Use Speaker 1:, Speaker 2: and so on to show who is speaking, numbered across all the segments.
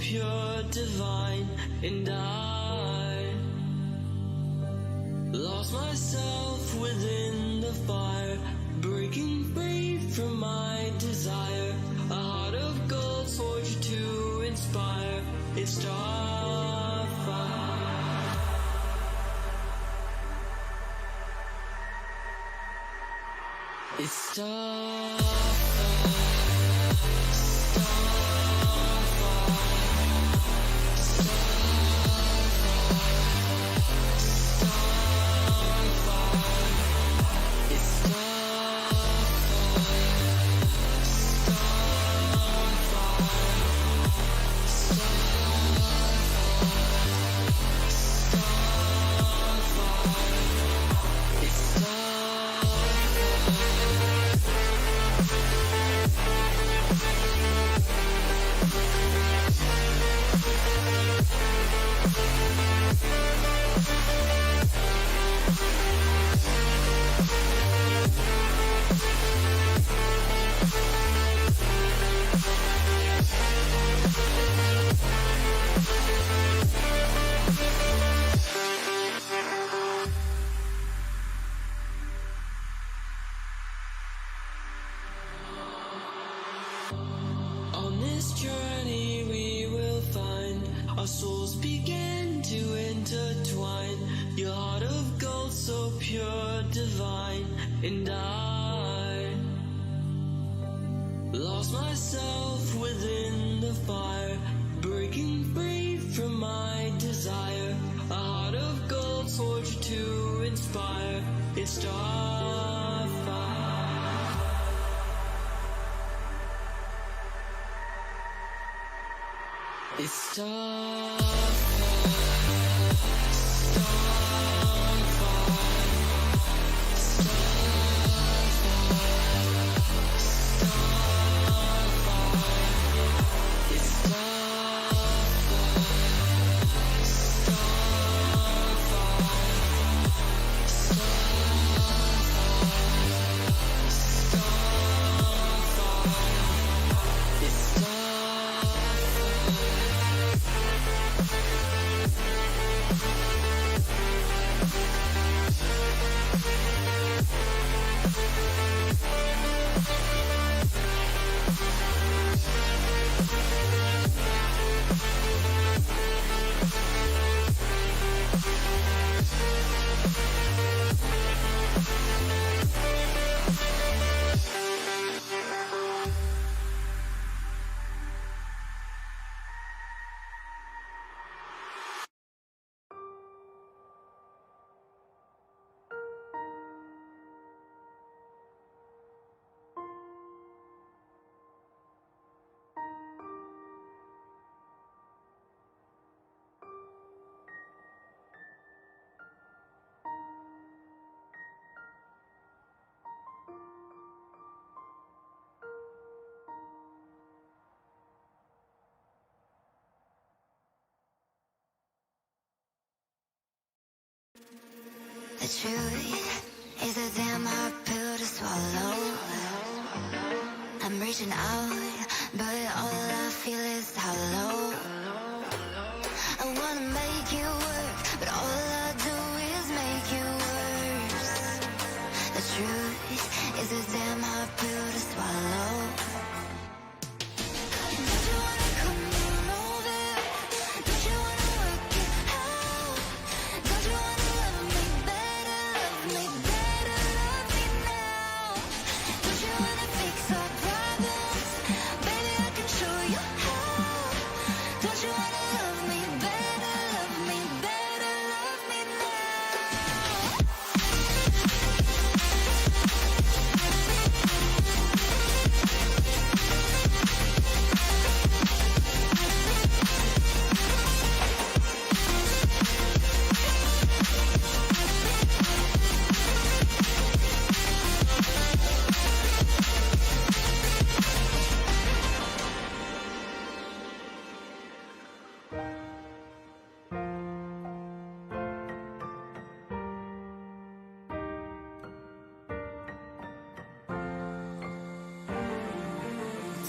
Speaker 1: pure, divine, and I lost myself within the fire, breaking free from my desire. A heart of gold forged to inspire. It's starfire. It's starfire. On this journey we will find our souls begin to intertwine. Your heart of gold so pure, divine, and I lost myself within the fire, breaking free from my desire. A heart of gold forged to inspire. It's starfire. It's starfire.
Speaker 2: The truth is a damn hard pill to swallow. I'm reaching out, but all I feel is hollow. I wanna make you work, but all I do is make you worse. The truth is a damn hard pill to swallow. Don't you wanna come on over? Don't you wanna work it out? Don't you wanna love me better, love me now? Don't you wanna fix our problems? Baby, I can show you how. Don't you wanna love me better, love me now?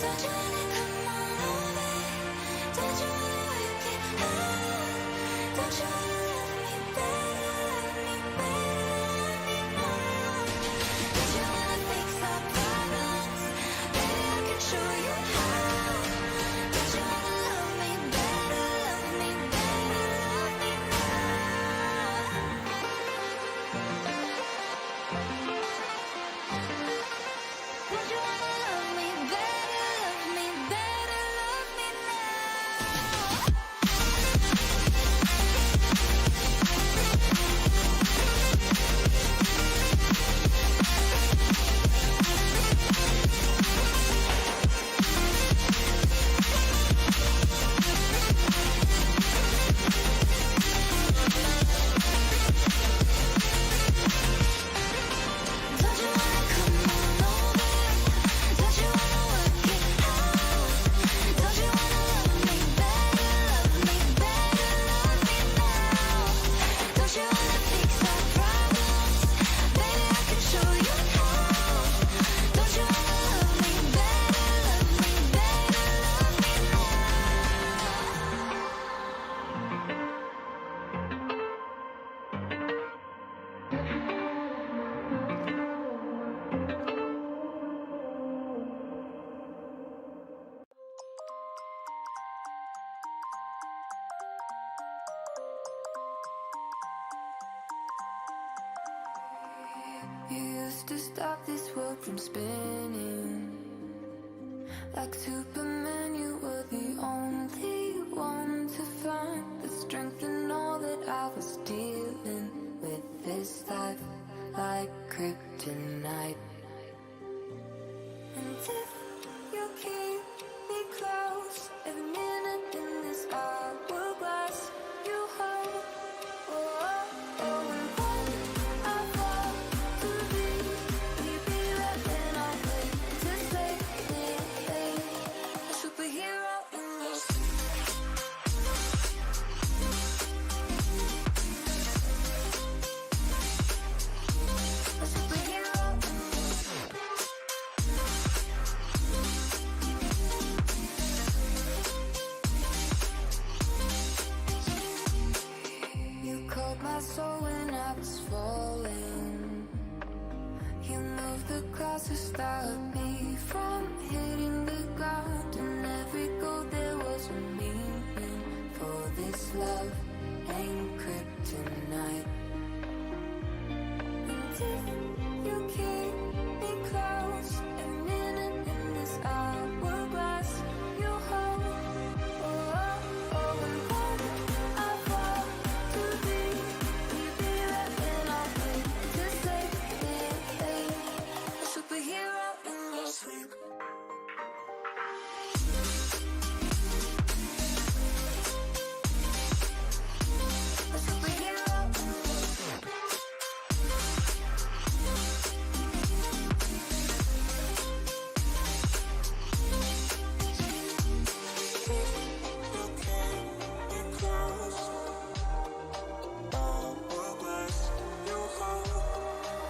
Speaker 2: Don't you wanna come on over? Don't you wanna You used to stop this world from spinning. Like Superman, you were the only one to find the strength in all that I was dealing with this life, like kryptonite. And if you keep me close, every minute in this hourglass you hold. Oh, oh, oh, and when I fall to thee, will you be there when I wait to save me? A superhero in your sleep. A superhero in your sleep. You called my soul when I was falling. You moved the clouds to stop me from hitting the ground. And every goal there was a meaning. For this love ain't kryptonite. And if you keep me close, every minute in this hourglass you hold. Oh, oh, oh, and when I fall to thee, will you be there when I wait to save me? A superhero in your sleep. A superhero in your sleep.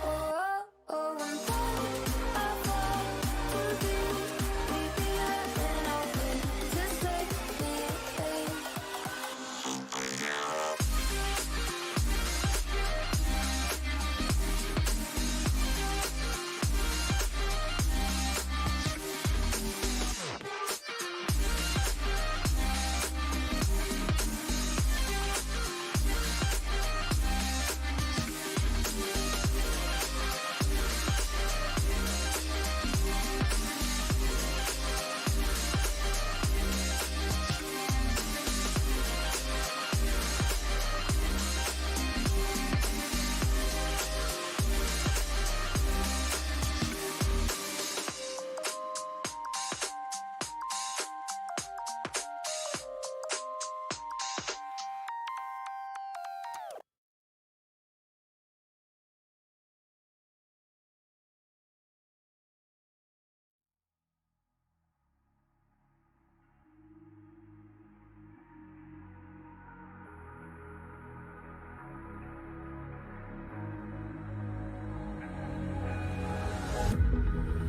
Speaker 2: Oh, oh, and when I fall to thee, will you be there when I wait to save me?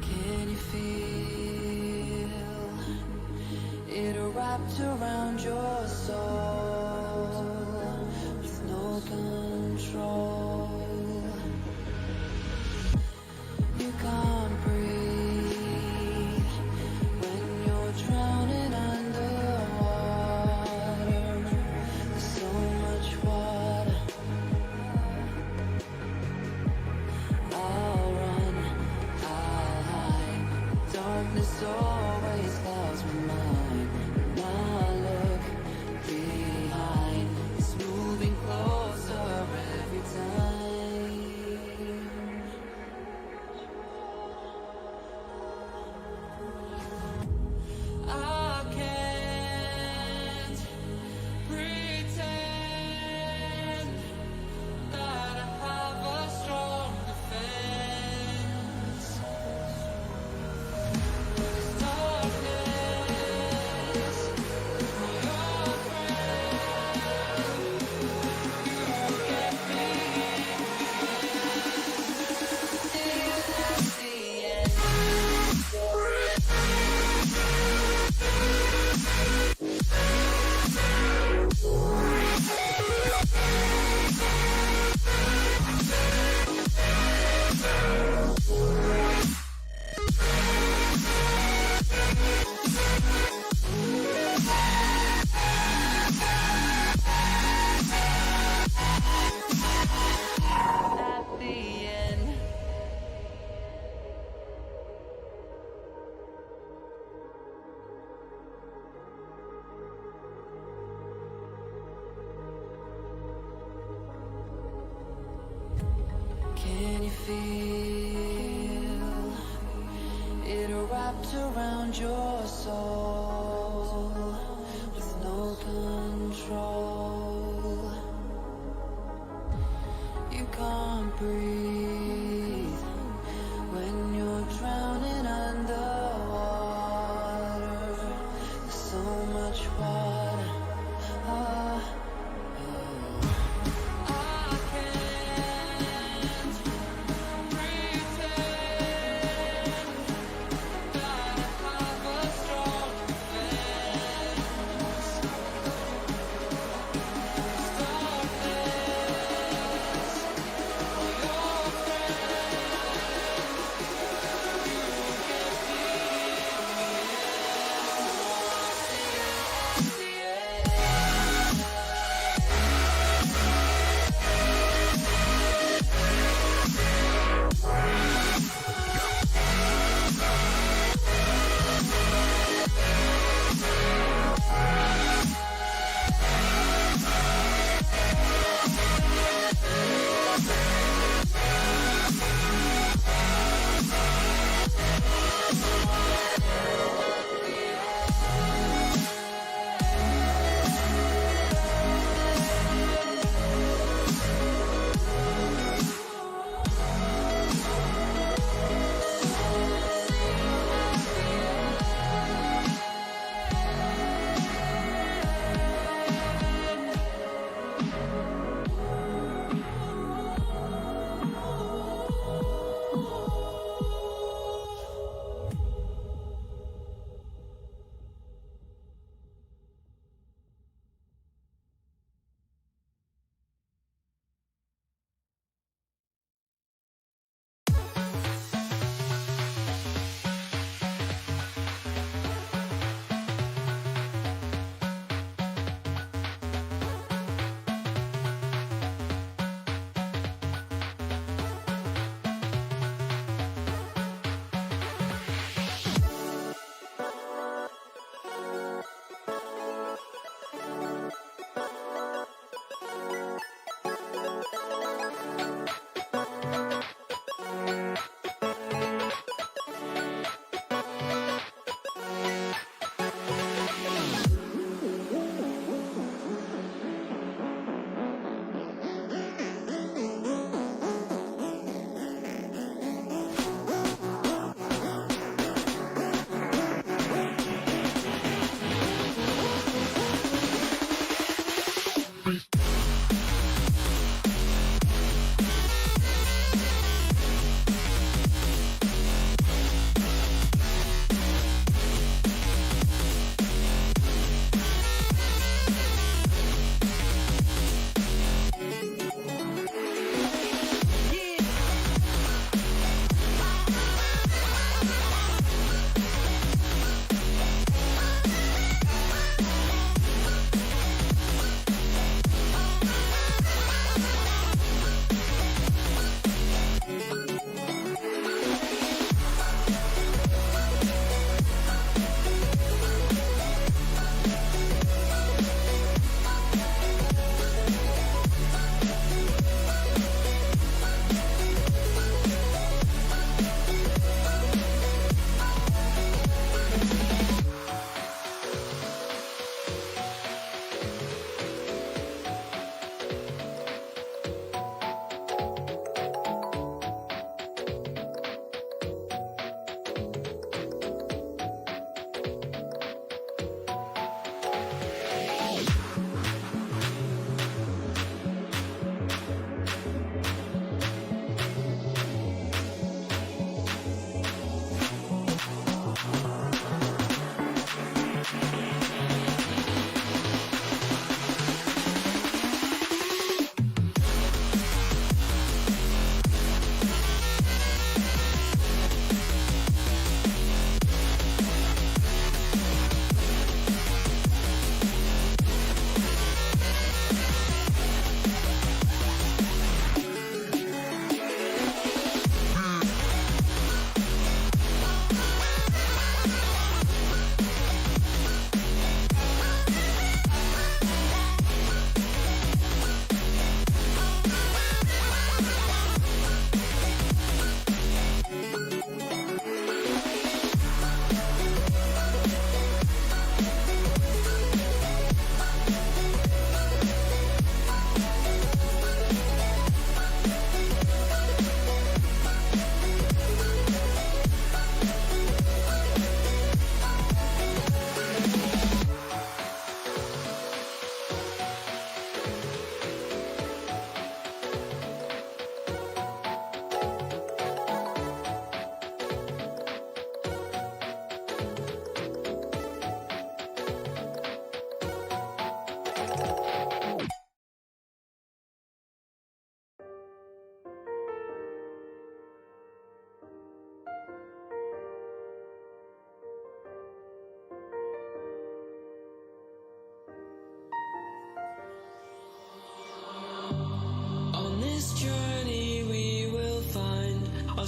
Speaker 2: Can you feel it wrapped around your soul with no control? You can't breathe when you're drowning underwater. There's so much water. I'll run, I'll hide. Darkness always clouds my mind. When I look feel it wrapped around your soul with no control. You can't breathe when you're drowning underwater. There's so much water.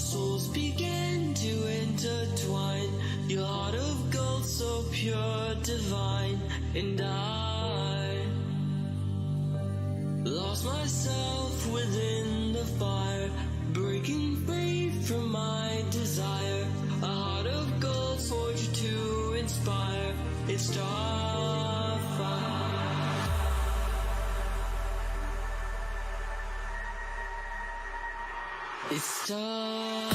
Speaker 1: souls began to intertwine. Your heart of gold, so pure, divine. And I lost myself within the fire, breaking free from my desire. A heart of gold forged to inspire. It's starfire. It's starfire.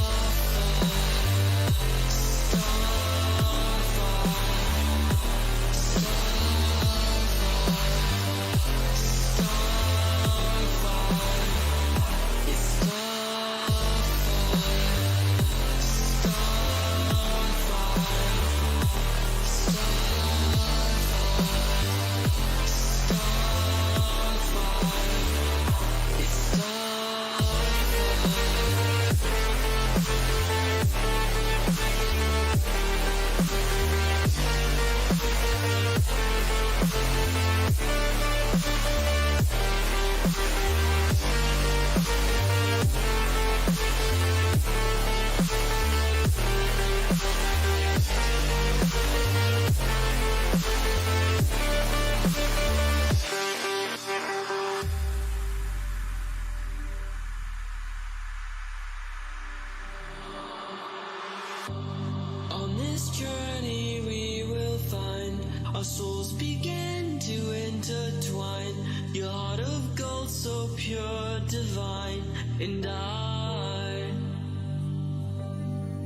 Speaker 1: On this journey we will find our souls begin to intertwine. Your heart of gold, so pure, divine. And I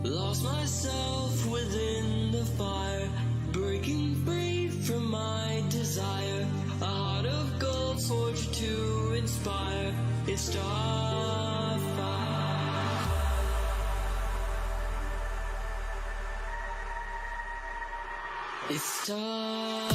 Speaker 1: lost myself within the fire, breaking free from my desire. A heart of gold forged to inspire. It's starfire. It's starfire.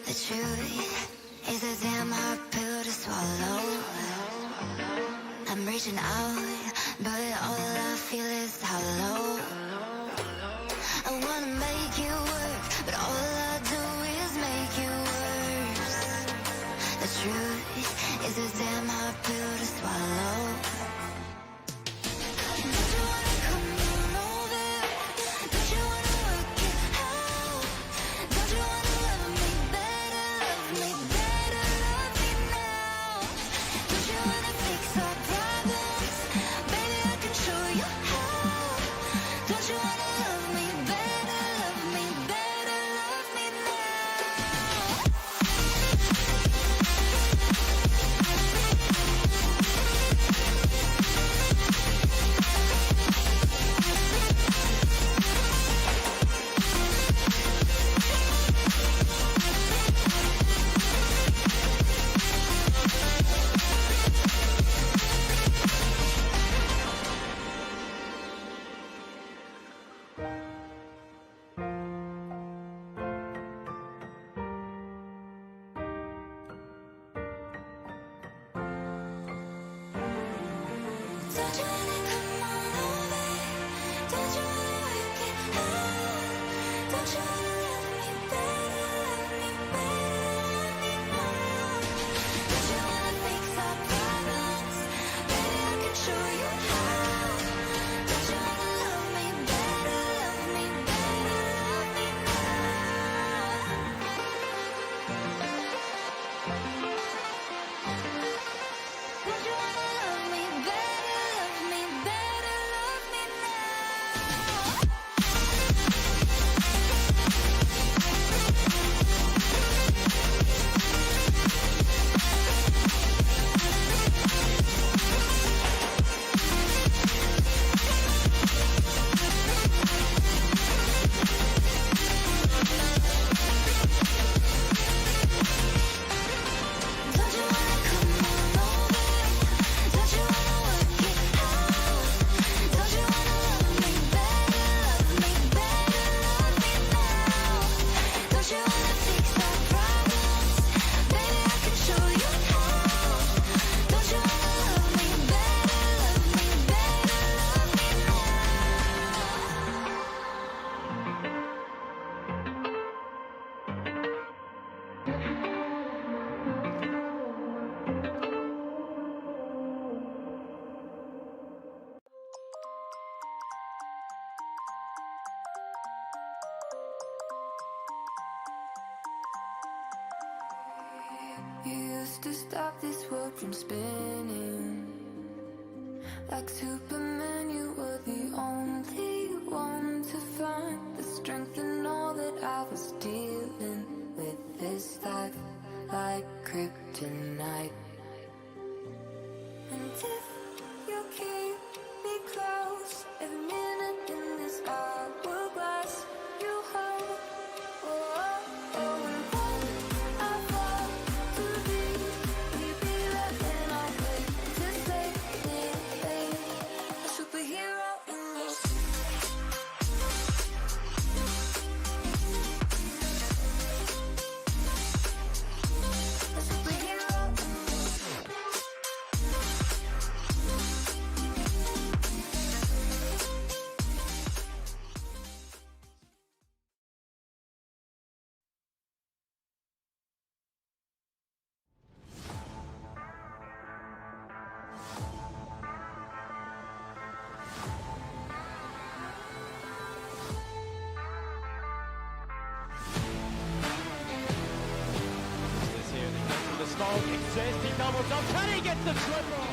Speaker 2: The truth is a damn hard pill to swallow. I'm reaching out, but all I feel is hollow. I wanna make you work, but all I do is make you worse. The truth is a damn hard pill to swallow. Don't you wanna come on over? Don't you wanna work it out? Don't you wanna love me better, love me better, love me now? Don't you wanna fix our problems? Don't you wanna come on over? Don't you wanna work it out? Don't you wanna love me better, love me better, love me now? Don't you wanna fix our problems? Baby, I can show you how. Don't you wanna love me better, love me better, love me now? Don't you wanna love me better, love me better, love me now? Don't you wanna come on over? Don't you wanna work it out? Don't you wanna love me better, love me better, love me now? Don't you wanna fix our problems? Baby, I can show you how. Don't you wanna love me better, love me better, love me now? You used to stop this world from spinning. Like Superman, you were the only one to find the strength in all that I was dealing with this life, like kryptonite. And if you keep me close, every minute in this hourglass, you hold. Oh, oh, oh, and when I fall to be left, and I'll wait to say anything. A superhero in this. A superhero in this.
Speaker 3: This here, they go for the smoke, exists, he doubles up, can he get the triple?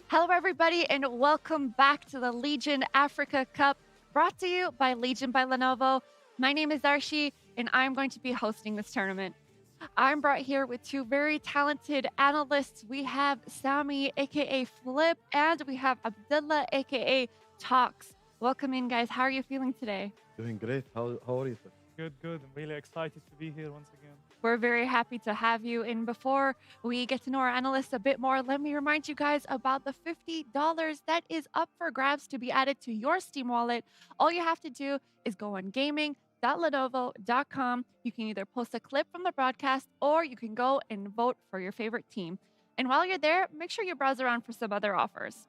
Speaker 4: Hello, everybody, and welcome back to the Legion Africa Cup, brought to you by Legion by Lenovo. My name is Arshi, and I'm going to be hosting this tournament. I'm brought here with two very talented analysts. We have Sami, aka Flip, and we have Abdullah, aka Talks. Welcome in, guys. How are you feeling today?
Speaker 5: Doing great. How are you, sir?
Speaker 6: Good, good. I'm really excited to be here once again.
Speaker 4: We're very happy to have you. And before we get to know our analysts a bit more, let me remind you guys about the $50 that is up for grabs to be added to your Steam wallet. All you have to do is go on gaming.lenovo.com. You can either post a clip from the broadcast or you can go and vote for your favorite team. And while you're there, make sure you browse around for some other offers.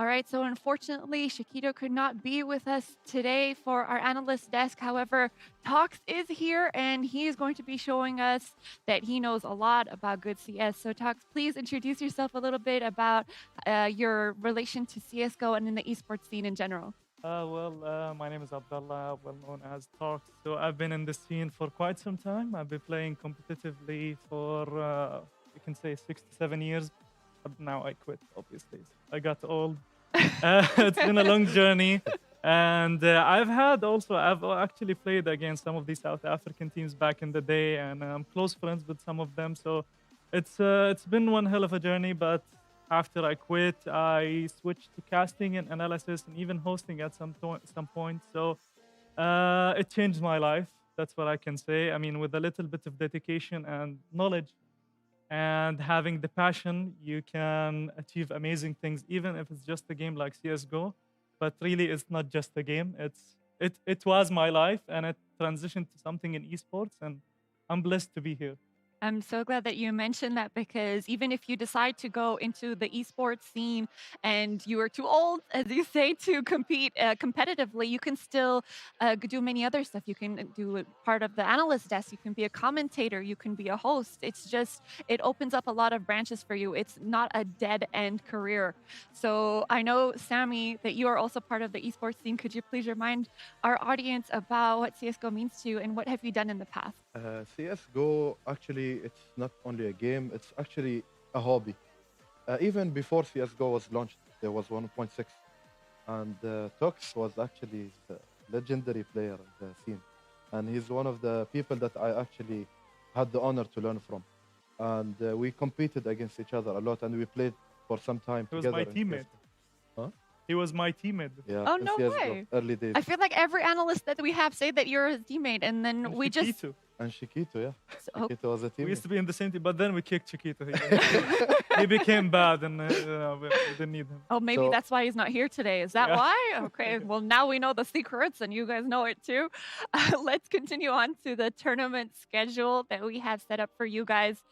Speaker 4: All right, so unfortunately, Shakito could not be with us today for our analyst desk. However, Tox is here and he is going to be showing us that he knows a lot about good CS. So, Tox, please introduce yourself a little bit about your relation to CSGO and in the esports scene in general.
Speaker 5: My name is Abdullah, well known as Talks. So I've been in the scene for quite some time. I've been playing competitively for, you can say, 6 to 7 years. But now I quit, obviously. I got old. It's been a long journey. And I've actually played against some of these South African teams back in the day, and I'm close friends with some of them. So it's been one hell of a journey, but after I quit, I switched to casting and analysis and even hosting at some point. So it changed my life. That's what I can say. I mean, with a little bit of dedication and knowledge and having the passion, you can achieve amazing things, even if it's just a game like CSGO. But really, it's not just a game. It was my life, and it transitioned to something in esports, and I'm blessed to be here.
Speaker 4: I'm so glad that you mentioned that, because even if you decide to go into the esports scene and you are too old, as you say, to compete competitively, you can still do many other stuff. You can do part of the analyst desk. You can be a commentator. You can be a host. It's just, it opens up a lot of branches for you. It's not a dead end career. So I know, Sammy, that you are also part of the esports scene. Could you please remind our audience about what CSGO means to you and what have you done in the past?
Speaker 6: CSGO, actually, it's not only a game, it's actually a hobby. Even before CSGO was launched, there was 1.6. And Tox was actually the legendary player in the scene. And he's one of the people that I actually had the honor to learn from. And we competed against each other a lot, and we played for some time together.
Speaker 5: He was my teammate.
Speaker 6: Huh?
Speaker 5: He was my teammate.
Speaker 6: Yeah,
Speaker 4: Oh,
Speaker 6: in
Speaker 4: no
Speaker 6: CSGO,
Speaker 4: way.
Speaker 6: early days.
Speaker 4: I feel like every analyst that we have say that you're his teammate, and then
Speaker 5: And
Speaker 4: we just...
Speaker 5: Chiquito.
Speaker 6: And Chiquito, yeah.
Speaker 4: So-
Speaker 6: Chiquito was a team.
Speaker 5: We used to be in the same team, but then we kicked Chiquito. He became bad, and we didn't need him.
Speaker 4: Oh, maybe
Speaker 6: So-
Speaker 4: that's why he's not here today. Is that
Speaker 5: Yeah.
Speaker 4: why? Okay. Well, now we know the secrets, and you guys know it too. Let's continue on to the tournament schedule that we have set up for you guys.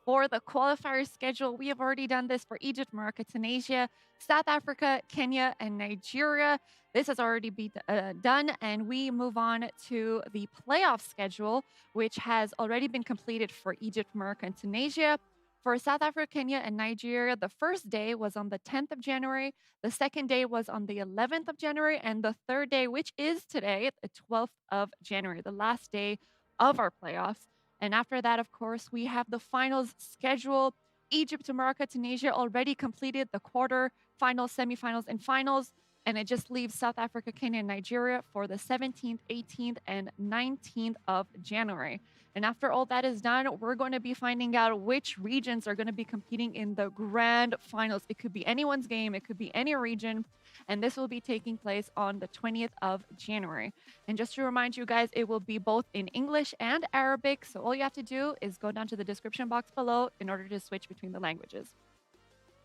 Speaker 4: For the qualifier schedule, we have already done this for Egypt, Morocco, Tunisia, South Africa, Kenya, and Nigeria. This has already been done, and we move on to the playoff schedule, which has already been completed for Egypt, Morocco, and Tunisia. For South Africa, Kenya, and Nigeria, the first day was on the 10th of January, the second day was on the 11th of January, and the third day, which is today, the 12th of January, the last day of our playoffs. And after that, of course, we have the finals schedule. Egypt, Morocco, Tunisia already completed the quarter, finals, semifinals, and finals. And it just leaves South Africa, Kenya, and Nigeria for the 17th, 18th, and 19th of January. And after all that is done, we're going to be finding out which regions are going to be competing in the grand finals. It could be anyone's game, it could be any region. And this will be taking place on the 20th of January. And just to remind you guys, it will be both in English and Arabic. So all you have to do is go down to the description box below in order to switch between the languages.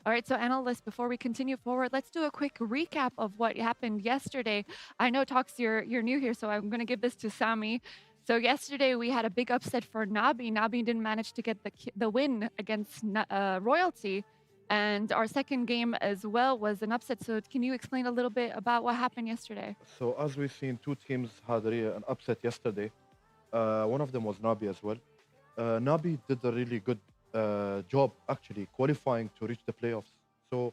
Speaker 4: All right, so analysts, before we continue forward, let's do a quick recap of what happened yesterday. I know, Tox, you're new here, so I'm going to give this to Sami. So yesterday we had a big upset for Nabi. Nabi didn't manage to get the win against Royalty. And our second game as well was an upset. So can you explain a little bit about what happened yesterday?
Speaker 6: So as we've seen, two teams had an upset yesterday. One of them was Nabi as well. Nabi did a really good job, actually, qualifying to reach the playoffs. So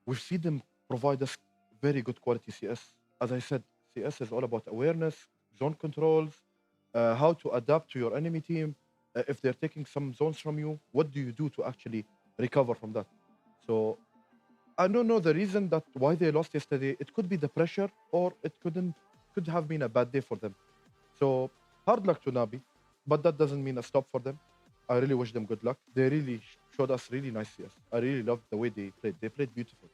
Speaker 6: we've seen them provide us very good quality CS. As I said, CS is all about awareness, zone controls, how to adapt to your enemy team. If they're taking some zones from you, what do you do to actually recover from that? So I don't know the reason that why they lost yesterday. It could be the pressure, or it could have been a bad day for them. So hard luck to Nabi, but that doesn't mean a stop for them. I really wish them good luck. They really showed us really nice CS. I really loved the way they played. They played beautiful.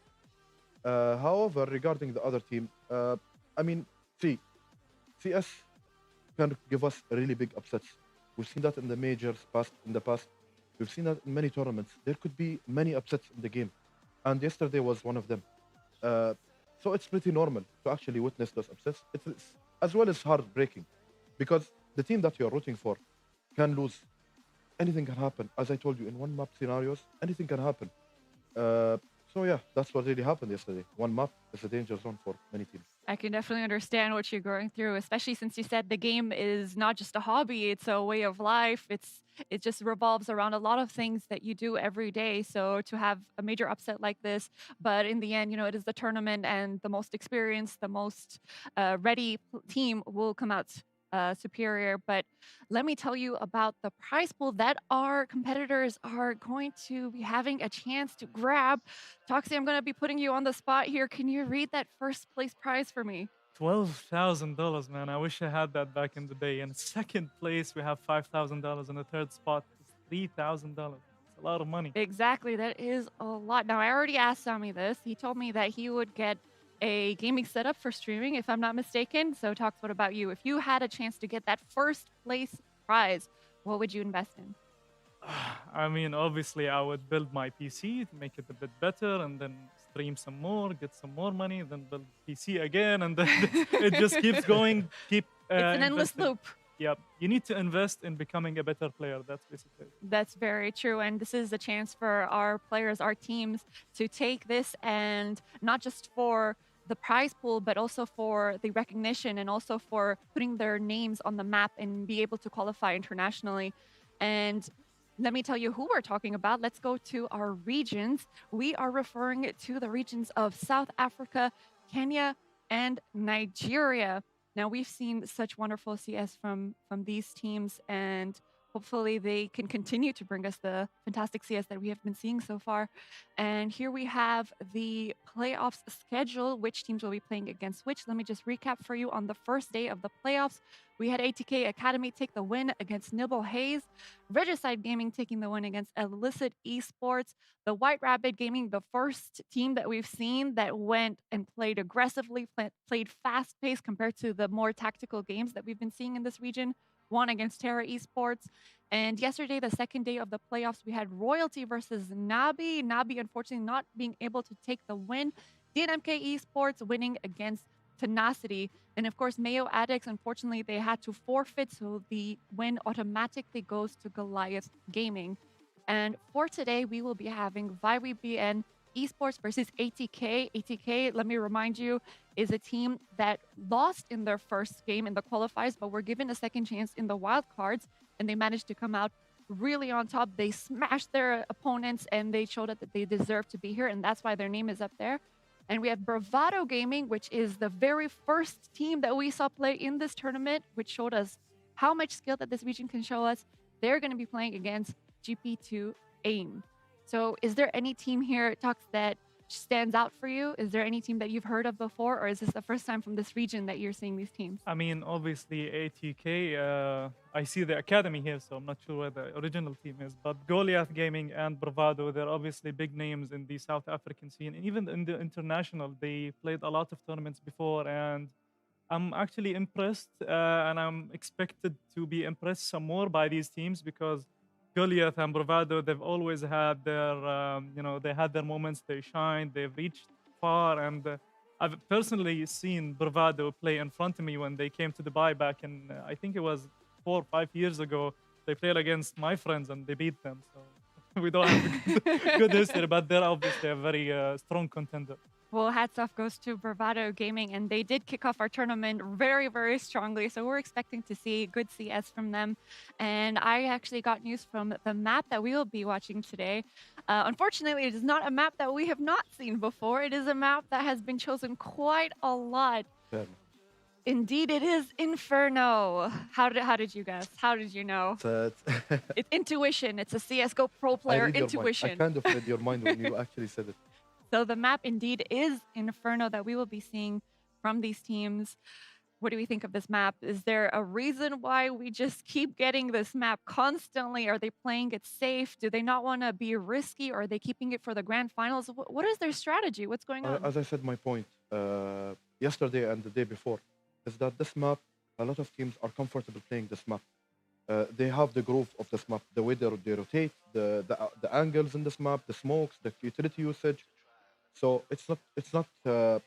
Speaker 6: However, regarding the other team, I mean, see, CS can give us really big upsets. We've seen that in the majors in the past. We've seen that in many tournaments. There could be many upsets in the game, and yesterday was one of them. Uh, so it's pretty normal to actually witness those upsets. It's as well as heartbreaking, because the team that you're rooting for can lose. Anything can happen. As I told you, in one map scenarios, anything can happen. Uh, so yeah, that's what really happened yesterday. One map is a danger zone for many teams.
Speaker 4: I can definitely understand what you're going through, especially since you said the game is not just a hobby, it's a way of life. It just revolves around a lot of things that you do every day. So to have a major upset like this, but in the end, it is the tournament and the most experienced, the most ready team will come out superior. But let me tell you about the prize pool that our competitors are going to be having a chance to grab. Toxie, I'm going to be putting you on the spot here. Can you read that first place prize for me?
Speaker 5: $12,000, man. I wish I had that back in the day. In second place, we have $5,000. In the third spot, it's $3,000. It's a lot of money.
Speaker 4: Exactly. That is a lot. Now, I already asked Sami this. He told me that he would get a gaming setup for streaming, if I'm not mistaken. So, Tox, what about you? If you had a chance to get that first place prize, what would you invest in?
Speaker 5: I mean, obviously, I would build my PC to make it a bit better, and then stream some more, get some more money, then build PC again, and then it just keeps going. Keep
Speaker 4: It's an endless
Speaker 5: investing.
Speaker 4: loop.
Speaker 5: Yep, you need to invest in becoming a better player. That's basically it.
Speaker 4: That's very true. And this is a chance for our players, our teams, to take this and not just for the prize pool, but also for the recognition and also for putting their names on the map and be able to qualify internationally. And let me tell you who we're talking about. Let's go to our regions. We are referring to the regions of South Africa, Kenya, and Nigeria. Now, we've seen such wonderful CS from these teams, and hopefully they can continue to bring us the fantastic CS that we have been seeing so far. And here we have the playoffs schedule, which teams will be playing against which. Let me just recap for you. On the first day of the playoffs, we had ATK Academy take the win against Nibble Hayes, Regicide Gaming taking the win against Illicit Esports, the White Rabbit Gaming, the first team that we've seen that went and played aggressively, played fast-paced compared to the more tactical games that we've been seeing in this region, won against Terra Esports. And yesterday, the second day of the playoffs, we had Royalty versus Nabi. Nabi, unfortunately, not being able to take the win. DNMK Esports winning against Tenacity. And of course, Mayo Addicts, unfortunately, they had to forfeit, so the win automatically goes to Goliath Gaming. And for today, we will be having Vybn Esports versus ATK. ATK, let me remind you, is a team that lost in their first game in the qualifiers, but were given a second chance in the wild cards, and they managed to come out really on top. They smashed their opponents, and they showed that they deserve to be here, and that's why their name is up there. And we have Bravado Gaming, which is the very first team that we saw play in this tournament, which showed us how much skill that this region can show us. They're going to be playing against Gp2 Aim. So is there any team here, Tux, that stands out for you? Is there any team that you've heard of before, or is this the first time from this region that you're seeing these teams?
Speaker 5: I mean, obviously, ATK, I see the academy here, so I'm not sure where the original team is. But Goliath Gaming and Bravado, they're obviously big names in the South African scene. And even in the international, they played a lot of tournaments before. And I'm actually impressed, and I'm expected to be impressed some more by these teams, because Goliath and Bravado, they've always had their, they had their moments, they shined, they've reached far. And I've personally seen Bravado play in front of me when they came to Dubai back in, I think it was 4 or 5 years ago. They played against my friends and they beat them. So we don't have a good history, but they're obviously a very strong contender.
Speaker 4: Well, hats off goes to Bravado Gaming, and they did kick off our tournament very, very strongly. So we're expecting to see good CS from them. And I actually got news from the map that we will be watching today. Unfortunately, it is not a map that we have not seen before. It is a map that has been chosen quite a lot.
Speaker 6: Yeah.
Speaker 4: Indeed, it is Inferno. How did you guess? How did you know? It's intuition. It's a CSGO pro player intuition.
Speaker 6: I kind of read your mind when you actually said it.
Speaker 4: So the map indeed is Inferno that we will be seeing from these teams. What do we think of this map? Is there a reason why we just keep getting this map constantly? Are they playing it safe? Do they not want to be risky? Or are they keeping it for the grand finals? What is their strategy? What's going on?
Speaker 6: As I said, my point yesterday and the day before is that this map, a lot of teams are comfortable playing this map. They have the groove of this map, the way they rotate, the angles in this map, the smokes, the utility usage. So it's not a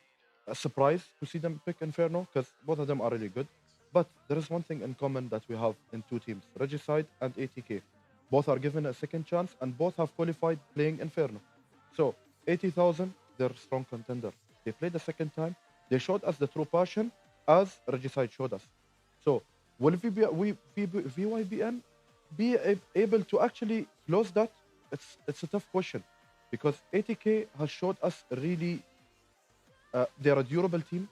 Speaker 6: surprise to see them pick Inferno because both of them are really good. But there is one thing in common that we have in two teams, Regicide and ATK. Both are given a second chance and both have qualified playing Inferno. So 80,000, they're strong contender. They played the second time. They showed us the true passion as Regicide showed us. So will VYBN be able to actually close that? It's a tough question because ATK has showed us really they're a durable team.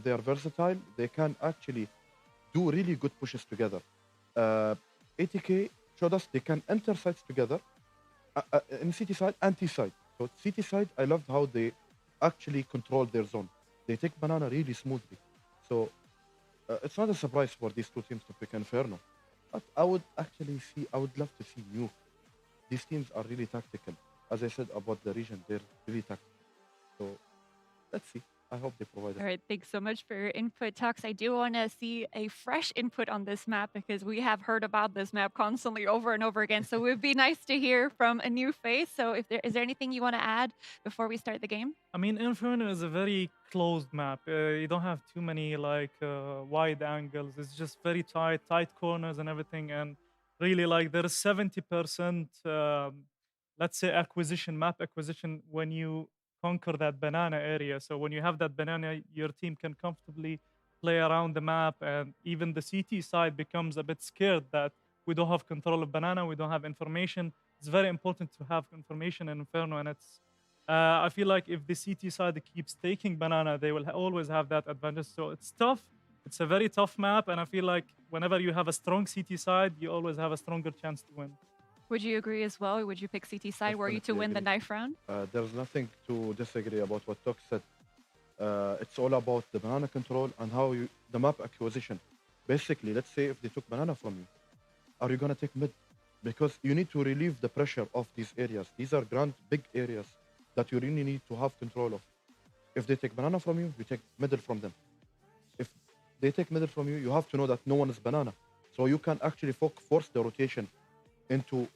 Speaker 6: They are versatile. They can actually do really good pushes together. ATK showed us they can enter sites together in CT side and T side. So CT side, I loved how they actually control their zone. They take banana really smoothly. So it's not a surprise for these two teams to pick Inferno. But I would love to see Nuke. These teams are really tactical. As I said about the region, they're really tactical. So let's see. I hope they provide us.
Speaker 4: All right, thanks so much for your input, Tux. I do want to see a fresh input on this map because we have heard about this map constantly over and over again. So it would be nice to hear from a new face. So is there anything you want to add before we start the game?
Speaker 5: I mean, Inferno is a very closed map. You don't have too many wide angles. It's just very tight corners and everything. And really, there is 70%, let's say, map acquisition when you conquer that banana area. So when you have that banana, your team can comfortably play around the map, and even the CT side becomes a bit scared that we don't have control of banana, we don't have information. It's very important to have information in Inferno, and it's I feel like if the CT side keeps taking banana, they will always have that advantage. So it's tough. It's a very tough map, and I feel like whenever you have a strong CT side, you always have a stronger chance to win.
Speaker 4: Would you agree as well? Would you pick CT side? Were you to win the
Speaker 6: Definitely
Speaker 4: knife round?
Speaker 6: There's nothing to disagree about what Tok said. It's all about the banana control and the map acquisition. Basically, let's say if they took banana from you, are you gonna take mid? Because you need to relieve the pressure of these areas. These are big areas that you really need to have control of. If they take banana from you, you take middle from them. If they take middle from you, you have to know that no one is banana. So you can actually force the rotation into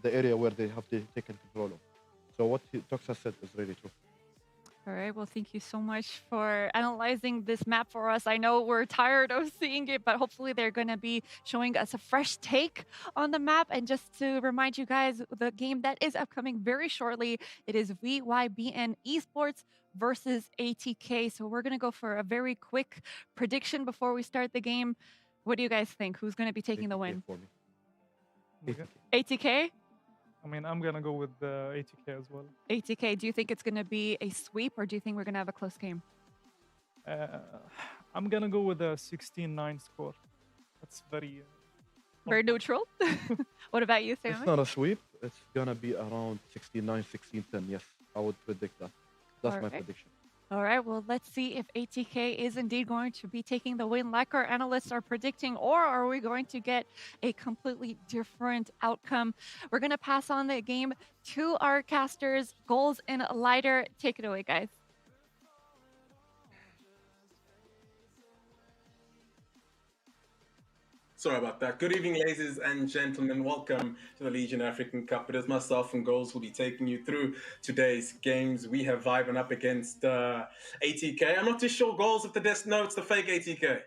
Speaker 6: the area where they have taken control of. So what Tox has said is really true.
Speaker 4: All right. Well, thank you so much for analyzing this map for us. I know we're tired of seeing it, but hopefully they're going to be showing us a fresh take on the map. And just to remind you guys, the game that is upcoming very shortly, it is Vybn Esports versus ATK. So we're going to go for a very quick prediction before we start the game. What do you guys think? Who's going to be taking the win?
Speaker 6: For me.
Speaker 5: Okay.
Speaker 4: ATK?
Speaker 5: I mean, I'm gonna go with ATK as well.
Speaker 4: ATK, do you think it's going to be a sweep or do you think we're going to have a close game?
Speaker 5: I'm gonna go with a 16-9 score. That's very
Speaker 4: Very neutral. What about you, Sam?
Speaker 6: It's not a sweep. It's gonna be around 69, 16-10. Yes, I would predict that. That's
Speaker 4: All
Speaker 6: my
Speaker 4: right.
Speaker 6: prediction.
Speaker 4: All right, well, let's see if ATK is indeed going to be taking the win like our analysts are predicting, or are we going to get a completely different outcome? We're going to pass on the game to our casters, Goals and Lighter. Take it away, guys.
Speaker 7: Sorry about that. Good evening, ladies and gentlemen. Welcome to the Legion African Cup. It is myself and Goals will be taking you through today's games. We have Vybn up against ATK. I'm not too sure, Goals, if the desk know it's the fake ATK.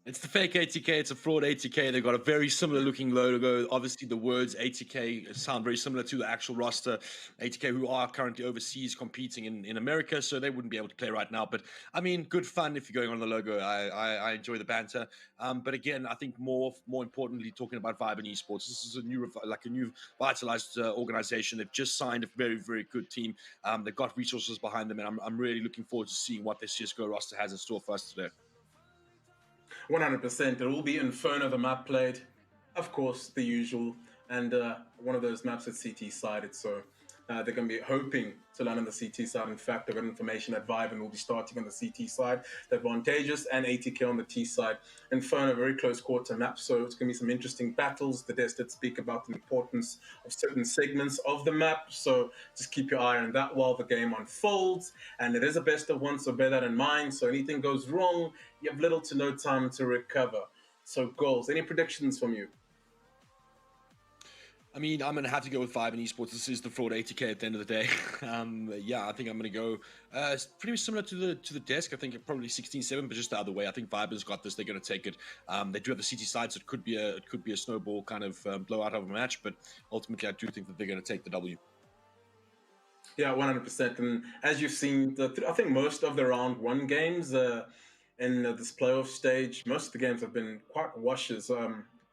Speaker 8: It's the fake ATK. It's a fraud ATK. They've got a very similar looking logo. Obviously, the words ATK sound very similar to the actual roster. ATK, who are currently overseas competing in America, so they wouldn't be able to play right now. But I mean, good fun if you're going on the logo. I enjoy the banter. But again, I think more importantly, talking about Vybn Esports, this is a new vitalized organization. They've just signed a very, very good team. They've got resources behind them, and I'm really looking forward to seeing what this CSGO roster has in store for us today.
Speaker 7: 100%. It will be Inferno, the map played. Of course, the usual. And one of those maps at CT sided. So they're going to be hoping to land on the CT side. In fact, I've got information that Vybn will be starting on the CT side. The advantageous and ATK on the T side. Inferno, very close quarter map. So it's going to be some interesting battles. The devs did speak about the importance of certain segments of the map. So just keep your eye on that while the game unfolds. And it is a best of one, so bear that in mind. So anything goes wrong, you have little to no time to recover. So Goals, any predictions from you?
Speaker 8: I mean, I'm gonna have to go with Vybn Esports. This is the fraud 80k at the end of the day. Yeah, I think I'm gonna go it's pretty similar to the desk. I think probably 16-7, but just the other way. I think Vybn's got this. They're gonna take it. They do have the CT side, so it could be a snowball kind of blowout of a match. But ultimately, I do think that they're gonna take the W.
Speaker 7: Yeah, 100%. And as you've seen, I think most of the round one games in this playoff stage, most of the games have been quite washes.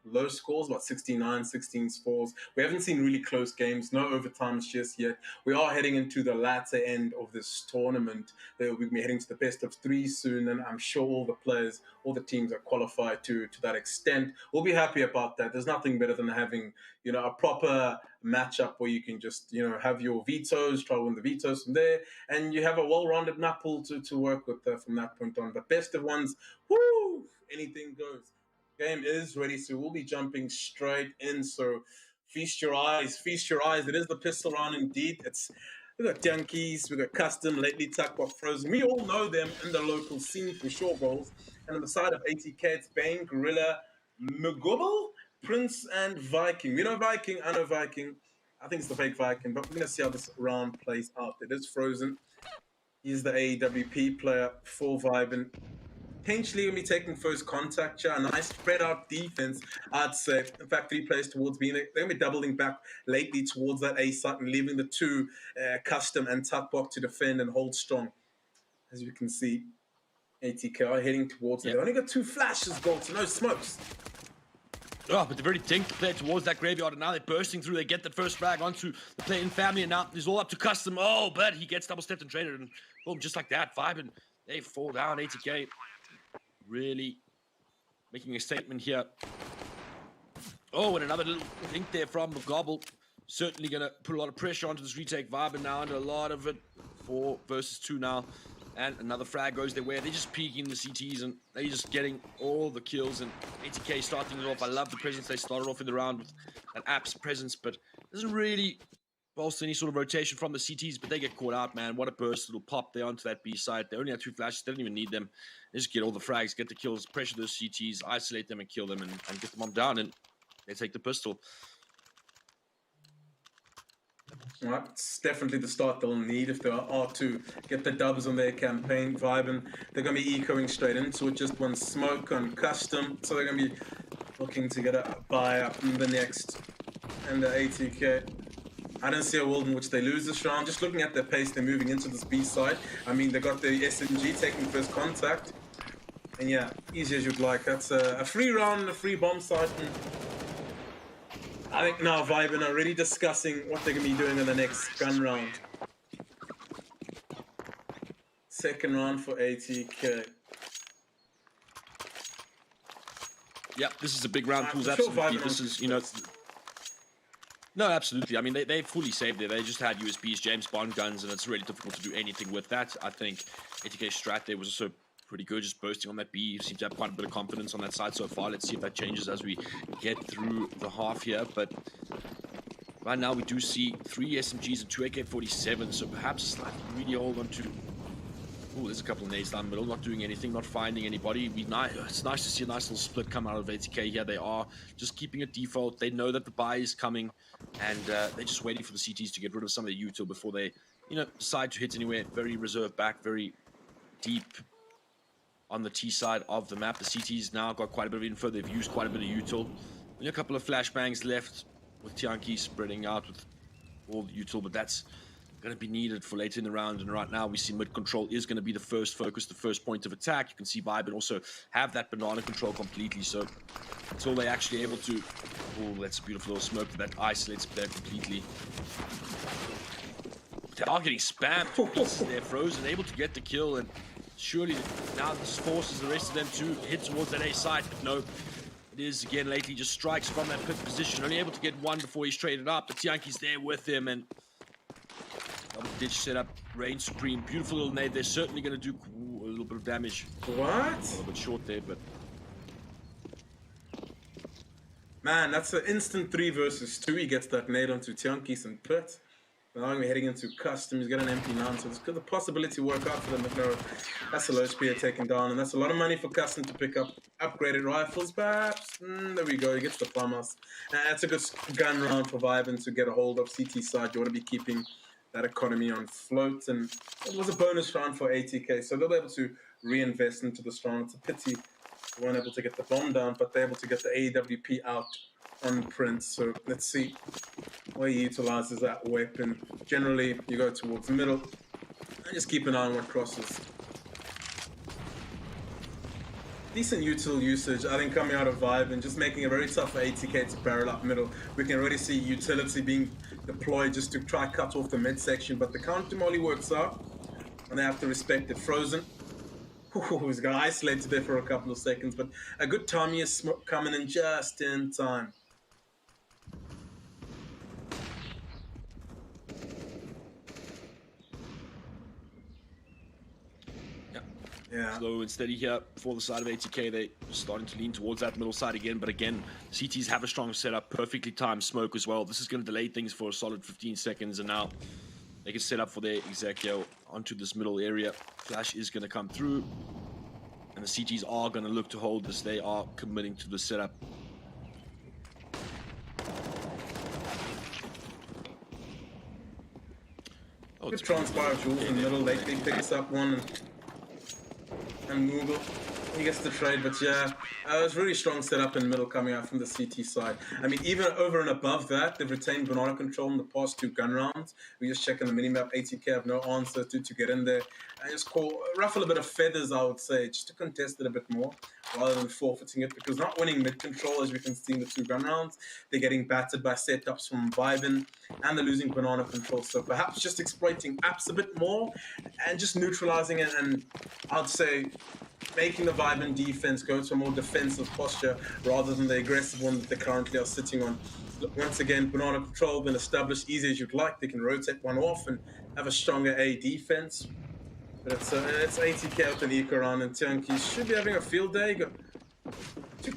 Speaker 7: Low scores, about 69, 16 scores. We haven't seen really close games, no overtimes just yet. We are heading into the latter end of this tournament. We'll be heading to the best of three soon, and I'm sure all the players, all the teams are qualified to that extent. We'll be happy about that. There's nothing better than having, a proper matchup where you can just, have your vetoes, try to win the vetoes from there, and you have a well-rounded map pool to work with from that point on. But best of ones, whoo, anything goes. Game is ready, so we'll be jumping straight in. So feast your eyes, feast your eyes. It is the pistol round indeed. We've got Junkies, we've got Custom, lately Tuckbot Frozen. We all know them in the local scene for sure goals. And on the side of 80k, it's Bane, Gorilla, Mugubble, Prince, and Viking. We know Viking, I know Viking. I think it's the fake Viking, but we're going to see how this round plays out. It is Frozen. He's the AWP player for Vybn. Potentially going to be taking first contact here. A nice spread out defense, I'd say. In fact, 3 players towards B. They're going to be doubling back lately towards that A site and leaving the 2 Custom and Tuckbot to defend and hold strong. As you can see, ATK are heading towards it. They only got 2 flashes, gold, so no smokes.
Speaker 8: Oh, but they're very dinked to play towards that graveyard, and now they're bursting through. They get the first frag onto the play in family, and now it's all up to Custom. Oh, but he gets double stepped and traded, and boom, just like that, Vybn, they fall down. ATK really making a statement here. Oh, and another little link there from McGobble. Certainly going to put a lot of pressure onto this retake. Vybn now under a lot of it. 4 versus 2 now. And another frag goes their way. They're just peeking the CTs and they're just getting all the kills. And ATK starting it off. I love the presence. They started off in the round with an Apps presence, but doesn't really bolster any sort of rotation from the CTs, but they get caught out, man. What a burst. It'll pop there onto that B side. They only have 2 flashes. They don't even need them. They just get all the frags, get the kills, pressure those CTs, isolate them and kill them and get them on down, and they take the pistol.
Speaker 7: Right, it's definitely the start they'll need if they are to get the dubs on their campaign. Vybn, they're going to be ecoing straight into it. Just 1 smoke on Custom, so they're going to be looking to get a buy up in the next. And the ATK, I don't see a world in which they lose this round. Just looking at their pace, they're moving into this B side. I mean, they got the SMG taking first contact. And yeah, easy as you'd like. That's a free round, a free bomb site. And I think now Vybn are already discussing what they're going to be doing in the next gun round. Second round for ATK.
Speaker 8: Yeah, this is a big round. Pools,
Speaker 7: Sure,
Speaker 8: absolutely.
Speaker 7: Vybn
Speaker 8: This is, No, absolutely. I mean, they fully saved it. They just had USBs, James Bond guns, and it's really difficult to do anything with that. I think ATK's strat there was also pretty good, just bursting on that B. You seem to have quite a bit of confidence on that side so far. Let's see if that changes as we get through the half here. But right now we do see 3 SMGs and 2 AK-47, so perhaps slightly really hold on to... Oh, there's a couple of nades down the middle, not doing anything, not finding anybody. It's nice to see a nice little split come out of ATK here. They are just keeping it default. They know that the buy is coming, and they're just waiting for the CTs to get rid of some of the util before they, decide to hit anywhere. Very reserved back, very deep on the T side of the map. The CTs now got quite a bit of info. They've used quite a bit of util. Only a couple of flashbangs left with Tianki spreading out with all the util, but that's going to be needed for later in the round. And right now we see mid control is going to be the first focus, the first point of attack. You can see Vybn also have that banana control completely, so until they're actually able to... Oh, that's a beautiful little smoke that isolates player completely. They are getting spammed to pieces there. Frozen able to get the kill, and surely now this forces the rest of them to hit towards that A side, but no. It is again lately just strikes from that pit position, only able to get 1 before he's traded up, but Tianki's there with him, and double ditch setup, reign supreme, beautiful little nade. They're certainly going to do a little bit of damage.
Speaker 7: What?
Speaker 8: A little bit short there, but
Speaker 7: man, that's an instant 3 versus 2. He gets that nade onto Tianki's and pit. Now we're heading into custom. He's got an MP9, so there's the possibility to work out for them. But no, that's a low speed taken down, and that's a lot of money for custom to pick up upgraded rifles. Perhaps there we go. He gets the farmhouse. That's a good gun round for Vybn to get a hold of. CT side, you want to be keeping that economy on float, and it was a bonus round for ATK, so they'll be able to reinvest into the strong. It's a pity they weren't able to get the bomb down, but they're able to get the AWP out on Prince. So let's see where he utilizes that weapon. Generally, you go towards the middle and just keep an eye on what crosses. Decent util usage, I think, coming out of Vybn, just making it very tough for ATK to barrel up middle. We can already see utility being deployed just to try cut off the mid section, but the counter molly works out, and they have to respect it. Frozen. Ooh, he's got isolated there for a couple of seconds, but a good time here, smoke coming in just in time. Yeah.
Speaker 8: Slow and steady here for the side of ATK. They're starting to lean towards that middle side again, but again, CTs have a strong setup, perfectly timed smoke as well. This is going to delay things for a solid 15 seconds, and now they can set up for their Execuo onto this middle area. Flash is going to come through, and the CTs are going to look to hold this. They are committing to the setup.
Speaker 7: Good transpire of Jules in the middle. They picks up one and Google. He gets the trade, but yeah, it was really strong setup in the middle coming out from the CT side. I mean, even over and above that, they've retained banana control in the past 2 gun rounds. We just check on the minimap. ATK have no answer to get in there. And just ruffle a bit of feathers, I would say, just to contest it a bit more rather than forfeiting it, because not winning mid control, as we can see in the 2 gun rounds, they're getting battered by setups from Vybn, and they're losing banana control. So perhaps just exploiting apps a bit more and just neutralizing it, and I'd say making the Vybn defense go to a more defensive posture rather than the aggressive one that they currently are sitting on. Once again, banana control been established easy as you'd like. They can rotate one off and have a stronger A defense. But it's ATK with an eco round, and Tianki should be having a field day. Got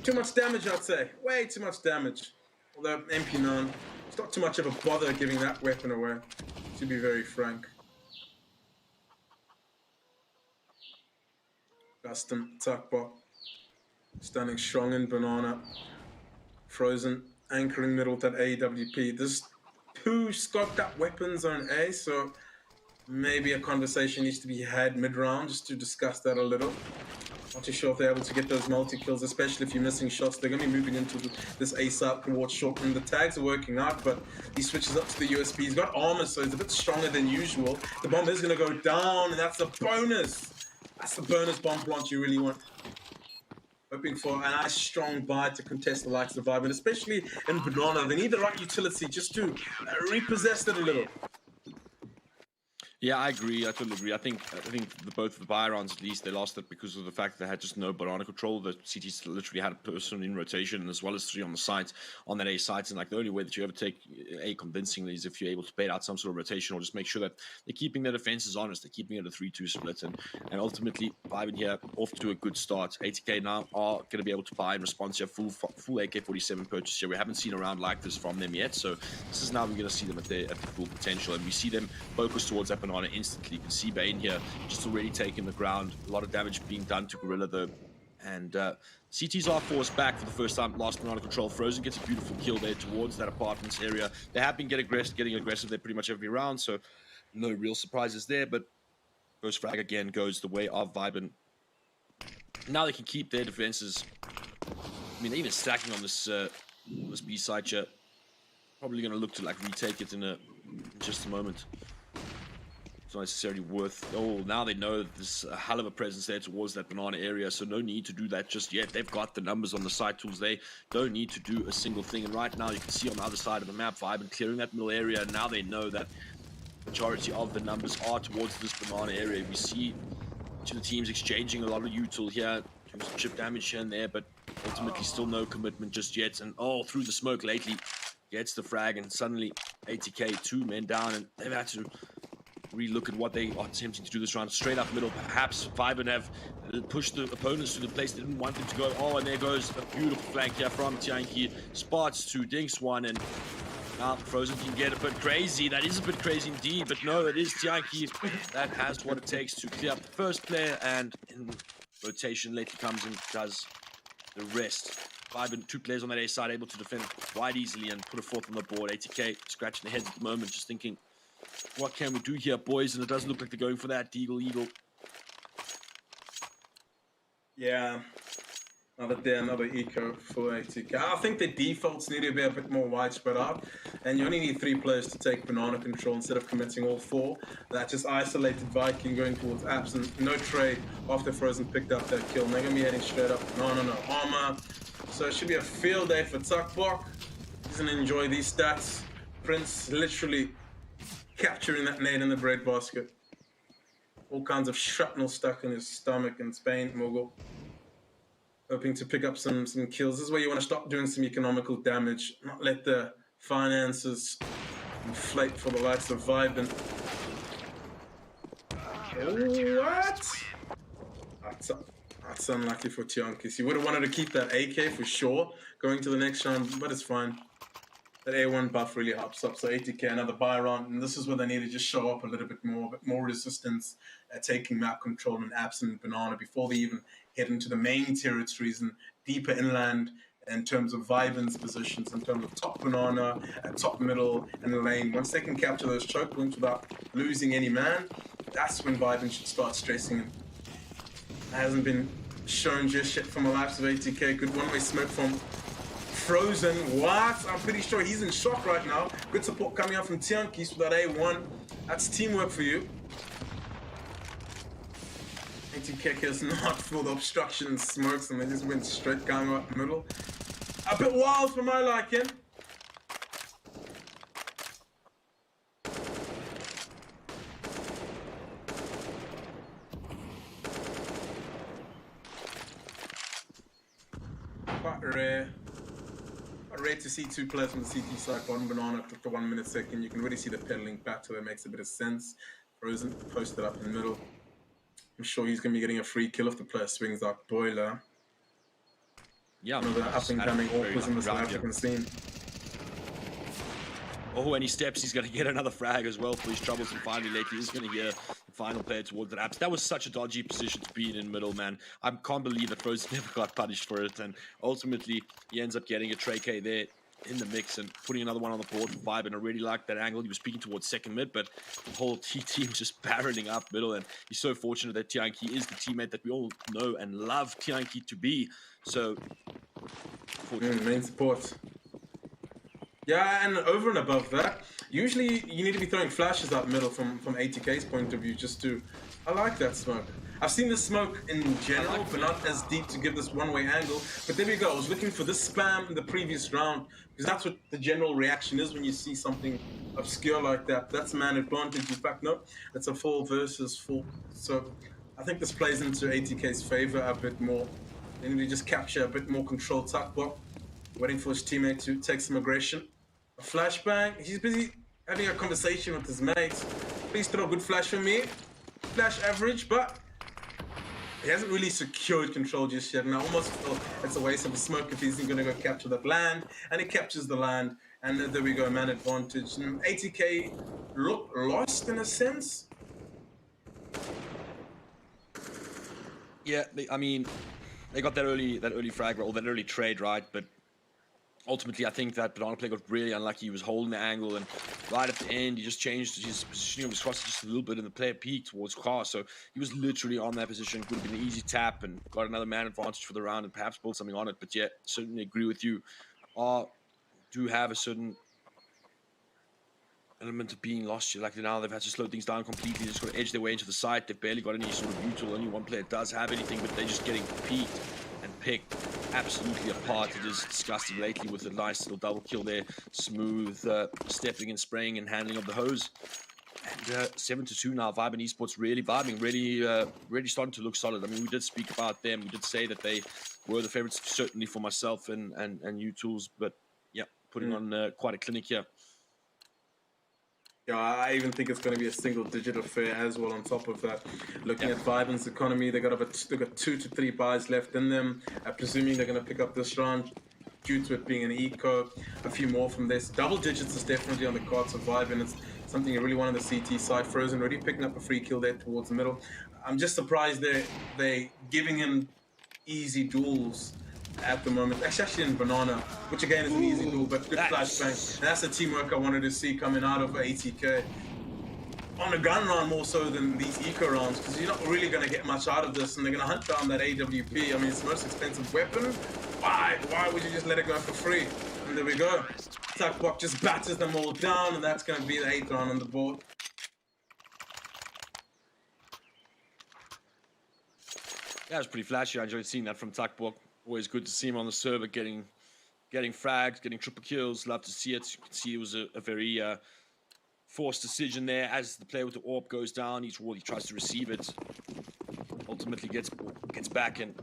Speaker 7: too much damage, I'd say. Way too much damage. Although MP9, it's not too much of a bother giving that weapon away, to be very frank. Custom, Tuckbot, standing strong in banana. Frozen, anchoring middle to that AWP. There's 2 scoped up weapons on A, so maybe a conversation needs to be had mid-round just to discuss that a little. Not too sure if they're able to get those multi-kills, especially if you're missing shots. They're going to be moving into this A side towards short, and the tags are working out, but he switches up to the USB. He's got armor, so he's a bit stronger than usual. The bomb is going to go down, and that's a bonus. That's the bonus bomb plant you really want. Hoping for a nice strong buy to contest the likes of Vybn, especially in banana. They need the right utility just to repossess it a little.
Speaker 8: Yeah, I agree. I totally agree. I think both of the buy rounds, at least, they lost it because of the fact that they had just no banana control. The CTs literally had a person in rotation, as well as 3 on the sides, on that A side. And like the only way that you ever take A convincingly is if you're able to bait out some sort of rotation, or just make sure that they're keeping their defenses honest. They're keeping it a 3-2 split, and ultimately Vybn here off to a good start. ATK now are going to be able to buy in response here, full AK-47 purchase here. We haven't seen a round like this from them yet, so this is now we're going to see them at their full potential, and we see them focus towards that banana instantly. You can see Bane here just already taking the ground. A lot of damage being done to Gorilla though, and CTs are forced back for the first time. Lost banana control. Frozen gets a beautiful kill there towards that apartments area. They have been getting aggressive there pretty much every round, so no real surprises there. But first frag again goes the way of Vybn. Now they can keep their defenses. I mean, they're even stacking on this B side here. Probably going to look to like retake it in just a moment. Not necessarily worth. Oh, now they know there's a hell of a presence there towards that banana area, so no need to do that just yet. They've got the numbers on the side tools. They don't need to do a single thing, and right now you can see on the other side of the map Vybn clearing that middle area, and now they know that majority of the numbers are towards this banana area. We see two teams exchanging a lot of util here, some chip damage here and there, but ultimately still no commitment just yet. And through the smoke lately gets the frag, and suddenly ATK 2 men down, and they've had to relook at what they are attempting to do this round. Straight up middle, perhaps Vybn have pushed the opponents to the place they didn't want them to go. And there goes a beautiful flank here from Tianki. Spots to Dinks one, and Now, Frozen can get a bit crazy. That is a bit crazy indeed, but no, it is Tianki that has what it takes to clear up the first player, and in rotation, Letty comes and does the rest. Vybn, 2 players on that A side, able to defend quite easily and put a fourth on the board. ATK scratching their heads at the moment, just thinking, what can we do here, boys? And it doesn't look like they're going for that Deagle Eagle.
Speaker 7: Yeah. Another eco for ATK. I think the defaults need to be a bit more widespread out, and you only need 3 players to take banana control instead of committing all 4. That just isolated Viking going towards Apps, and no trade after Frozen picked up that kill. They're gonna be heading straight up. No armor. So it should be a field day for Tuckbok. He's gonna enjoy these stats. Prince literally capturing that nade in the bread basket. All kinds of shrapnel stuck in his stomach and Spain, Mogul. Hoping to pick up some kills. This is where you want to stop doing some economical damage, not let the finances inflate for the likes of Vybn. What? That's unlucky for Tiankis. You would have wanted to keep that AK for sure going to the next round, but it's fine. That A1 buff really helps up. So ATK, another buy round, and this is where they need to just show up a bit more resistance at taking map control and absent banana before they even head into the main territories and deeper inland in terms of Vybn's positions, in terms of top banana, top middle, and the lane. Once they can capture those choke points without losing any man, that's when Vybn should start stressing him. That hasn't been shown just yet from the likes of ATK. Good one-way smoke from Frozen. What? I'm pretty sure he's in shock right now. Good support coming out from Tiankis with that A1. That's teamwork for you. ATK has not feel the obstruction and smokes, and they just went straight going up the middle. A bit wild for my liking. Quite rare. Rare to see 2 players from the CT side, bottom banana, took the 1 minute second. You can really see the pedaling back to it, makes a bit of sense. Frozen posted up in the middle. I'm sure he's going to be getting a free kill if the player swings out Boiler.
Speaker 8: Yeah,
Speaker 7: one of the up and coming awkward in the South African scene.
Speaker 8: Oh, and he steps, he's going to get another frag as well for his troubles, and finally lately he's going to get the final player towards the apps. That was such a dodgy position to be in middle, man. I can't believe that Frozen never got punished for it, and ultimately he ends up getting a Trey K there in the mix and putting another one on the board for Vybn. I really liked that angle. He was speaking towards second mid, but the whole team just barreling up middle, and he's so fortunate that Tianki is the teammate that we all know and love Tianki to be. So,
Speaker 7: main support. Yeah, and over and above that, usually you need to be throwing flashes up middle from ATK's point of view just to... I like that smoke. I've seen this smoke in general, but not as deep to give this one-way angle. But there we go. I was looking for this spam in the previous round, because that's what the general reaction is when you see something obscure like that. That's man advantage. In fact, no, it's a full versus full. So I think this plays into ATK's favor a bit more. They need to just capture a bit more control. Tuckbot waiting for his teammate to take some aggression. A flashbang. He's busy having a conversation with his mates. Please throw a good flash for me. Flash average, but he hasn't really secured control just yet, and I almost feel it's a waste of a smoke if he's going to go capture that land, and he captures the land, and there we go, man advantage. And ATK look lost in a sense.
Speaker 8: yeah, I mean, they got that early frag roll, that early trade, right? But ultimately, I think that Banana Play got really unlucky. He was holding the angle, and right at the end, he just changed his positioning of his cross just a little bit, and the player peaked towards Car. So he was literally on that position. Would have been an easy tap and got another man advantage for the round and perhaps build something on it. But yeah, certainly agree with you. Do have a certain element of being lost here. Like now, they've had to slow things down completely. They're just got to edge their way into the site. They've barely got any sort of neutral. Only one player does have anything, but they're just getting peaked and picked absolutely apart. It is disgusting lately with a nice little double kill there. Smooth stepping and spraying and handling of the hose. And 7-2 now. Vybn Esports really vibing, really starting to look solid. I mean, we did speak about them. We did say that they were the favorites, certainly for myself and you tools. But yeah, putting on quite a clinic here.
Speaker 7: Yeah, I even think it's going to be a single-digit affair as well. On top of that, looking at Vybn's economy, they got 2 to 3 buys left in them. Presuming they're going to pick up this round. due to it being an eco, a few more from this. Double digits is definitely on the cards of Vybn. It's something you really want on the CT side. Frozen already picking up a free kill there towards the middle. I'm just surprised they're giving him easy duels at the moment. Actually in Banana, which again is an easy duel, but good flashbang. And that's the teamwork I wanted to see coming out of ATK. On a gun round more so than these eco rounds, because you're not really going to get much out of this, and they're going to hunt down that AWP. I mean, it's the most expensive weapon. Why would you just let it go for free? And there we go. Tuckbok just batters them all down, and that's going to be the 8th round on the board.
Speaker 8: Yeah, it was pretty flashy. I enjoyed seeing that from Tuckbok. Always good to see him on the server getting frags, getting triple kills. Love to see it. You can see it was a very forced decision there. As the player with the AWP goes down, he tries to receive it. Ultimately gets back, and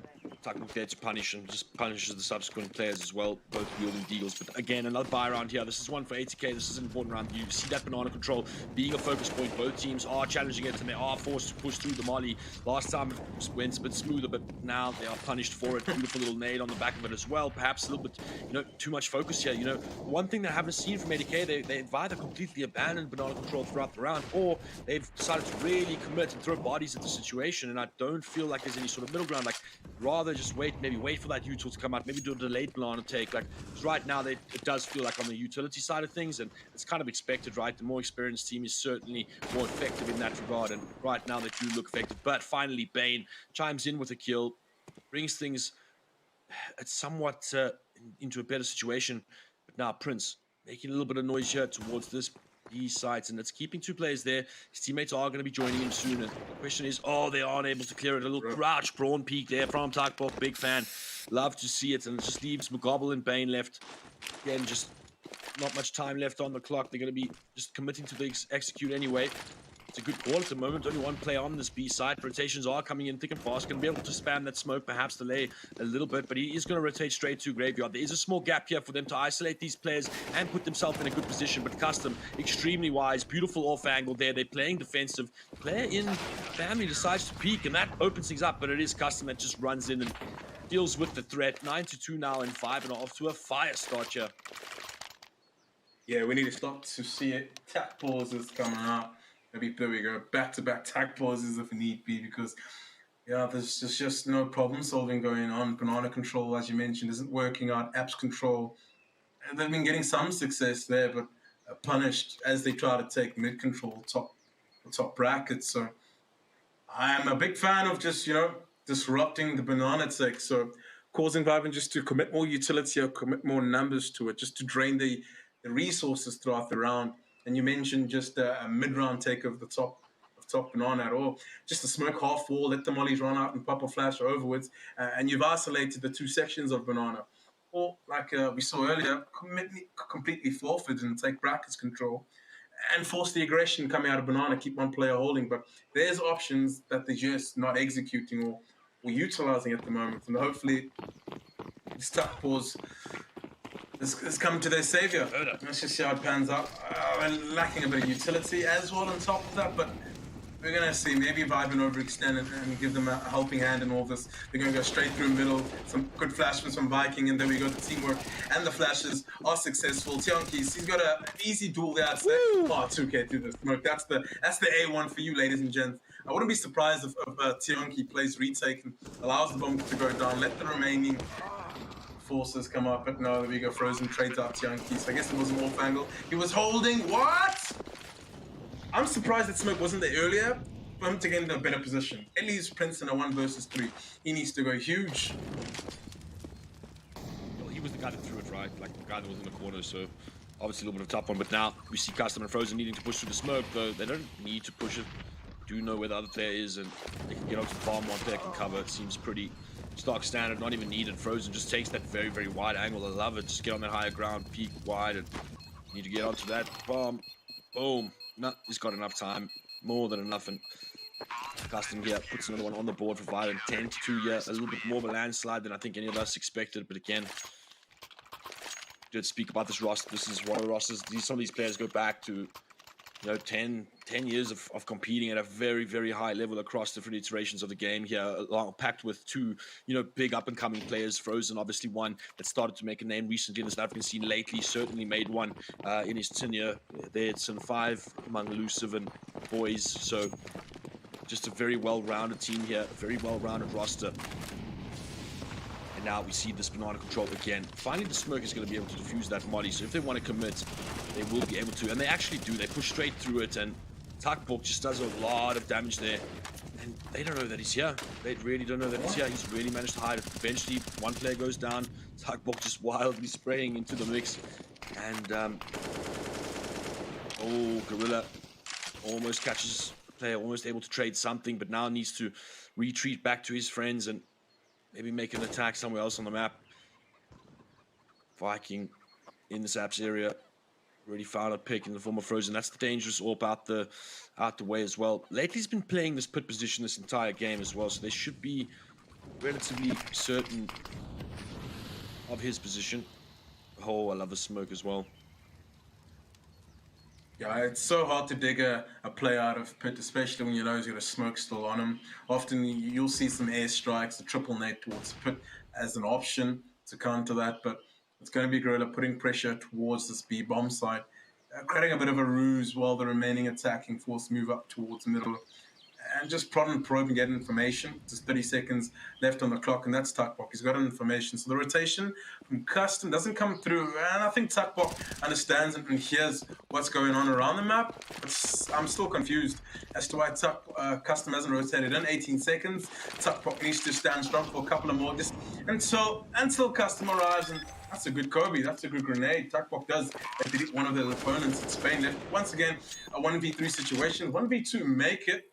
Speaker 8: Tuckbok there to punish, and just punishes the subsequent players as well, both wielding deagles. But again, another buy round here. This is one for ATK. This is an important round. You see that banana control being a focus point. Both teams are challenging it, and they are forced to push through the molly. Last time it went a bit smoother, but now they are punished for it. Beautiful little nade on the back of it as well. Perhaps a little bit, too much focus here. One thing that I haven't seen from ATK, they've either completely abandoned banana control throughout the round, or they've decided to really commit and throw bodies at the situation. And I don't feel like there's any sort of middle ground. Like, rather just wait for that util to come out, maybe do a delayed banana take. Like, because right now it does feel like on the utility side of things, and it's kind of expected, right? The more experienced team is certainly more effective in that regard, and right now they do look effective. But finally, Bane chimes in with a kill, brings things somewhat into a better situation. But now Prince making a little bit of noise here towards this B site, and it's keeping 2 players there. His teammates are going to be joining him soon, and the question is, they aren't able to clear it. A little crouch prawn peek there from Tuckbok. Big fan. Love to see it, and it just leaves McGobble and Bane left. Again, just not much time left on the clock. They're going to be just committing to the execute anyway. It's a good call at the moment. Only 1 player on this B side. Rotations are coming in thick and fast. Going to be able to spam that smoke, perhaps delay a little bit, but he is going to rotate straight to Graveyard. There is a small gap here for them to isolate these players and put themselves in a good position, but Custom, extremely wise. Beautiful off angle there. They're playing defensive. Player in family decides to peek, and that opens things up, but it is Custom that just runs in and deals with the threat. 9-2 now, and 5 off to a fire start here.
Speaker 7: Yeah, we need to start to see it. Tap pauses coming out. Maybe there we go. Back-to-back tag pauses if need be, because there's just no problem solving going on. Banana control, as you mentioned, isn't working out. Apps control, and they've been getting some success there, but punished as they try to take mid control, top brackets. So I am a big fan of just disrupting the banana tech. So causing Vybn just to commit more utility or commit more numbers to it, just to drain the resources throughout the round. And you mentioned just a mid-round take of the top banana at all. Just to smoke half wall, let the mollies run out and pop a flash overwards, and you've isolated the 2 sections of banana. Or, like we saw earlier, completely forfeit and take brackets control and force the aggression coming out of banana, keep 1 player holding. But there's options that they're just not executing or utilizing at the moment. And hopefully this tuck pause is coming to their savior. Let's just see how it pans out. We're lacking a bit of utility as well on top of that, but we're going to see. Maybe Vybn overextend and give them a helping hand in all this. They're going to go straight through middle. Some good flashes from Viking, and there we go. The teamwork and the flashes are successful. Tionkis, he's got an easy duel there, I'd say. 2K through the smoke. That's the A1 for you, ladies and gents. I wouldn't be surprised if Tionki plays retake and allows the bomb to go down. Let the remaining forces come up, but no, there we go. Frozen trades out Tionki. So I guess it was an off angle. He was holding. What? I'm surprised that smoke wasn't there earlier for him to get into a better position. At least Prince in a 1 versus 3. He needs to go huge.
Speaker 8: Well, he was the guy that threw it, right? Like the guy that was in the corner, so obviously a little bit of a tough one. But now we see Custom and Frozen needing to push through the smoke, though they don't need to push it. Do know where the other player is, and they can get onto the farm. 1 player can cover. It seems pretty stock standard, not even needed. Frozen just takes that very, very wide angle. I love it. Just get on that higher ground, peek wide, and need to get onto that bomb. Boom. No, he's got enough time. More than enough. And Custom here puts another one on the board for Vybn. 10-2 here. A little bit more of a landslide than I think any of us expected. But again, did speak about this roster. This is one of the rosters. Some of these players go back to 10 years of competing at a very, very high level across different iterations of the game here, along packed with two, big up-and-coming players. Frozen, obviously one that started to make a name recently in the South African scene lately, certainly made one in his tenure there at Sun 5 among Elusive and boys. So just a very well-rounded team here, a very well-rounded roster. And now we see this banana control again. Finally, the smoke is going to be able to defuse that molly. So if they want to commit, they will be able to. And they actually do. They push straight through it. And Takbok just does a lot of damage there. And they don't know that he's here. They really don't know that he's here. He's really managed to hide it. Eventually, one player goes down. Takbok just wildly spraying into the mix. And, Gorilla almost catches the player, almost able to trade something, but now needs to retreat back to his friends and maybe make an attack somewhere else on the map. Viking in this apps area. Already found a pick in the form of Frozen. That's the dangerous AWP out the way as well. Lately he's been playing this pit position this entire game as well, so they should be relatively certain of his position. Oh, I love the smoke as well.
Speaker 7: Yeah, it's so hard to dig a play out of pit, especially when you know he's got a smoke still on him. Often you'll see some airstrikes, a triple net towards pit as an option to counter that, but it's going to be Gorilla putting pressure towards this B bomb side, creating a bit of a ruse while the remaining attacking force move up towards middle. And just prod and probe and get information. Just 30 seconds left on the clock, and that's Takbok. He's got information. So the rotation from Custom doesn't come through, and I think Takbok understands and hears what's going on around the map. But I'm still confused as to why Custom hasn't rotated in 18 seconds. Takbok needs to stand strong for a couple of more, just until Custom arrives. And that's a good Kobe. That's a good grenade. Takbok does delete one of their opponents. It's Spain left. Once again, a 1v3 situation. 1v2 make it.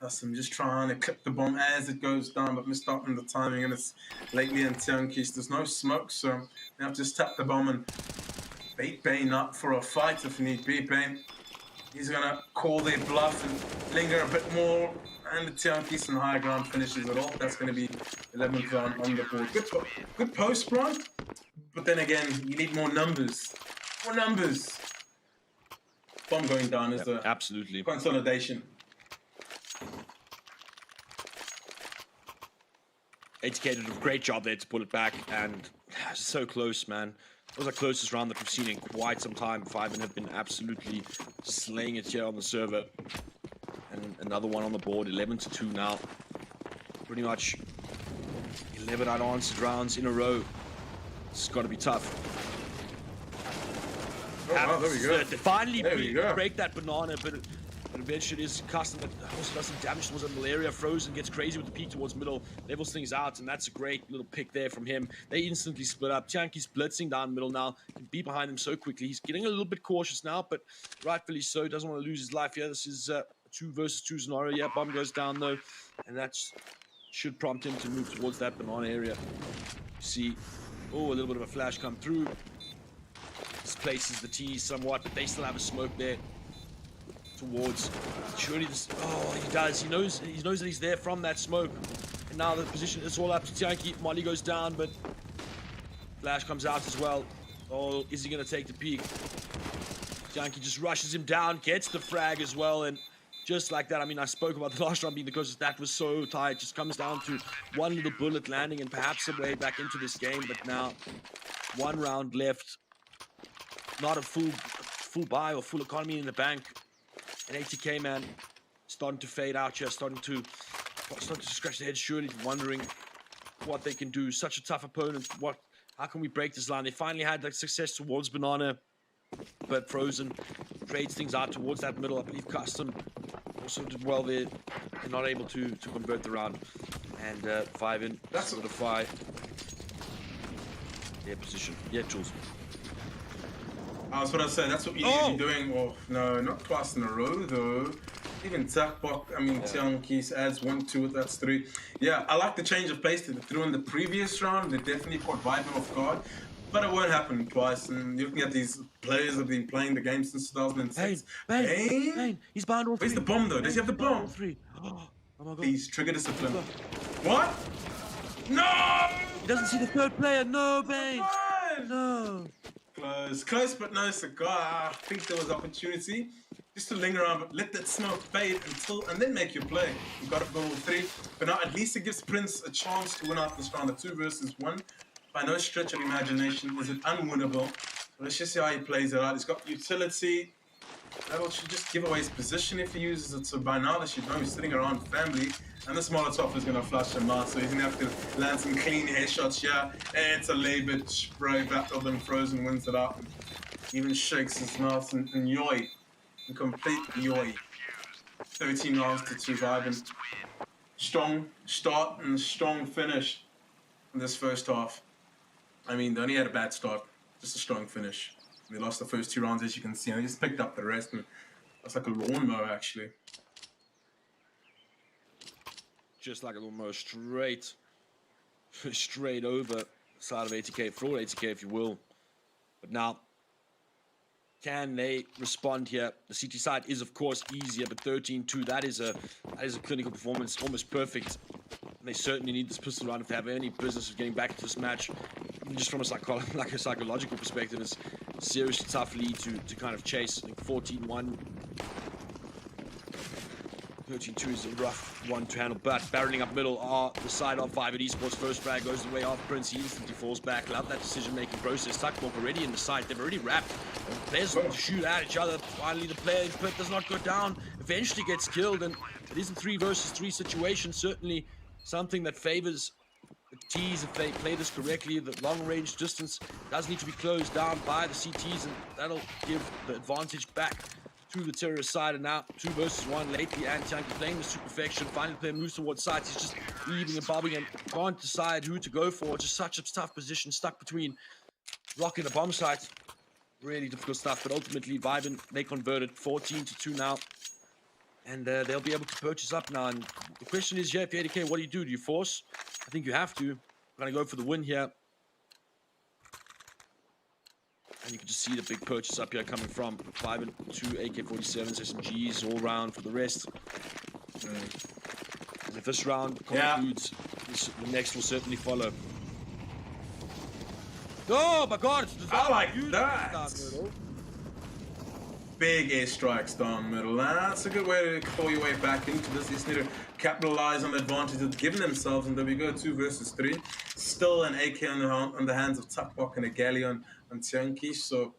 Speaker 7: I'm just trying to clip the bomb as it goes down, but missed out on the timing, and it's lately in Tiankis. There's no smoke, so they have to just tap the bomb and bait Bane up for a fight if need be. Bane, he's going to call their bluff and linger a bit more, and the Tiankis and higher ground finishes it off. That's going to be 11th round on the board. Good post, Brian, but then again, you need more numbers. More numbers. Bomb going down is the
Speaker 8: absolutely
Speaker 7: consolidation.
Speaker 8: ATK did a great job there to pull it back, and so close, man. It was the closest round that we've seen in quite some time. Vybn have been absolutely slaying it here on the server. And another one on the board, 11-2 now. Pretty much 11 unanswered rounds in a row. It's got to be tough.
Speaker 7: Oh, wow, there we go.
Speaker 8: They finally break that banana, but eventually is Custom that also does some damage towards the middle area. Frozen gets crazy with the peek towards middle, levels things out, and that's a great little pick there from him. They instantly split up. Tianki's blitzing down middle now, can be behind him so quickly. He's getting a little bit cautious now, but rightfully so. Doesn't want to lose his life here. This is a 2 versus 2 scenario. Yeah, bomb goes down though, and that should prompt him to move towards that banana area. See, a little bit of a flash come through. Displaces the T's somewhat, but they still have a smoke there. Towards surely this he does, he knows that he's there from that smoke, and now the position is all up to Tianki. Molly goes down, but flash comes out as well. Is he gonna take the peek? Tianki just rushes him down, gets the frag as well, and just like that, I mean, I spoke about the last round being the closest. That was so tight. Just comes down to one little bullet landing and perhaps a way back into this game. But now 1 round left, not a full buy or full economy in the bank. And ATK, man, starting to fade out here, starting to scratch their head, surely wondering what they can do. Such a tough opponent. How can we break this line? They finally had that success towards Banana, but Frozen trades things out towards that middle. I believe Custom also did well there. They're not able to convert the round. And Vybn solidify their position. Yeah, Jules.
Speaker 7: I was going to say, that's what you need to be doing. Oh, no, not twice in a row, though. Even Takbok, Tiankis adds 1-2, that's 3. Yeah, I like the change of pace that they threw in the previous round. They definitely caught Vybn off guard. But it won't happen twice. And you're looking at these players that have been playing the game since 2006.
Speaker 8: Bane! He's behind all 3.
Speaker 7: Where's the bomb, though? Does he have the bomb?
Speaker 8: 3. Oh my God.
Speaker 7: Please, trigger discipline. What? No!
Speaker 8: He doesn't see the third player. No, Bane! No!
Speaker 7: Close, but no cigar. I think there was opportunity just to linger around, but let that smoke fade and then make your play. You got to go with 3, but now at least it gives Prince a chance to win out this round of 2 versus 1. By no stretch of imagination is it unwinnable. So let's just see how he plays it out. He's got utility. That should just give away his position if he uses it. So by now they should know he's sitting around family. And this Molotov is going to flush him out. So he's going to have to land some clean headshots here. And it's a labored spray. Battle them Frozen wins it out. Even shakes his mouth and yoy. And complete yoy. 13 rounds to 2 Vybn. Strong start and strong finish in this first half. I mean, they only had a bad start. Just a strong finish. They lost the first 2 rounds, as you can see, and they just picked up the rest. And that's like a lawnmower, actually.
Speaker 8: Just like a lawnmower, straight over the side of ATK, fraud ATK, if you will. But now, can they respond here? The CT side is, of course, easier, but 13-2, that is a clinical performance, almost perfect. And they certainly need this pistol round if they have any business of getting back into this match. Even just from a psychological perspective, it's a seriously tough lead to kind of chase. I think 14-1. 13-2 is a rough one to handle, but barreling up middle are the side of Vybn Esports. First frag goes the way of Prince. He instantly falls back. Love that decision-making process. Tuckball already in the side. They've already wrapped. Players shoot at each other. Finally, the player in pit does not go down. Eventually gets killed, and it is a 3 versus 3 situation. Certainly something that favors the T's if they play this correctly. The long-range distance does need to be closed down by the CTs, and that'll give the advantage back to the terrorist side. And now 2 versus 1. Lately, Antianki playing this to perfection. Finally, the player moves towards sides. He's just weaving and bobbing and can't decide who to go for. Just such a tough position, stuck between rock and the bomb site. Really difficult stuff, but ultimately, Vybn, they converted 14-2 now. And they'll be able to purchase up now. And the question is, yeah, if you're ADK, what do you do? Do you force? I think you have to. I'm going to go for the win here. And you can just see the big purchase up here coming from Vybn. 2 AK-47s, SMGs, all round for the rest. And if this round concludes, the next will certainly follow. Oh my god!
Speaker 7: I like that! Big airstrikes down middle. That's a good way to claw your way back into this. They just need to capitalize on the advantage they've given themselves. And there we go, 2 versus 3. Still an AK on the hands of Tuckbok and a Galley on Tianki. So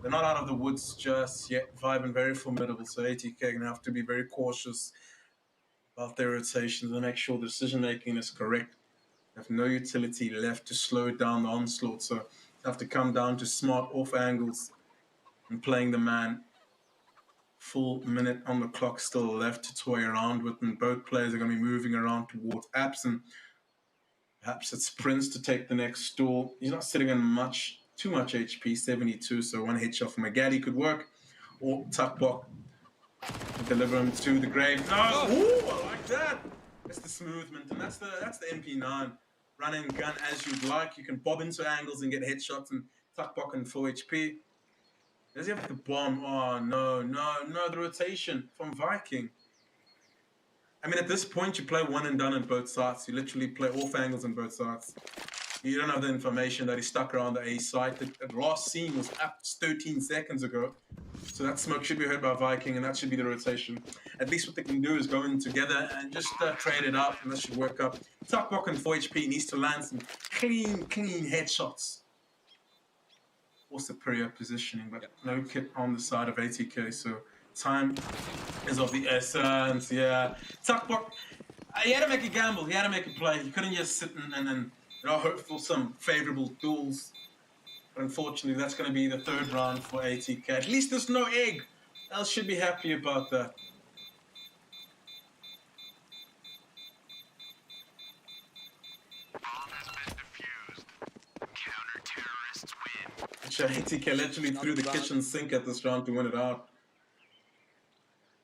Speaker 7: they're not out of the woods just yet. Vybn very formidable. So ATK are going to have to be very cautious about their rotations and make sure the decision making is correct. They have no utility left to slow down the onslaught. So they have to come down to smart off angles and playing the man. Full minute on the clock still left to toy around with, and both players are going to be moving around towards Apps, and perhaps it's Prince to take the next stall. He's not sitting in too much HP, 72, so 1 headshot from a Gaddy could work, or Tuckbok deliver him to the grave. No, ooh, I like that. That's the smoothment, and that's the MP9. Running gun as you'd like. You can bob into angles and get headshots, and Tuckbok and 4 HP. Does he have the bomb? Oh, no, the rotation from Viking. I mean, at this point, you play one and done on both sides. You literally play off angles on both sides. You don't have the information that he stuck around the A site. The last scene was up 13 seconds ago. So that smoke should be heard by Viking, and that should be the rotation. At least what they can do is go in together and just trade it out, and that should work up. Tuckbok and 4 HP needs to land some clean headshots. Superior positioning, but no kit on the side of ATK, so time is of the essence. Yeah, Tuckbok, he had to make a gamble, he had to make a play. He couldn't just sit and hope for some favorable duels. But unfortunately, that's going to be the 3rd round for ATK. At least there's no egg. Else should be happy about that. ATK literally threw the kitchen sink at this round to win it out.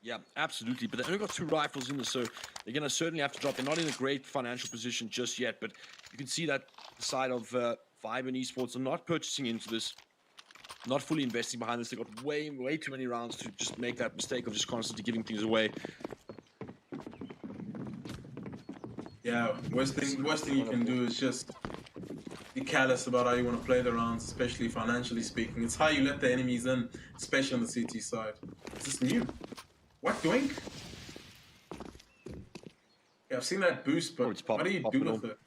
Speaker 8: Yeah, absolutely. But they only got 2 rifles in this, so they're going to certainly have to drop. They're not in a great financial position just yet, but you can see that the side of Vybn Esports are not purchasing into this, not fully investing behind this. They got way too many rounds to just make that mistake of just constantly giving things away.
Speaker 7: Yeah, worst thing you can do is just be callous about how you want to play the rounds, especially financially speaking. It's how you let the enemies in, especially on the CT side. Is this new? What doink? Yeah, I've seen that boost, but what do you do with it?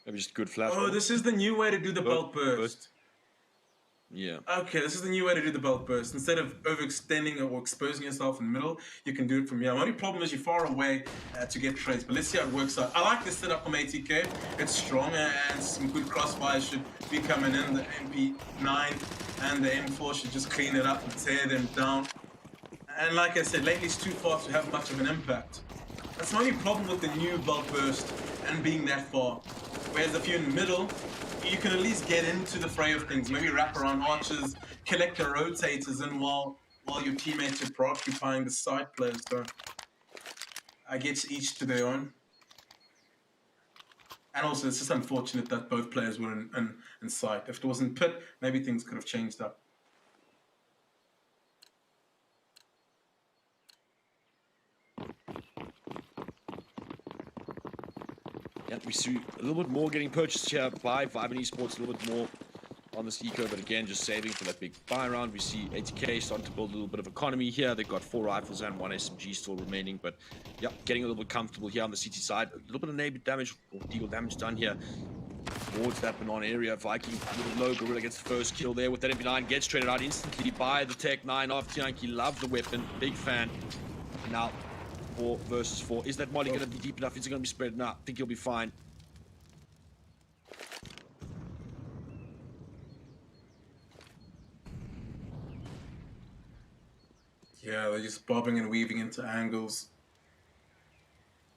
Speaker 8: Maybe just good flash.
Speaker 7: Oh, this is the new way to do the bulk burst.
Speaker 8: Yeah.
Speaker 7: Okay, this is the new way to do the bulk burst. Instead of overextending or exposing yourself in the middle, you can do it from here. The only problem is you're far away to get trades, but let's see how it works out. I like this setup from ATK. It's strong and some good crossfires should be coming in. The MP9 and the M4 should just clean it up and tear them down. And like I said, lately it's too fast to have much of an impact. That's the only problem with the new bulk burst and being that far. Whereas if you're in the middle, you can at least get into the fray of things. Maybe wrap around archers, collect the rotators in while your teammates are preoccupying the side players. So I guess each to their own. And also, it's just unfortunate that both players were in sight. If it wasn't pit, maybe things could have changed up.
Speaker 8: Yeah, we see a little bit more getting purchased here by Vybn Esports, a little bit more on this eco, but again, just saving for that big buy round. We see ATK starting to build a little bit of economy here. They've got 4 rifles and 1 SMG still remaining, but yeah, getting a little bit comfortable here on the CT side. A little bit of neighbor damage or deagle damage done here towards that banana area. Viking a little low. Gorilla gets the first kill there with that MP9, gets traded out instantly by the Tech 9 of Tianki. Love the weapon, big fan. And now 4 versus 4. Is that molly going to be deep enough? Is it going to be spread? Nah, I think he'll be fine.
Speaker 7: Yeah, they're just bobbing and weaving into angles.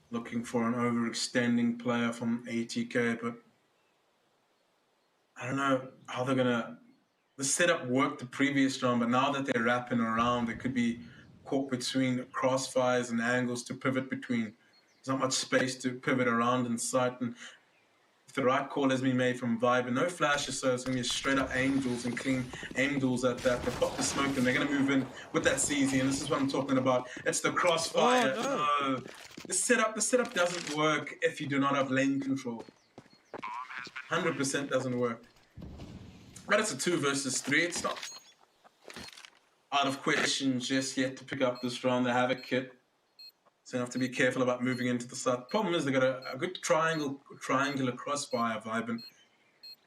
Speaker 7: Looking for an overextending player from ATK, but I don't know how they're gonna... The setup worked the previous round, but now that they're wrapping around, they could be caught between crossfires and angles to pivot between. There's not much space to pivot around in sight, and if the right call has been made from Vybn, no flashes, so it's going to be straight up aim duels and clean aim duels at that. They pop the smoke and they're going to move in with that CZ, and this is what I'm talking about. It's the crossfire.
Speaker 8: Oh, no.
Speaker 7: The setup doesn't work if you do not have lane control. 100% doesn't work. But it's a 2 versus 3. It's not out of question just yet to pick up this round. They have a kit. So you have to be careful about moving into the side. Problem is, they got a good triangular crossfire Vybn.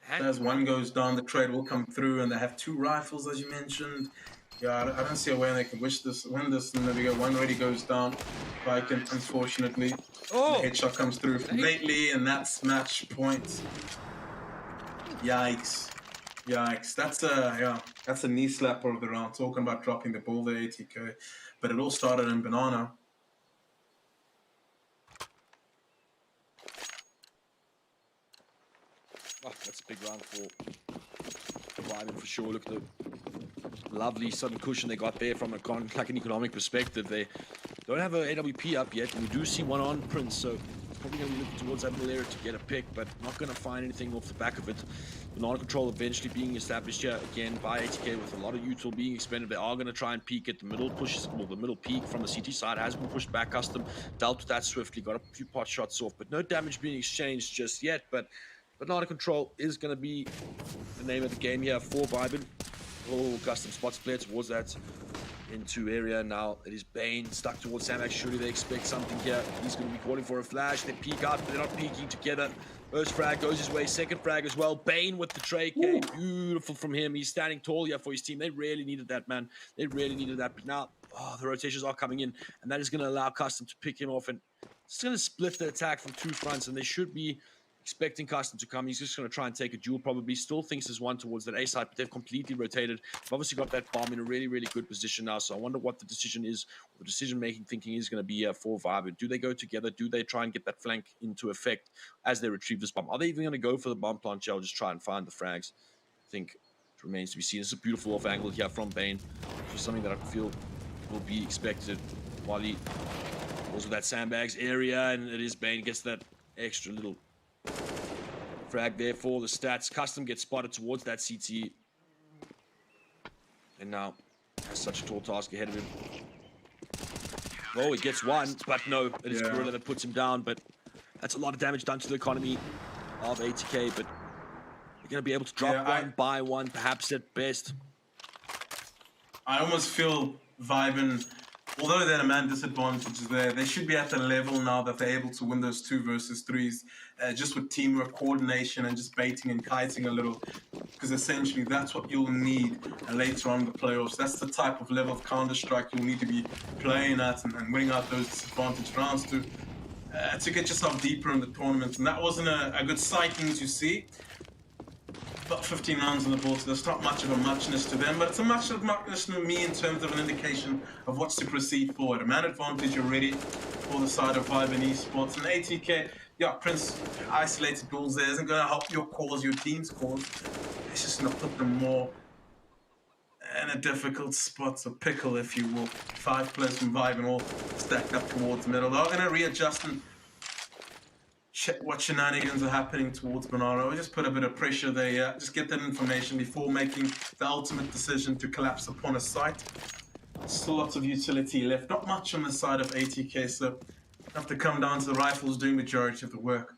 Speaker 7: As one goes down, the trade will come through, and they have 2 rifles, as you mentioned. Yeah, I don't see a way they can win this. And there we go. One already goes down. Viking, unfortunately. The headshot comes through from lately, and that's match point. Yikes. Yikes. That's a knee slapper of the round. Talking about dropping the ball there, ATK. But it all started in Banana.
Speaker 8: Oh, that's a big round for Vybn for sure. Look at the lovely sudden cushion they got there from an economic perspective. They don't have an AWP up yet, and we do see one on Prince, so it's probably going to be looking towards that middle area to get a pick, but not going to find anything off the back of it. Banana control eventually being established here again by ATK with a lot of util being expended. They are going to try and peek at the middle pushes. Well, the middle peak from the CT side has been pushed back. Custom dealt with that swiftly, got a few pot shots off, but no damage being exchanged just yet. But Banana control is going to be the name of the game here for Vybn. Oh, Custom spots player towards that into area. Now it is Bane stuck towards Sandbag. Surely they expect something here. He's going to be calling for a flash. They peek out, but they're not peeking together. First frag goes his way, second frag as well. Bane with the tray. Beautiful from him. He's standing tall here for his team. They really needed that, man. They really needed that. But now, the rotations are coming in, and that is going to allow Custom to pick him off. And it's going to split the attack from 2 fronts, and they should be expecting Custom to come. He's just going to try and take a duel, probably. Still thinks there's one towards that A side, but they've completely rotated. They've obviously got that bomb in a really, really good position now, so I wonder what the decision is, or the decision-making thinking is going to be for Vybn. Do they go together? Do they try and get that flank into effect as they retrieve this bomb? Are they even going to go for the bomb plant or just try and find the frags? I think it remains to be seen. This is a beautiful off angle here from Bane, which is something that I feel will be expected while he goes with that sandbags area, and it is Bane gets that extra little frag there for the stats. Custom gets spotted towards that CT, and now has such a tall task ahead of him. Oh, he gets one, but no, it is Gorilla that puts him down. But that's a lot of damage done to the economy of ATK, but they're going to be able to drop
Speaker 7: Yeah,
Speaker 8: one by one, perhaps at best.
Speaker 7: I almost feel Vybn, although they're a man disadvantage there, they should be at the level now that they're able to win those 2 versus 3s, just with teamwork, coordination, and just baiting and kiting a little. Because essentially that's what you'll need later on in the playoffs. That's the type of level of Counter-Strike you'll need to be playing at and winning out those disadvantage rounds to get yourself deeper in the tournament. And that wasn't a good sighting to see. About 15 rounds on the board, so there's not much of a muchness to them, but it's a much of muchness to me in terms of an indication of what's to proceed forward. A man advantage already for the side of Vybn Esports. And ATK, yeah, Prince, isolated goals there isn't going to help your cause, your team's cause. It's just going to put them more in a difficult spot, a pickle, if you will. 5 players from Vybn all stacked up towards the middle. They're going to readjust and check what shenanigans are happening towards Bernardo. Just put a bit of pressure there, just get that information before making the ultimate decision to collapse upon a site. Still lots of utility left, not much on the side of ATK, so have to come down to the rifles doing the majority of the work.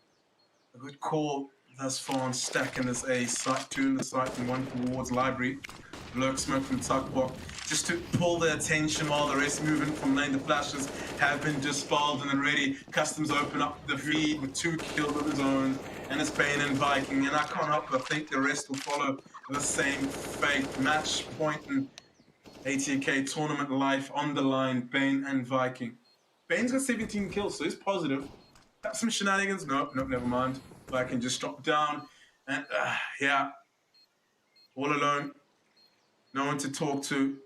Speaker 7: A good call thus far on stacking this A site, 2 in the site and 1 towards library. Lurk smoke from Tuckblock, just to pull the attention while the rest moving from lane. The flashes have been dispelled and already Customs open up the feed with 2 kills of his own, and it's Bane and Viking, and I can't help but think the rest will follow the same fate. Match point and ATK tournament life on the line, Bane and Viking. Bane's got 17 kills, so he's positive. Got some shenanigans? Nope, never mind. Viking just dropped down, and yeah, all alone. No one to talk to.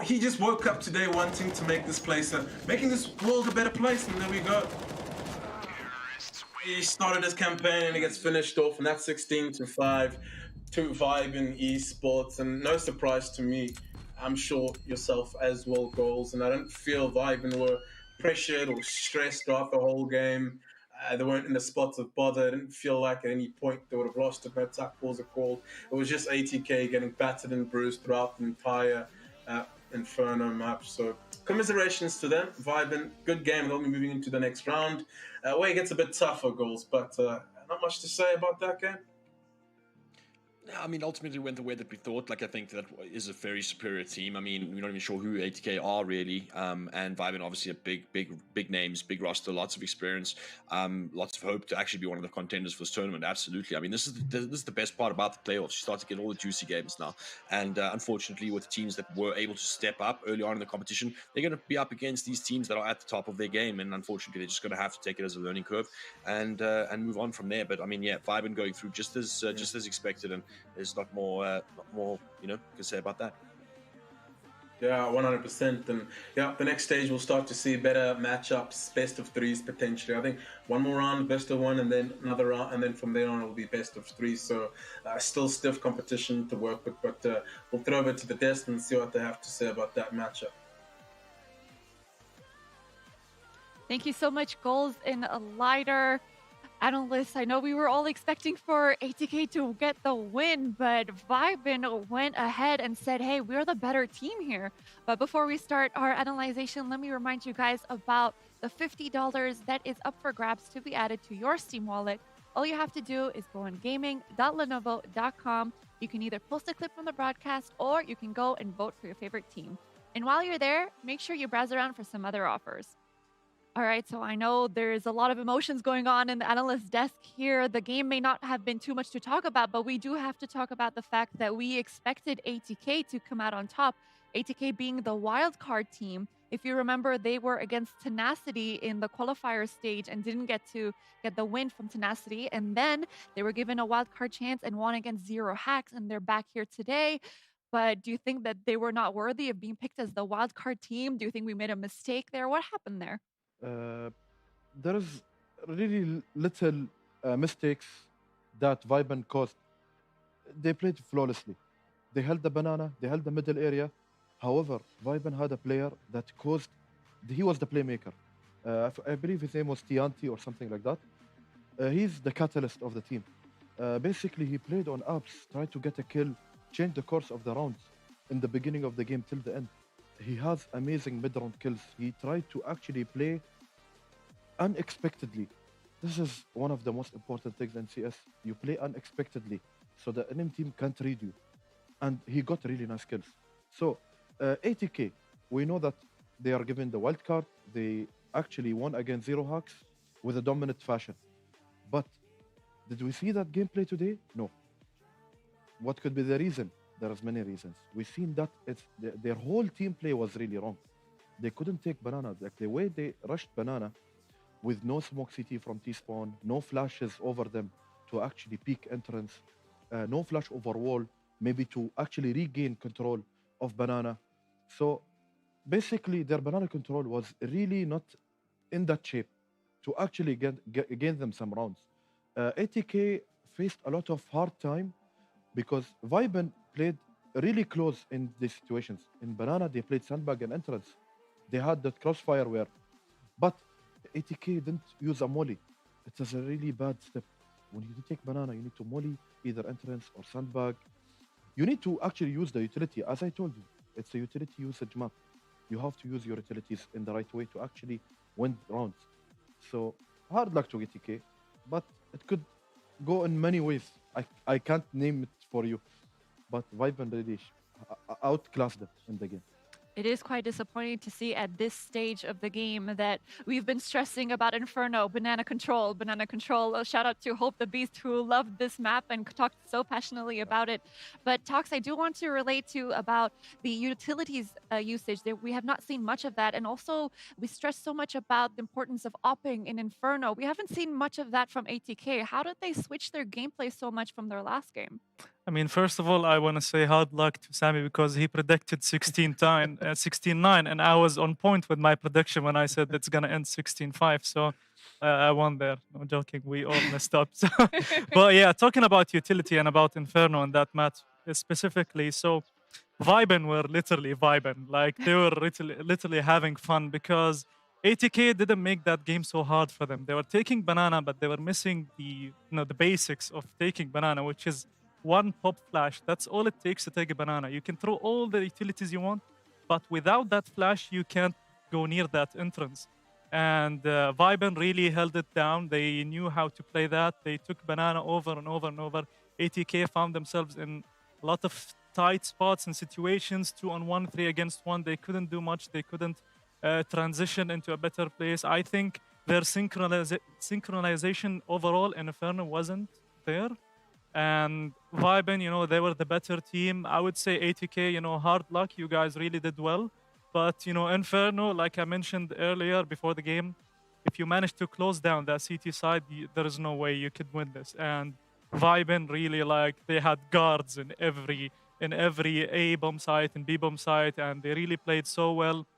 Speaker 7: He just woke up today wanting to make this place, making this world a better place, and there we go. He started his campaign and he gets finished off, and that's 16-5 to Vybn Esports, and no surprise to me. I'm sure yourself as well, goals, and I don't feel Vybn were pressured or stressed throughout the whole game. They weren't in the spots of bother. I didn't feel like at any point they would have lost if no tuck balls are called. It was just ATK getting battered and bruised throughout the entire Inferno map. So commiserations to them. Vybn, good game. They'll be moving into the next round, where it gets a bit tougher, goals, but not much to say about that game.
Speaker 8: I mean, ultimately went the way that we thought. Like, I think that is a very superior team. I mean, we're not even sure who ATK are really. And Vybn, obviously, a big names, big roster, lots of experience, lots of hope to actually be one of the contenders for this tournament. Absolutely. I mean, this is the best part about the playoffs. You start to get all the juicy games now. And unfortunately, with teams that were able to step up early on in the competition, they're going to be up against these teams that are at the top of their game. And unfortunately, they're just going to have to take it as a learning curve and move on from there. But I mean, yeah, Vybn going through just as expected, and there's not more, to say about that.
Speaker 7: Yeah, 100%. And yeah, the next stage we'll start to see better matchups, best of 3s potentially. I think one more round, best of 1, and then another round, and then from there on it will be best of 3. So still stiff competition to work with, but we'll throw it to the desk and see what they have to say about that matchup.
Speaker 4: Thank you so much, Goals in a lighter. Analysts, I know we were all expecting for ATK to get the win, but Vybn went ahead and said, hey, we're the better team here. But before we start our analyzation, let me remind you guys about the $50 that is up for grabs to be added to your Steam wallet. All you have to do is go on gaming.lenovo.com. You can either post a clip from the broadcast or you can go and vote for your favorite team. And while you're there, make sure you browse around for some other offers. All right, so I know there's a lot of emotions going on in the analyst desk here. The game may not have been too much to talk about, but we do have to talk about the fact that we expected ATK to come out on top. ATK being the wildcard team. If you remember, they were against Tenacity in the qualifier stage and didn't get to get the win from Tenacity. And then they were given a wildcard chance and won against Zero Hacks, and they're back here today. But do you think that they were not worthy of being picked as the wildcard team? Do you think we made a mistake there? What happened there?
Speaker 6: There is really little mistakes that Vybn caused. They played flawlessly. They held the banana, they held the middle area. However, Vybn had a player that caused, he was the playmaker. I believe his name was Tianti or something like that. He's the catalyst of the team. Basically, he played on ups, tried to get a kill, changed the course of the rounds in the beginning of the game till the end. He has amazing mid-round kills. He tried to actually play unexpectedly. this is one of the most important things in CS. You play unexpectedly, so the enemy team can't read you. And he got really nice kills. So, ATK, we know that they are given the wild card. They actually won against Zero Hawks with a dominant fashion. But did we see that gameplay today? No. What could be the reason? There's many reasons. We've seen that their whole team play was really wrong. They couldn't take banana. Like the way they rushed banana with no smoke CT from T-spawn, no flashes over them to actually peak entrance, no flash over wall, maybe to actually regain control of banana. So basically, their banana control was really not in that shape to actually gain them some rounds. ATK faced a lot of hard time because Vybn played really close in these situations. In banana, they played sandbag and entrance. They had that crossfire where, but ATK didn't use a molly. It is a really bad step. When you take banana, you need to molly either entrance or sandbag. You need to actually use the utility. As I told you, it's a utility usage map. You have to use your utilities in the right way to actually win rounds. So hard luck to ATK, but it could go in many ways. I can't name it for you, but Vybn really outclassed it in the game.
Speaker 4: It is quite disappointing to see at this stage of the game that we've been stressing about Inferno, banana control, banana control. A shout out to Hope the Beast who loved this map and talked so passionately about it. But Tox, I do want to relate to about the utilities usage. That we have not seen much of that, and also we stress so much about the importance of opping in Inferno. We haven't seen much of that from ATK. How did they switch their gameplay so much from their last game?
Speaker 5: I mean, first of all, I want to say hard luck to Sammy because he predicted 16-9, and I was on point with my prediction when I said it's going to end 16-5. So I won there. No joking, we all messed up. So, but yeah, talking about utility and about Inferno and that match specifically. So Vybn were literally vibing. Like they were literally having fun because ATK didn't make that game so hard for them. They were taking banana, but they were missing the basics of taking banana, which is one pop flash. That's all it takes to take a banana. You can throw all the utilities you want, but without that flash, you can't go near that entrance. And Vybn really held it down. They knew how to play that. They took banana over and over and over. ATK found themselves in a lot of tight spots and situations, 2-on-1, 3-against-1. They couldn't do much. They couldn't transition into a better place. I think their synchronization overall in Inferno wasn't there. And Vybn, they were the better team. I would say ATK, hard luck. You guys really did well. But, Inferno, like I mentioned earlier before the game, if you manage to close down that CT side, there is no way you could win this. And Vybn really, they had guards in every A bomb site and B bomb site, and they really played so well.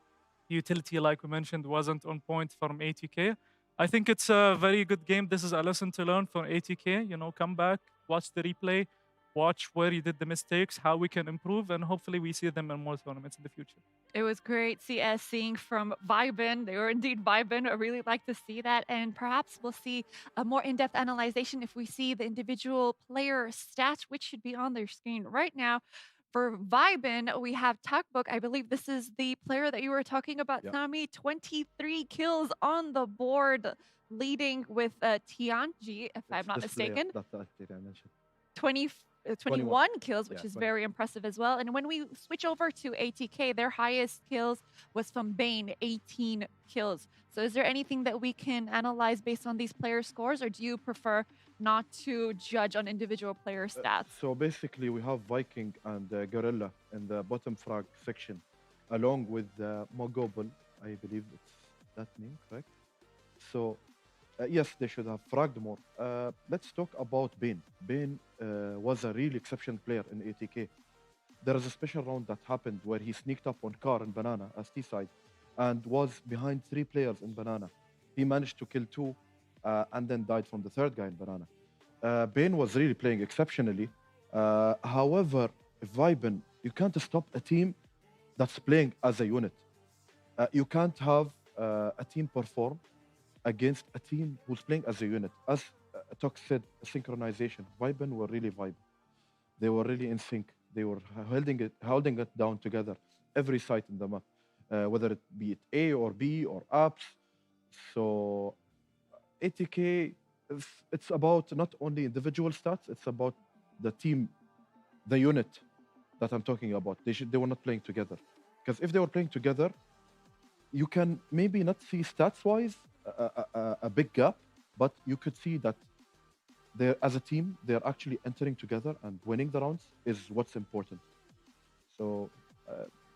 Speaker 5: Utility, like we mentioned, wasn't on point from ATK. I think it's a very good game. This is a lesson to learn from ATK. Come back, watch the replay, watch where you did the mistakes, how we can improve, and hopefully we see them in more tournaments in the future.
Speaker 4: It was great CS seeing from Vybn. They were indeed Vybn. I really like to see that. And perhaps we'll see a more in-depth analyzation if we see the individual player stats, which should be on their screen right now. For Vybn, we have Takbook. I believe this is the player that you were talking about,
Speaker 6: Yeah.
Speaker 4: Sami. 23 kills on the board, leading with Tianji, if I'm not
Speaker 6: This player
Speaker 4: mistaken.
Speaker 6: that I mentioned.
Speaker 4: 21 kills, which
Speaker 6: Yeah,
Speaker 4: is
Speaker 6: 20.
Speaker 4: very impressive as well. And when we switch over to ATK, their highest kills was from Bane, 18 kills. So is there anything that we can analyze based on these player scores, or do you prefer not to judge on individual player stats?
Speaker 6: So basically, we have Viking and Gorilla in the bottom frag section, along with Mogobel. I believe it's that name, correct? So yes, they should have fragged more. Let's talk about Bane. Bane was a really exceptional player in ATK. There is a special round that happened where he sneaked up on Car and Banana as T-side and was behind 3 players in Banana. He managed to kill 2 and then died from the 3rd guy in Banana. Bane was really playing exceptionally. However, Vybn, you can't stop a team that's playing as a unit. You can't have a team perform against a team who's playing as a unit. As Tok said, synchronization. Vybn were really vibing. They were really in sync. They were holding it down together. Every site in the map, whether it be it A or B or apps. So 80K, it's about not only individual stats, it's about the team, the unit that I'm talking about. They were not playing together. Because if they were playing together, you can maybe not see stats-wise a big gap, but you could see that they're, as a team, they're actually entering together and winning the rounds is what's important. So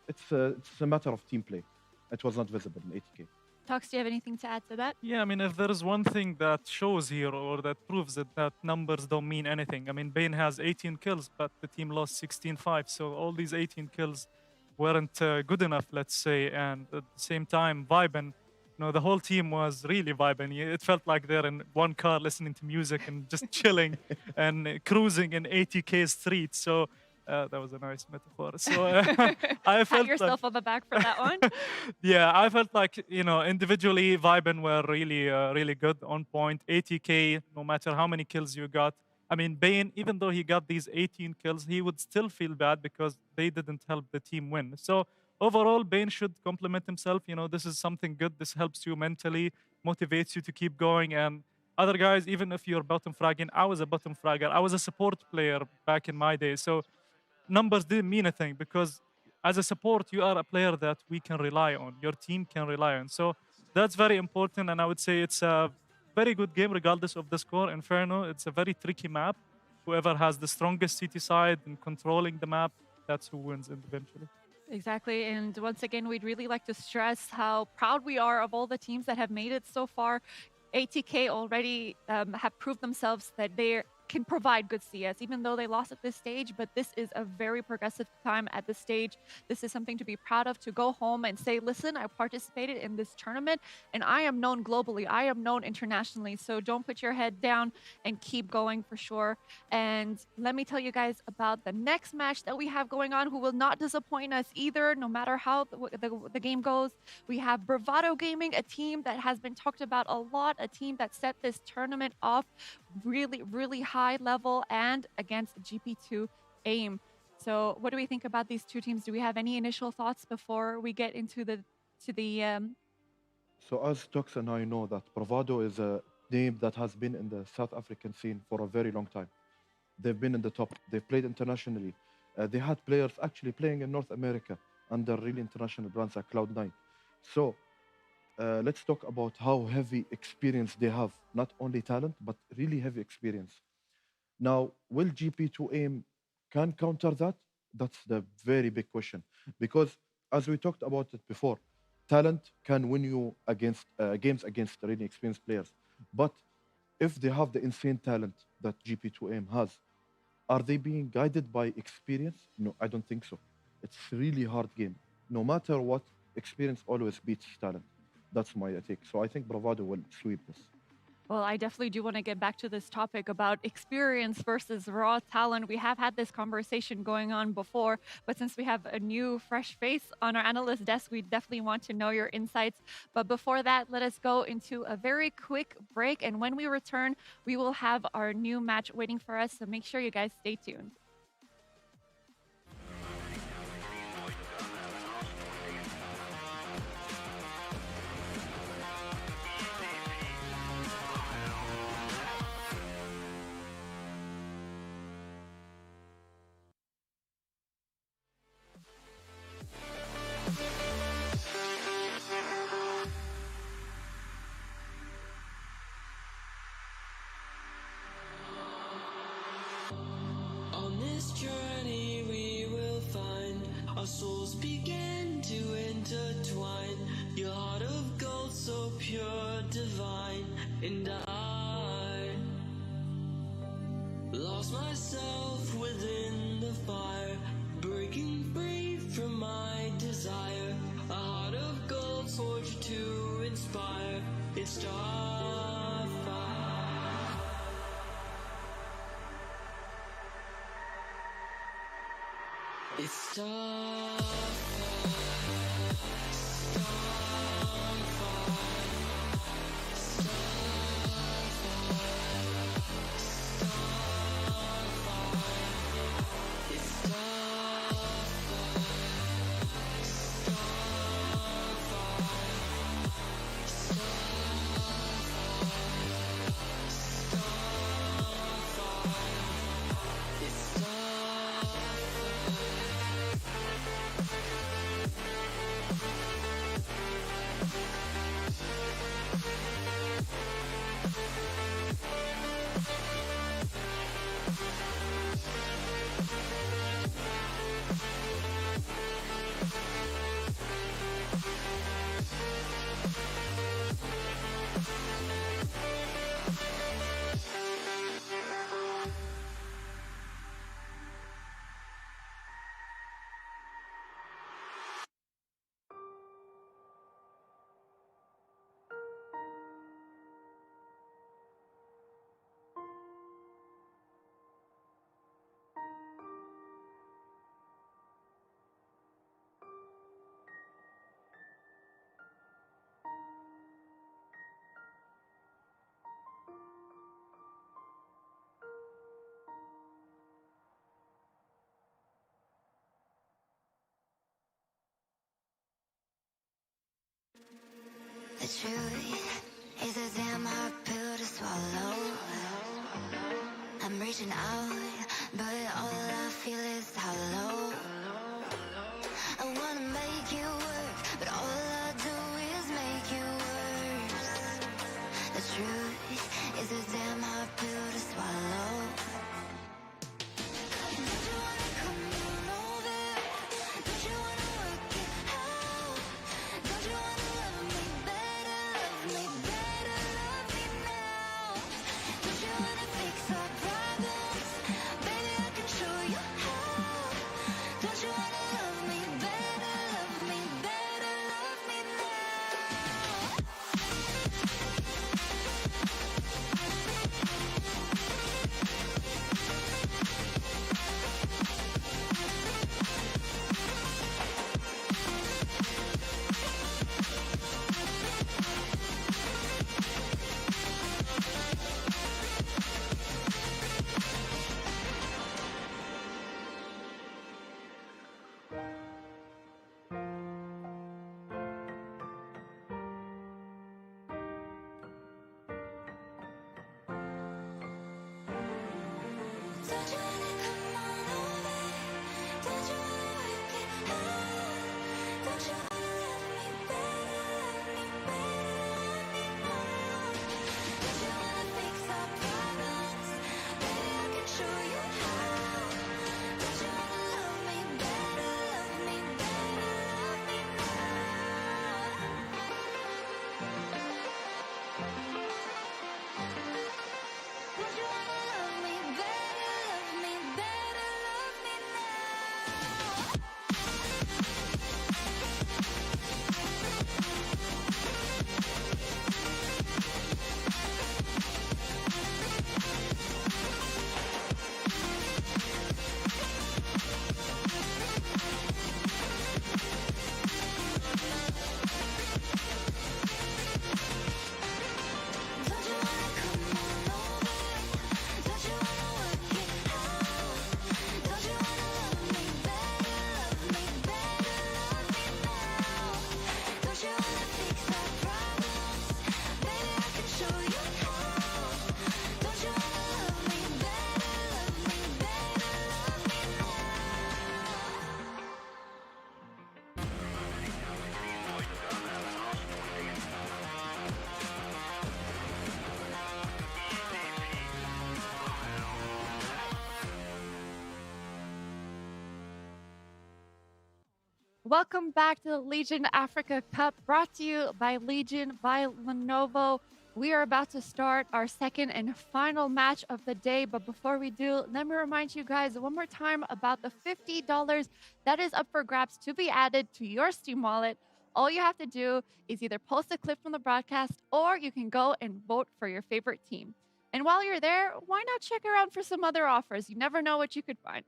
Speaker 6: it's a matter of team play. It was not visible in 80K.
Speaker 4: Tox, do you have anything to add to that?
Speaker 5: Yeah, I mean, if there is one thing that shows here or that proves it, that numbers don't mean anything. I mean, Bane has 18 kills, but the team lost 16-5. So all these 18 kills weren't good enough, let's say. And at the same time, Vybn, the whole team was really vibing. It felt like they're in one car listening to music and just chilling and cruising in 80K streets. So that was a nice metaphor. So I felt
Speaker 4: Pat yourself on the back for that one.
Speaker 5: yeah, I felt like, individually, Vybn were really, really good, on point. 80K, no matter how many kills you got. I mean, Bane, even though he got these 18 kills, he would still feel bad because they didn't help the team win. So overall, Bane should compliment himself. This is something good. This helps you mentally, motivates you to keep going. And other guys, even if you're bottom fragging, I was a bottom fragger. I was a support player back in my day. So numbers didn't mean a thing because as a support, you are a player that we can rely on. Your team can rely on. So that's very important. And I would say it's a very good game regardless of the score. Inferno, it's a very tricky map. Whoever has the strongest city side and controlling the map, that's who wins eventually.
Speaker 4: Exactly. And once again, we'd really like to stress how proud we are of all the teams that have made it so far. 80K already have proved themselves that they can provide good CS, even though they lost at this stage. But this is a very progressive time at this stage. This is something to be proud of, to go home and say, listen, I participated in this tournament and I am known globally. I am known internationally. So don't put your head down and keep going for sure. And let me tell you guys about the next match that we have going on, who will not disappoint us either, no matter how the game goes. We have Bravado Gaming, a team that has been talked about a lot, a team that set this tournament off really, really high level and against Gp2 Aim. So what do we think about these two teams? Do we have any initial thoughts before we get into the
Speaker 6: So as Tox and I know that Bravado is a name that has been in the South African scene for a very long time. They've been in the top. They've played internationally. They had players actually playing in North America under really international brands like Cloud9. So let's talk about how heavy experience they have. Not only talent, but really heavy experience. Now, will GP2 Aim can counter that? That's the very big question. Because as we talked about it before, talent can win you against games against really experienced players. But if they have the insane talent that GP2 Aim has, are they being guided by experience? No, I don't think so. It's really hard game. No matter what, experience always beats talent. That's my take. So I think Bravado will sweep this.
Speaker 4: Well, I definitely do want to get back to this topic about experience versus raw talent. We have had this conversation going on before, but since we have a new fresh face on our analyst desk, we definitely want to know your insights. But before that, let us go into a very quick break. And when we return, we will have our new match waiting for us. So make sure you guys stay tuned.
Speaker 1: On this journey we will find our souls begin to intertwine. Your heart of gold, so pure, divine, and I lost myself within the fire, breaking free from my desire. A heart of gold forged to inspire. It's Starfire. It's Starfire.
Speaker 2: The truth is a damn hard pill to swallow. I'm reaching out, but all I feel is hollow. I wanna make you work, but all I do is make you worse. The truth is a damn hard pill to swallow. Don't you wanna come on over? Don't you wanna work it out? Don't you wanna love me better, love me better, love me now? Don't you wanna fix our problems? Baby, I can show you how. Don't you wanna love me better, love me better, love me now? Don't you wanna come on over? Don't you wanna work it out? Don't you wanna love me better, love me better, love me now? Don't you wanna fix our problems? Baby, I can show you how. Don't you wanna love me better, love me better, love me now? Don't you wanna love me better, love me better, love me now? Don't you wanna come on over? Don't you wanna work it out? Don't you wanna love me better, love me better, love me now? Don't you wanna fix our problems? Baby, I can show you how. Don't you wanna love me better, love me better, love me now?
Speaker 4: Welcome back to the Legion Africa Cup, brought to you by Legion by Lenovo. We are about to start our second and final match of the day, but before we do, let me remind you guys one more time about the $50 that is up for grabs to be added to your Steam wallet. All you have to do is either post a clip from the broadcast or you can go and vote for your favorite team. And while you're there, why not check around for some other offers? You never know what you could find.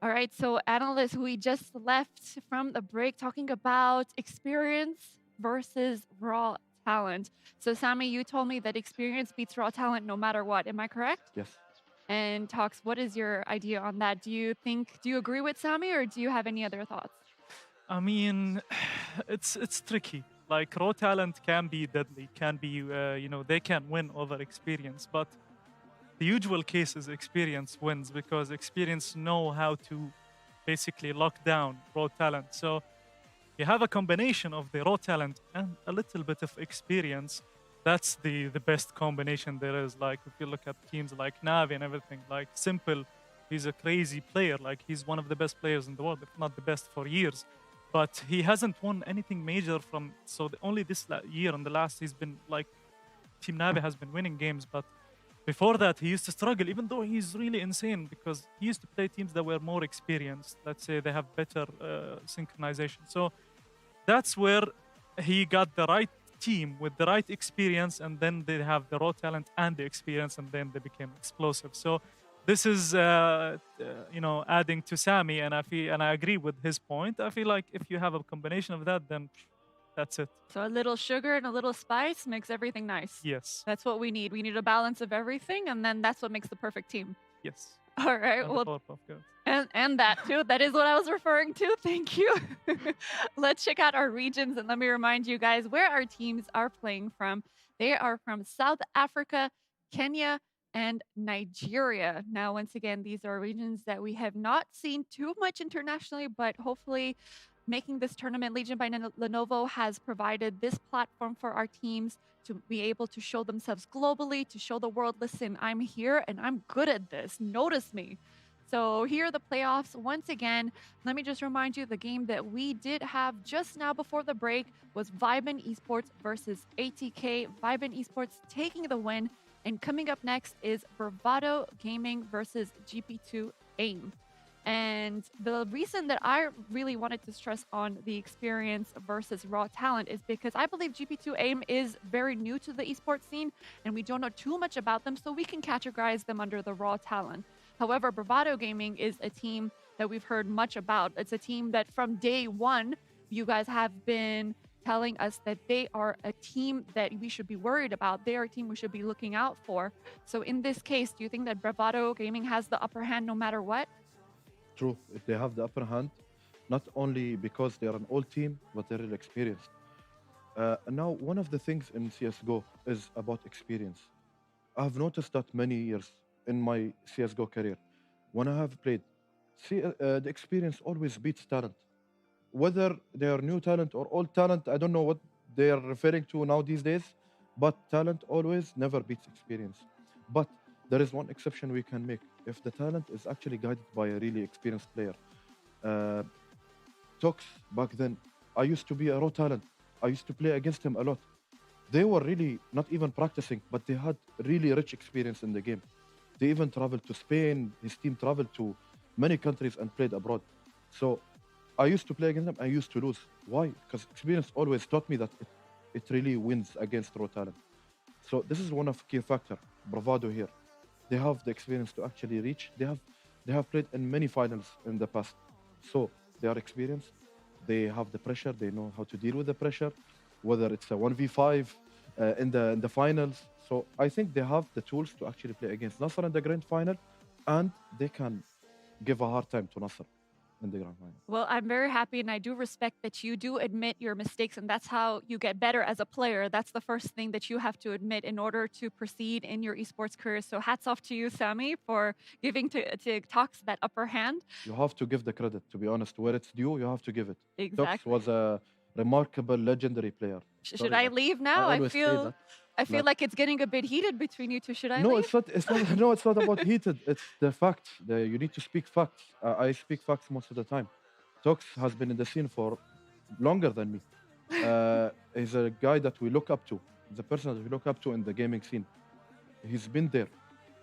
Speaker 4: All right, so analysts, we just left from the break talking about experience versus raw talent. So Sammy, you told me that experience beats raw talent no matter what. Am I correct?
Speaker 6: Yes.
Speaker 4: And Tox, what is your idea on that? Do you agree with Sammy or do you have any other thoughts?
Speaker 5: I mean, it's tricky. Like raw talent can be deadly, can be they can win over experience, but the usual case is experience wins because experience know how to basically lock down raw talent. So you have a combination of the raw talent and a little bit of experience. That's the best combination there is. Like if you look at teams like Navi and everything, like Simple, he's a crazy player. Like he's one of the best players in the world, if not the best for years. But he hasn't won anything major from. So only this year and the last, he's been like Team Navi has been winning games, but before that, he used to struggle, even though he's really insane because he used to play teams that were more experienced. Let's say they have better synchronization. So that's where he got the right team with the right experience, and then they have the raw talent and the experience, and then they became explosive. So this is, adding to Sammy, and I agree with his point. I feel like if you have a combination of that, then that's it.
Speaker 4: So a little sugar and a little spice makes everything nice.
Speaker 5: Yes.
Speaker 4: That's what we need. We need a balance of everything, and then that's what makes the perfect team.
Speaker 5: Yes.
Speaker 4: All right.
Speaker 5: And the
Speaker 4: Well,
Speaker 5: Powerpuff Girls.
Speaker 4: and that too. That is what I was referring to. Thank you. Let's check out our regions and let me remind you guys where our teams are playing from. They are from South Africa, Kenya, and Nigeria. Now, once again, these are regions that we have not seen too much internationally, but hopefully making this tournament, Legion by Lenovo has provided this platform for our teams to be able to show themselves globally, to show the world, listen, I'm here and I'm good at this. Notice me. So here are the playoffs. Once again, let me just remind you the game that we did have just now before the break was Vybn Esports versus ATK. Vybn Esports taking the win. And coming up next is Bravado Gaming versus Gp2 Aim. And the reason that I really wanted to stress on the experience versus raw talent is because I believe GP2 Aim is very new to the esports scene and we don't know too much about them, so we can categorize them under the raw talent. However, Bravado Gaming is a team that we've heard much about. It's a team that from day one, you guys have been telling us that they are a team that we should be worried about. They are a team we should be looking out for. So in this case, do you think that Bravado Gaming has the upper hand no matter what?
Speaker 6: True, they have the upper hand, not only because they are an old team, but they're really experienced. Now, one of the things in CSGO is about experience. I've noticed that many years in my CSGO career, when I have played, the experience always beats talent. Whether they are new talent or old talent, I don't know what they are referring to now these days, but talent always never beats experience. But there is one exception we can make. If the talent is actually guided by a really experienced player. Tox, back then, I used to be a raw talent. I used to play against him a lot. They were really not even practicing, but they had really rich experience in the game. They even traveled to Spain. His team traveled to many countries and played abroad. So I used to play against them. I used to lose. Why? Because experience always taught me that it really wins against raw talent. So this is one of key factor. Bravado here. They have the experience to actually reach. They have played in many finals in the past. So they are experienced. They have the pressure. They know how to deal with the pressure, whether it's a 1v5 in the finals. So I think they have the tools to actually play against Nasser in the grand final, and they can give a hard time to Nasser in the grand final.
Speaker 4: Well, I'm very happy and I do respect that you do admit your mistakes, and that's how you get better as a player. That's the first thing that you have to admit in order to proceed in your esports career. So hats off to you, Sami, for giving to Tox that upper hand.
Speaker 6: You have to give the credit, to be honest. Where it's due, you have to give it. Tox
Speaker 4: Exactly.
Speaker 6: was a remarkable, legendary player.
Speaker 4: Should I leave now? I
Speaker 6: always say
Speaker 4: feel
Speaker 6: that.
Speaker 4: I feel like it's getting a bit heated between you two. Should I
Speaker 6: No,
Speaker 4: leave?
Speaker 6: it's not. It's not. No, it's not about heated. It's the fact. You need to speak facts. I speak facts most of the time. Tox has been in the scene for longer than me. He's a guy that we look up to. The person that we look up to in the gaming scene. He's been there.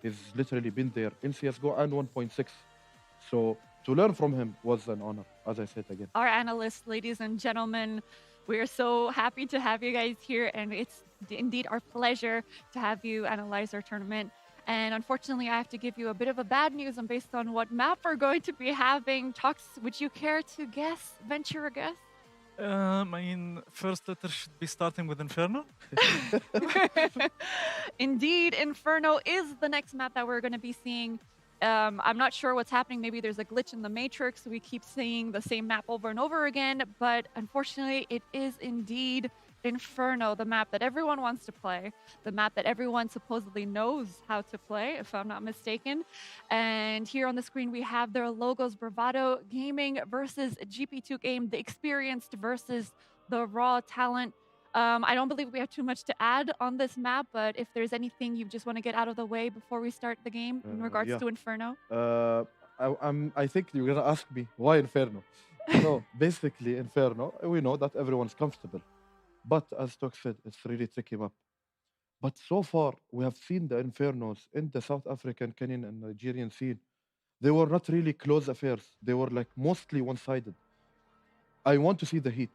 Speaker 6: He's literally been there in CS:GO and 1.6. So to learn from him was an honor, as I said again.
Speaker 4: Our analysts, ladies and gentlemen, we are so happy to have you guys here, and it's indeed our pleasure to have you analyze our tournament. And unfortunately, I have to give you a bit of a bad news on based on what map we're going to be having. Tox, would you care to guess, venture a guess?
Speaker 5: I mean, first letter should be starting with Inferno.
Speaker 4: Indeed, Inferno is the next map that we're going to be seeing. I'm not sure what's happening. Maybe there's a glitch in the matrix. We keep seeing the same map over and over again. But unfortunately, it is indeed Inferno, the map that everyone wants to play, the map that everyone supposedly knows how to play, if I'm not mistaken. And here on the screen, we have their logos, Bravado Gaming versus GP2 Aim, the experienced versus the raw talent. I don't believe we have too much to add on this map, but if there's anything you just want to get out of the way before we start the game in regards
Speaker 6: yeah.
Speaker 4: to Inferno.
Speaker 6: I think you're gonna ask me why Inferno. So basically, Inferno, we know that everyone's comfortable, but as Tok said, it's really tricky map. But so far, we have seen the Infernos in the South African, Kenyan, and Nigerian scene. They were not really close affairs. They were like mostly one-sided. I want to see the heat.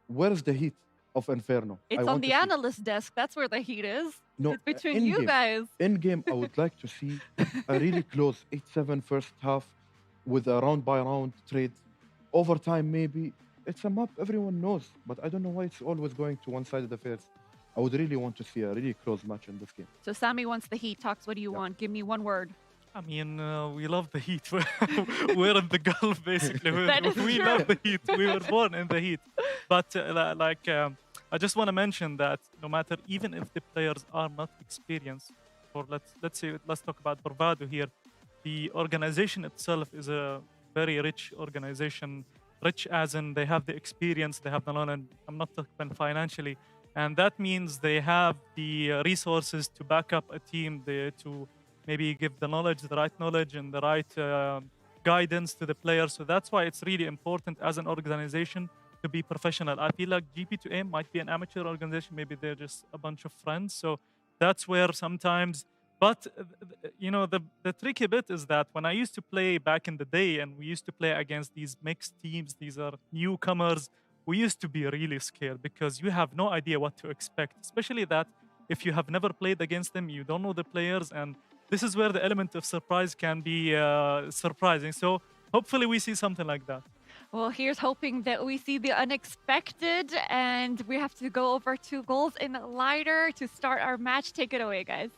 Speaker 6: Where is the heat of Inferno? I
Speaker 4: It's on
Speaker 6: want
Speaker 4: the
Speaker 6: to see-
Speaker 4: analyst desk. That's where the heat is.
Speaker 6: No,
Speaker 4: It's between
Speaker 6: in
Speaker 4: you
Speaker 6: game.
Speaker 4: guys.
Speaker 6: In game, I would like to see a really close 8-7 first half with a round by round trade. Overtime, maybe. It's a map everyone knows, but I don't know why it's always going to one-sided affairs. I would really want to see a really close match in this game.
Speaker 4: So Sami wants the heat. Talks, what do you
Speaker 6: Yeah.
Speaker 4: want? Give me one word.
Speaker 5: I mean, we love the heat. We're in the Gulf, basically.
Speaker 4: That is
Speaker 5: We
Speaker 4: true.
Speaker 5: love the heat. We were born in the heat. But I just want to mention that no matter, even if the players are not experienced, or let's talk about Bravado here. The organization itself is a very rich organization. Rich as in they have the experience, they have the knowledge. I'm not talking financially, and that means they have the resources to back up a team, to maybe give the knowledge, the right knowledge, and the right guidance to the players. So that's why it's really important as an organization to be professional. I feel like GP2 Aim might be an amateur organization. Maybe they're just a bunch of friends. So that's where sometimes. But the tricky bit is that when I used to play back in the day, and we used to play against these mixed teams, these are newcomers. We used to be really scared because you have no idea what to expect, especially that if you have never played against them, you don't know the players, and this is where the element of surprise can be surprising. So hopefully we see something like that.
Speaker 4: Well, here's hoping that we see the unexpected, and we have to go over 2 goals in lighter to start our match. Take it away, guys.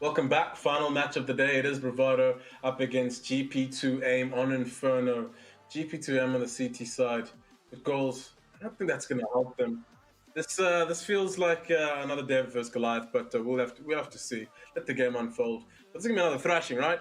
Speaker 7: Welcome back. Final match of the day. It is Bravado up against Gp2 Aim on Inferno. Gp2 Aim on the CT side with goals. I don't think that's going to help them. This feels like another David versus Goliath, but we'll have to see. Let the game unfold. But it's going to be another thrashing, right?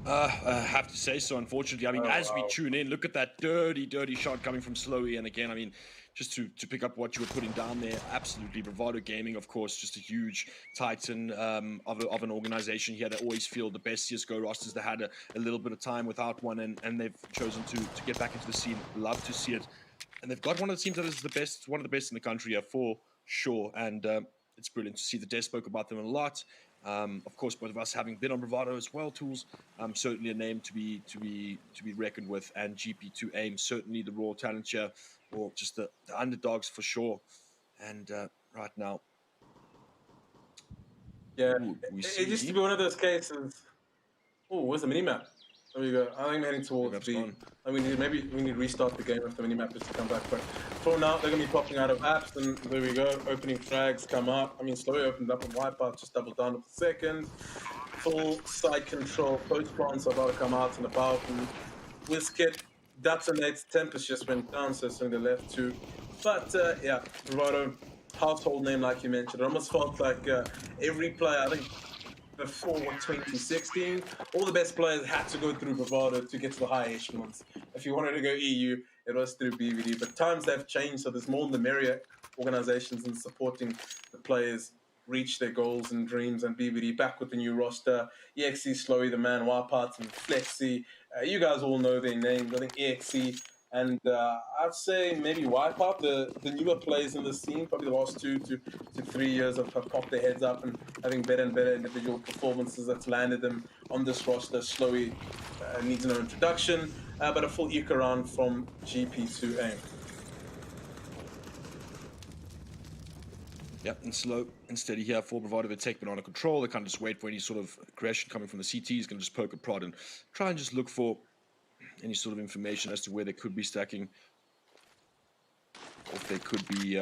Speaker 8: I have to say so, unfortunately. I mean, as we tune in, look at that dirty shot coming from Slowy. And again, I mean, just to pick up what you were putting down there, absolutely. Bravado Gaming, of course, just a huge titan of an organization here that always feel the best CSGO rosters. They had a little bit of time without one, and they've chosen to get back into the scene. Love to see it. And they've got one of the teams that is one of the best in the country here, for sure. And it's brilliant to see. The Des spoke about them a lot. Of course, both of us having been on Bravado as well, Tools, certainly a name to be reckoned with, and GP2 Aim, certainly the raw talent here, or just the underdogs for sure. And right now,
Speaker 7: yeah,
Speaker 8: we
Speaker 7: it used to be one of those cases. Oh, where's the minimap? There we go. I think I'm heading towards B. We need to restart the game if the minimap is to come back. But for now, they're gonna be popping out of apps, and there we go. Opening frags come up. I mean, Slowly opened up and Wipeout just doubled down with the second. Full side control. Post plants are about to come out and about. And WizKid, Daps and Nate's Tempest just went down, so they're left too. But yeah, Bravado, household name like you mentioned. It almost felt like every player, I think, before 2016, all the best players had to go through Bravado to get to the high echelons. If you wanted to go EU, it was through BVD. But times have changed, so there's more and the merrier organizations in supporting the players reach their goals and dreams. And BVD back with the new roster. EXE, Slowy, the man, Wipeout, and Flexi. You guys all know their names. I think EXE and I'd say maybe Wipeout, the newer players in the scene, probably the last 2 to 3 years have popped their heads up and having better and better individual performances that's landed them on this roster. Slowy needs no introduction, but a full eco round from GP2 Aim.
Speaker 8: Yep, and slow and steady here for Bravado. They take banana control. They kind of just wait for any sort of aggression coming from the CT. He's going to just poke a prod and try and just look for any sort of information as to where they could be stacking, or if they could be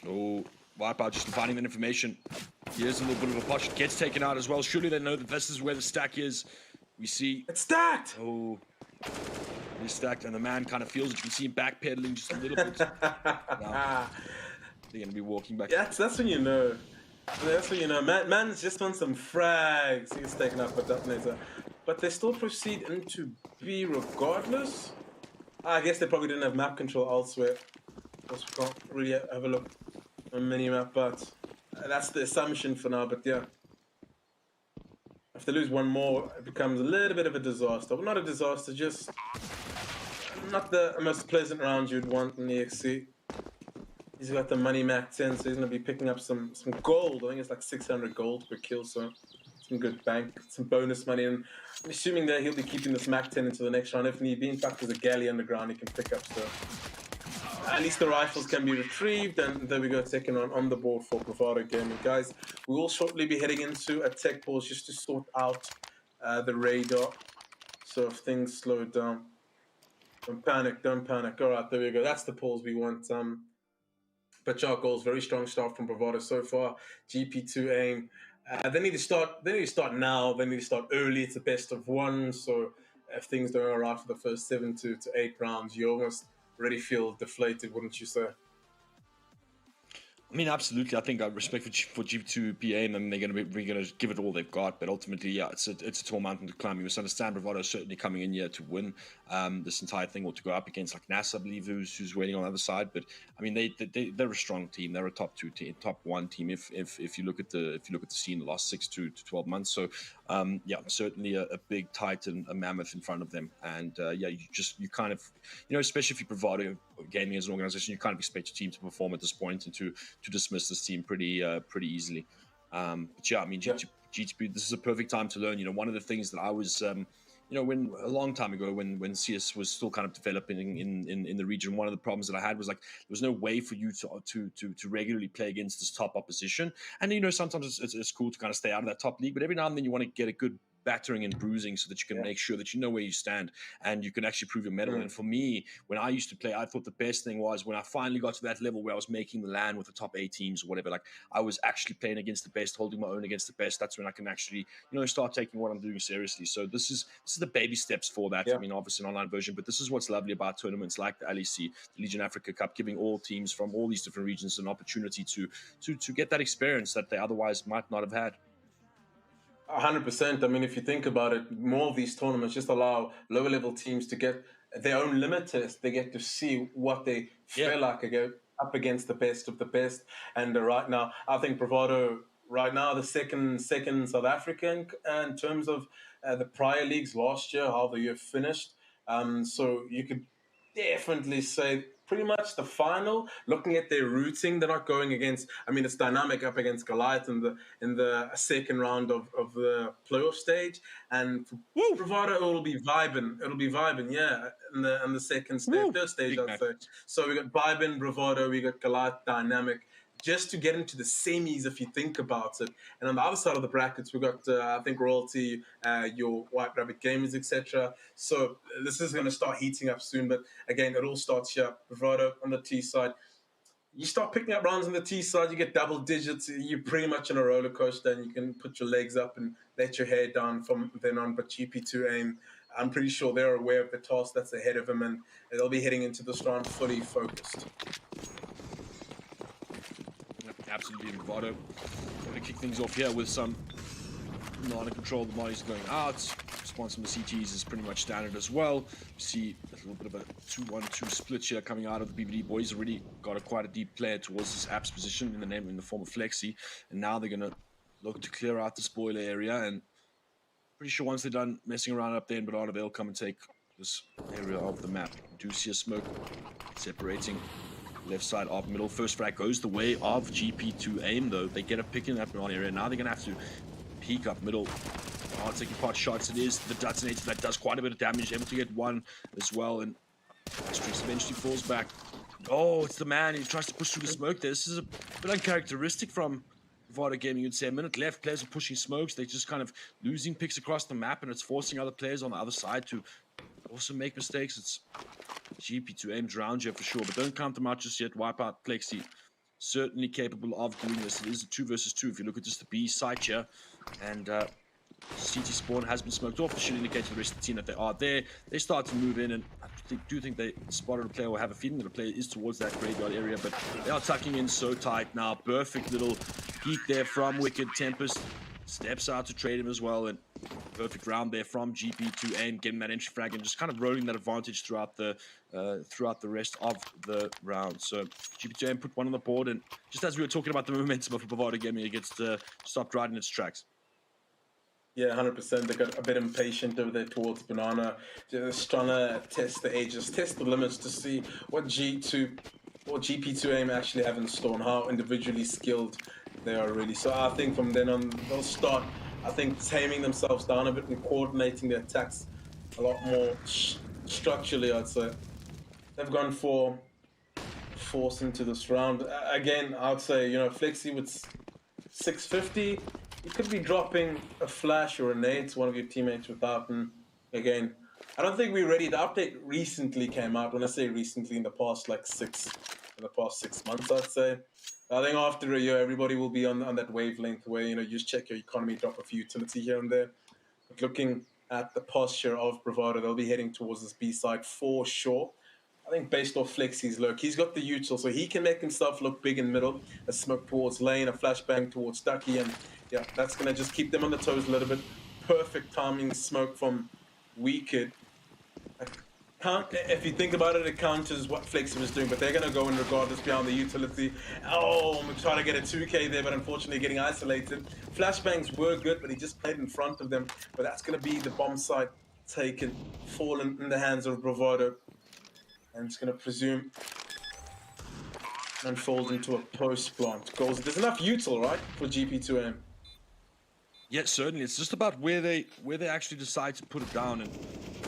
Speaker 8: oh, Wipeout just finding that information. Here's a little bit of a push. Gets taken out as well. Surely they know that this is where the stack is. We see
Speaker 7: it's stacked.
Speaker 8: Oh, he's stacked, and the man kind of feels it. You can see him backpedaling just a little bit. Now, they're gonna be walking back.
Speaker 7: Yeah, that's when you know. That's when you know. Man's just on some frags. He's taken up a detonator, but they still proceed into B regardless. I guess they probably didn't have map control elsewhere. Because we can't really have a look on minimap, but that's the assumption for now. But yeah, if they lose one more, it becomes a little bit of a disaster. Well, not a disaster, just not the most pleasant round you'd want in EXE. He's got the money max 10, so he's going to be picking up some gold. I think it's like 600 gold per kill, so some good bank, some bonus money. And I'm assuming that he'll be keeping this max 10 into the next round if need be. In fact, there's a galley underground he can pick up, so at least the rifles can be retrieved. And there we go, taking on the board for Bravado Gaming. Guys, we will shortly be heading into a tech pause just to sort out the radar. So if things slow down, Don't panic, don't panic. All right, there we go. That's the pause we want. But yeah, goals, very strong start from Bravado so far. GP2 Aim. They need to start. They need to start now. They need to start early. It's a best of one. So if things don't go right for the first 7 to 8 rounds, you almost already feel deflated, wouldn't you say?
Speaker 8: I mean, absolutely. I think I respect for Gp2 Aim, and they're going to give it all they've got. But ultimately, yeah, it's a tall mountain to climb. You must understand Bravado is certainly coming in here to win this entire thing, or to go up against like NASA, I believe, who's waiting on the other side. But I mean, they're a strong team. They're a top 2 team, top 1 team. If you look at the scene the last 6 to 12 months, so yeah, certainly a big titan, a mammoth in front of them. And yeah, you kind of, especially if you Bravado Gaming as an organization, you kind of expect your team to perform at this point and to dismiss this team pretty easily. But yeah, I mean, GTP, this is a perfect time to learn. One of the things that I was, when a long time ago, when CS was still kind of developing in the region, one of the problems that I had was like there was no way for you to regularly play against this top opposition. And sometimes it's cool to kind of stay out of that top league, but every now and then you want to get a good battering and bruising so that you can make sure that you know where you stand and you can actually prove your mettle. And for me, when I used to play, I thought the best thing was when I finally got to that level where I was making the LAN with the top 8 teams or whatever, like I was actually playing against the best, holding my own against the best. That's when I can actually, start taking what I'm doing seriously. So this is the baby steps for that. I mean, obviously an online version, but this is what's lovely about tournaments like the LEC, the Legion Africa Cup, giving all teams from all these different regions an opportunity to get that experience that they otherwise might not have had.
Speaker 7: 100%. I mean, if you think about it, more of these tournaments just allow lower level teams to get their own limit test. They get to see what they feel like up against the best of the best. And right now, I think Bravado, right now, the second South African in terms of the prior leagues last year, how the year finished. So you could definitely say pretty much the final. Looking at their routing, they're not going against. I mean, it's dynamic up against Goliath in the second round of the playoff stage, and for Bravado it'll be Vybn. It'll be Vybn, yeah, in the second stage, third stage, I'd say. So we got Vybn, Bravado, we got Goliath, dynamic. Just to get into the semis, if you think about it. And on the other side of the brackets, we've got, I think, Royalty, your White Rabbit Gamers, etc. So this is going to start heating up soon. But again, it all starts here. Bravado on the T side. You start picking up rounds on the T side, you get double digits. You're pretty much in a roller coaster, and you can put your legs up and let your hair down from then on. But GP2 Aim, I'm pretty sure they're aware of the task that's ahead of them, and they'll be heading into this round fully focused.
Speaker 8: Absolutely, Bravado going to kick things off here with some not under control. The Molly's going out. Response from the CTs is pretty much standard as well. You see a little bit of a 2-1-2 split here coming out of the BBD boys. Already got quite a deep player towards this apps position in the form of Flexi, and now they're going to look to clear out the spoiler area. And pretty sure once they're done messing around up there in Bravado, they'll come and take this area of the map. You do see a smoke separating left side of middle. First frag goes the way of GP2 Aim, though. They get a pick in that Milan area. Now they're going to have to peek up middle. Taking pot shots. It is the detonator that does quite a bit of damage. Able to get one as well. And Strix eventually falls back. Oh, it's the man. He tries to push through the smoke there. This is a bit uncharacteristic from Bravado Gaming. You'd say a minute left. Players are pushing smokes. They're just kind of losing picks across the map, and it's forcing other players on the other side to also make mistakes. It's GP2 Aim around here for sure, but don't count them out just yet. Wipe out Plexi. Certainly capable of doing this. It is a 2 versus 2 if you look at just the B side here. And CT spawn has been smoked off. This should indicate to the rest of the team that they are there. They start to move in, and I do think they spotted a player or have a feeling that a player is towards that graveyard area, but they are tucking in so tight now. Perfect little geek there from Wicked. Tempest steps out to trade him as well, and perfect round there from GP2 Aim, getting that entry frag and just kind of rolling that advantage throughout the rest of the round. So GP2 Aim put one on the board, and just as we were talking about the momentum of Bravado Gaming, it gets stopped right in its tracks.
Speaker 7: Yeah, 100%. They got a bit impatient over there towards Banana, just trying to test the edges, test the limits to see what GP2 Aim actually have in store and how individually skilled they are really. So I think from then on, they'll start, I think, taming themselves down a bit and coordinating their attacks a lot more structurally, I'd say. They've gone for force into this round. Again, I'd say, Flexi with 650, you could be dropping a flash or a nade to one of your teammates without, and again, I don't think we're ready. The update recently came out. When I say recently, in the past 6 months, I'd say. I think after a year, everybody will be on that wavelength where, you just check your economy, drop a few utility here and there. But looking at the posture of Bravado, they'll be heading towards this B side for sure. I think based off Flexi's look, he's got the util, so he can make himself look big in middle. A smoke towards lane, a flashbang towards Ducky, and yeah, that's going to just keep them on the toes a little bit. Perfect timing smoke from Wicked. If you think about it, it counters what Flexi was doing, but they're going to go in regardless behind the utility. Oh, I'm trying to get a 2K there, but unfortunately getting isolated. Flashbangs were good, but he just played in front of them. But that's going to be the bomb site taken, fallen in the hands of Bravado. And it's going to presume unfold into a post plant. Goals. There's enough util, right, for GP2 Aim?
Speaker 8: Yeah, certainly. It's just about where they actually decide to put it down. And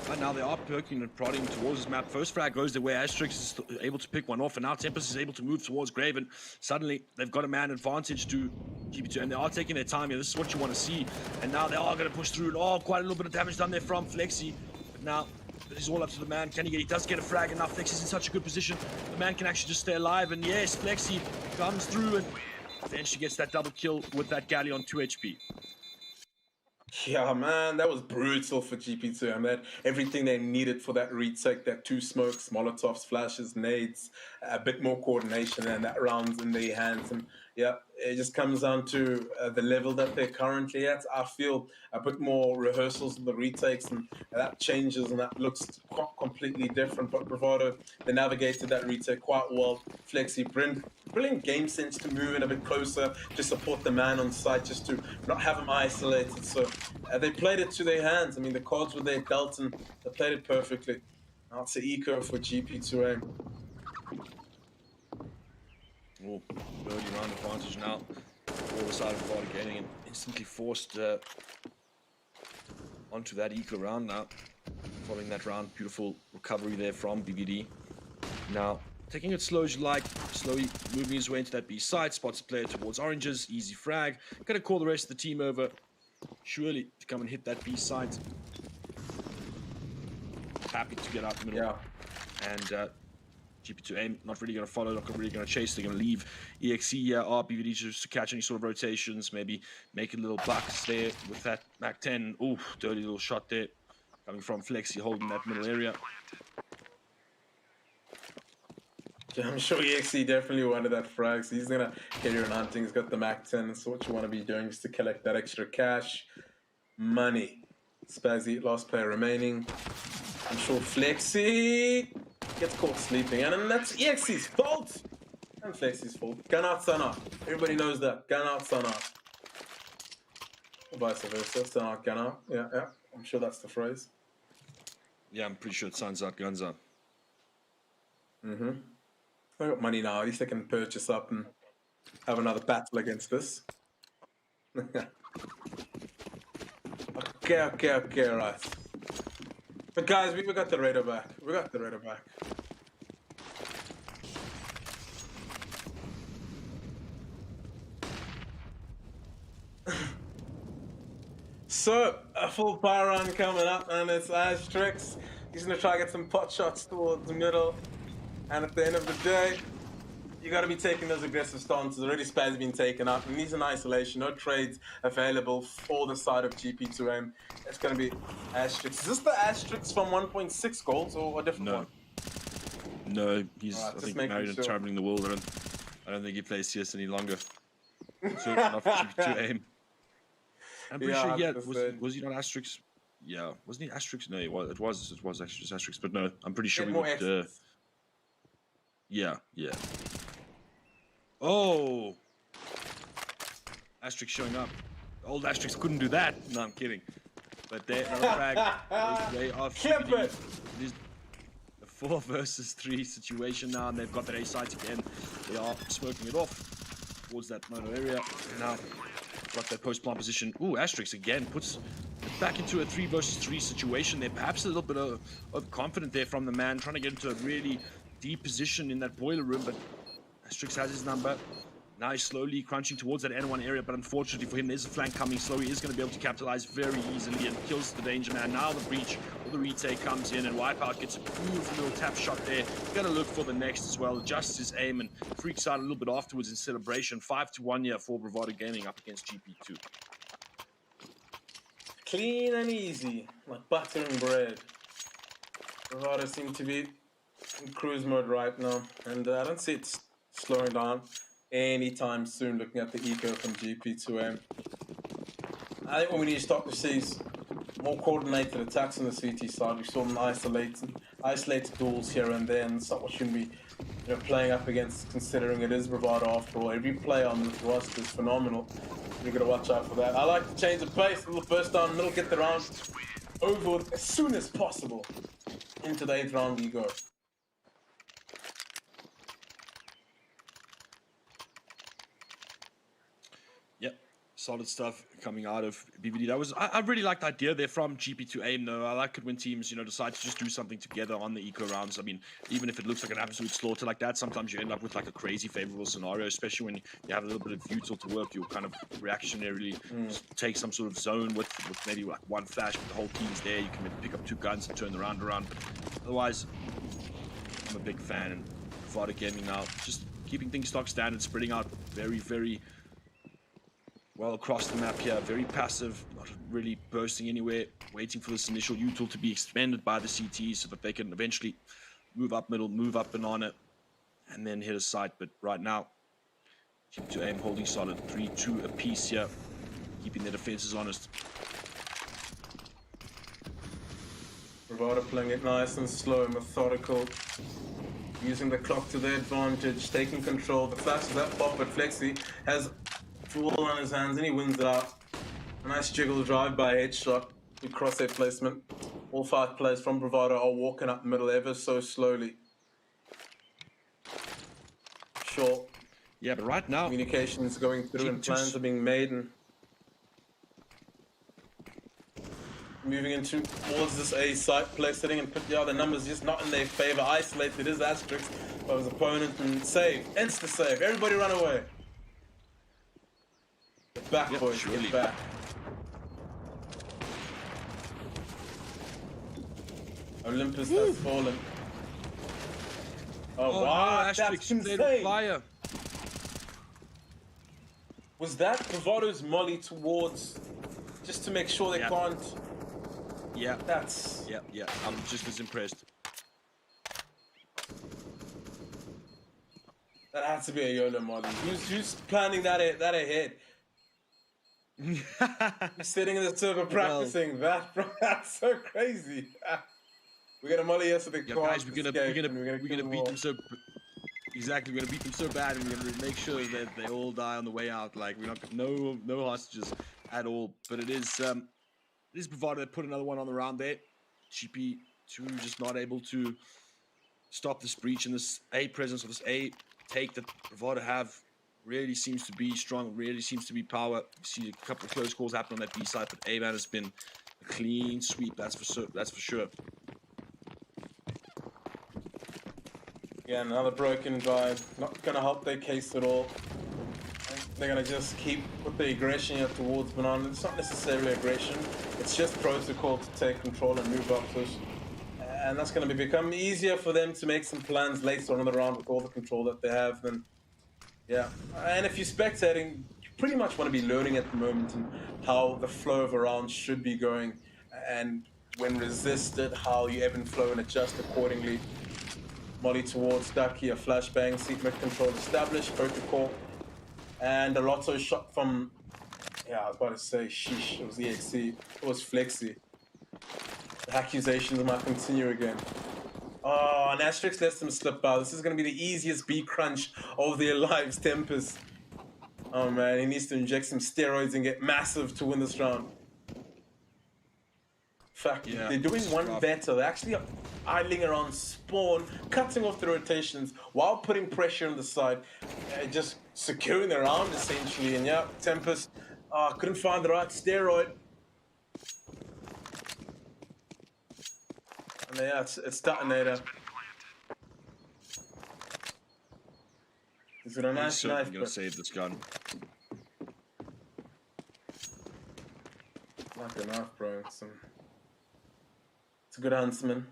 Speaker 8: right now they are perking and prodding towards this map. First frag goes the way Asterix is able to pick one off, and now Tempest is able to move towards Graven. Suddenly they've got a man advantage to GP2, and they are taking their time here. This is what you want to see. And now they are going to push through. Oh, quite a little bit of damage done there from Flexi. But now it's all up to the man. He does get a frag, and now Flexi's in such a good position. The man can actually just stay alive, and yes, Flexi comes through and eventually gets that double kill with that galley on 2 HP.
Speaker 7: Yeah, man, that was brutal for GP2. I mean, everything they needed for that retake, that 2 smokes, Molotovs, flashes, nades, a bit more coordination, and that rounds in their hands. And yeah, it just comes down to the level that they're currently at. I feel a bit more rehearsals in the retakes, and that changes, and that looks completely different. But Bravado, they navigated that retake quite well. Flexi, brilliant game sense to move in a bit closer, to support the man on site, just to not have him isolated. So they played it to their hands. I mean, the cards were there dealt, and they played it perfectly. Now it's an eco for GP2 Aim.
Speaker 8: Oh, early round advantage now for the side of Vybn Gaming, and instantly forced onto that eco round now. Following that round, beautiful recovery there from BBD. Now, taking it slow as you like, slowly moving his way into that B side, spots a player towards oranges, easy frag. Gonna call the rest of the team over, surely, to come and hit that B side. Happy to get out the middle.
Speaker 7: Yeah.
Speaker 8: And GP2 Aim not really going to follow, not really going to chase. They're going to leave EXE or BVD just to catch any sort of rotations, maybe make a little bucks there with that Mac 10. Ooh, dirty little shot there coming from Flexi, holding that middle area.
Speaker 7: Yeah, I'm sure EXE definitely wanted that frag, so he's going to carry on hunting. He's got the Mac 10, so what you want to be doing is to collect that extra cash. Money. Spazzy, last player remaining. I'm sure Flexi gets caught sleeping, and then that's EXE's fault! And Flexi's fault. Gun out, sun out. Everybody knows that. Gun out, sun out. Or vice versa. Sun out, gun out. Yeah, yeah. I'm sure that's the phrase.
Speaker 8: Yeah, I'm pretty sure it sun's out, guns out.
Speaker 7: Mm-hmm. They got money now. At least they can purchase up and have another battle against this. Okay, right. But guys, we got the radar back. We got the radar back. So, a full power run coming up, and it's Asterix. He's going to try to get some pot shots towards the middle. And at the end of the day, you got to be taking those aggressive stances. Already Spaz been taken up, and he's in isolation. No trades available for the side of GP2 Aim. It's going to be Asterix. Is this the Asterix from 1.6 goals or a different one?
Speaker 8: No, he's
Speaker 7: Right,
Speaker 8: I think
Speaker 7: making
Speaker 8: married and
Speaker 7: sure.
Speaker 8: traveling the world. I don't think he plays CS any longer. Certainly not for GP2 Aim. I'm pretty sure, yeah, was he not Asterix? Yeah, wasn't he Asterix? No, it was actually just Asterix, but no, I'm pretty sure we
Speaker 7: more
Speaker 8: would. Yeah. Oh! Asterix showing up. Old Asterix couldn't do that. No, I'm kidding. But they're no frag. They are
Speaker 7: Clip it!
Speaker 8: It is a 4 versus 3 situation now, and they've got their A sides again. They are smoking it off towards that mono area. Now, got that post-plant position. Ooh, Asterix again puts it back into a 3 versus 3 situation. They're perhaps a little bit of confident there from the man, trying to get into a really deep position in that boiler room, but Asterix has his number. Now he's slowly crunching towards that N1 area, but unfortunately for him, there's a flank coming slow. He is going to be able to capitalize very easily and kills the danger man. Now the breach will the retake comes in, and Wipeout gets a beautiful little tap shot there. Gonna look for the next as well. Adjusts his aim and freaks out a little bit afterwards in celebration. 5-1 here for Bravado Gaming up against GP2.
Speaker 7: Clean and easy, like butter and bread. Bravado seem to be in cruise mode right now, and I don't see it slowing down anytime soon, looking at the eco from Gp2 Aim. I think what we need to start to see is more coordinated attacks on the CT side. We saw them isolated duels here and there, and that's what shouldn't be playing up against, considering it is Bravado after all. Every player on this roster is phenomenal. You've got to watch out for that. I like to change the pace, a little burst down, middle, get the round over as soon as possible. Into the 8th round you go.
Speaker 8: Yep, solid stuff coming out of BVD. I really like the idea there from GP2 Aim though. I like it when teams decide to just do something together on the eco rounds. I mean, even if it looks like an absolute slaughter like that, sometimes you end up with like a crazy favorable scenario, especially when you have a little bit of util to work. You'll kind of reactionarily just take some sort of zone with maybe like one flash, but the whole team's there. You can maybe pick up 2 guns and turn the round around. But otherwise, I'm a big fan, and Bravado Gaming now just keeping things stock standard, spreading out very, very well across the map here. Very passive, not really bursting anywhere, waiting for this initial util to be expanded by the CT so that they can eventually move up middle, move up banana, and then hit a site. But right now, Gp2 Aim holding solid, 3-2 apiece here, keeping their defenses honest.
Speaker 7: Bravado playing it nice and slow, methodical, using the clock to their advantage, taking control. The flash of that pop, but Flexi has all on his hands and he wins it out. A nice jiggle drive by headshot, good crosshair placement. All 5 players from Bravado are walking up middle ever so slowly. Sure.
Speaker 8: Yeah, but right now,
Speaker 7: Communications going through and plans are being made, and moving into towards this A site play setting, and put the other numbers just not in their favor. Isolated is Asterix by his opponent, and save, insta save. Everybody run away. Get back,
Speaker 8: Yep,
Speaker 7: boys,
Speaker 8: surely.
Speaker 7: get back. Olympus has fallen. Oh, wow,
Speaker 8: no,
Speaker 7: that's insane.
Speaker 8: flyer.
Speaker 7: Was that Bravado's molly towards, just to make sure they
Speaker 8: Yep.
Speaker 7: can't?
Speaker 8: Yeah,
Speaker 7: That's...
Speaker 8: yeah. I'm just as impressed.
Speaker 7: That has to be a YOLO molly. Who's planning that ahead? Sitting in the server practicing that, bro. That's so crazy. We got a molly here so they
Speaker 8: Yeah,
Speaker 7: can't
Speaker 8: guys, we're gonna
Speaker 7: kill
Speaker 8: beat them so. Exactly, we're gonna beat them so bad, and we're gonna make sure that they all die on the way out. Like we're not no hostages at all. But it is Bravado that put another one on the round there. GP2 just not able to stop this breach, and this A presence of this A take that Bravado have really seems to be strong. Really seems to be power. You see a couple of close calls happen on that B side, but A-Man has been a clean sweep. That's for sure.
Speaker 7: Yeah, another broken drive. Not gonna help their case at all. They're gonna just keep with the aggression here towards Banana. It's not necessarily aggression. It's just protocol to take control and move up push. And that's gonna become easier for them to make some plans later on in the round with all the control that they have. Then, yeah. And if you're spectating, you pretty much want to be learning at the moment and how the flow of a round should be going. And when resisted, how you ebb and flow and adjust accordingly. Molly towards Ducky, a flashbang, seat mid control established, protocol. And a lotto shot from, yeah, I was about to say, sheesh, it was EXC, it was Flexi. The accusations might continue again. Oh, and Asterix lets them slip out. This is going to be the easiest B crunch of their lives, Tempest. Oh man, he needs to inject some steroids and get massive to win this round. In fact,
Speaker 8: Yeah,
Speaker 7: they're doing one
Speaker 8: rough.
Speaker 7: better. They're actually idling around spawn, cutting off the rotations while putting pressure on the side, just securing the round essentially. And yeah, Tempest couldn't find the right steroid. And yeah, it's detonator. He's got a
Speaker 8: He's
Speaker 7: nice
Speaker 8: certainly
Speaker 7: knife,
Speaker 8: gonna
Speaker 7: but
Speaker 8: save this gun.
Speaker 7: like a knife, bro. It's a good huntsman.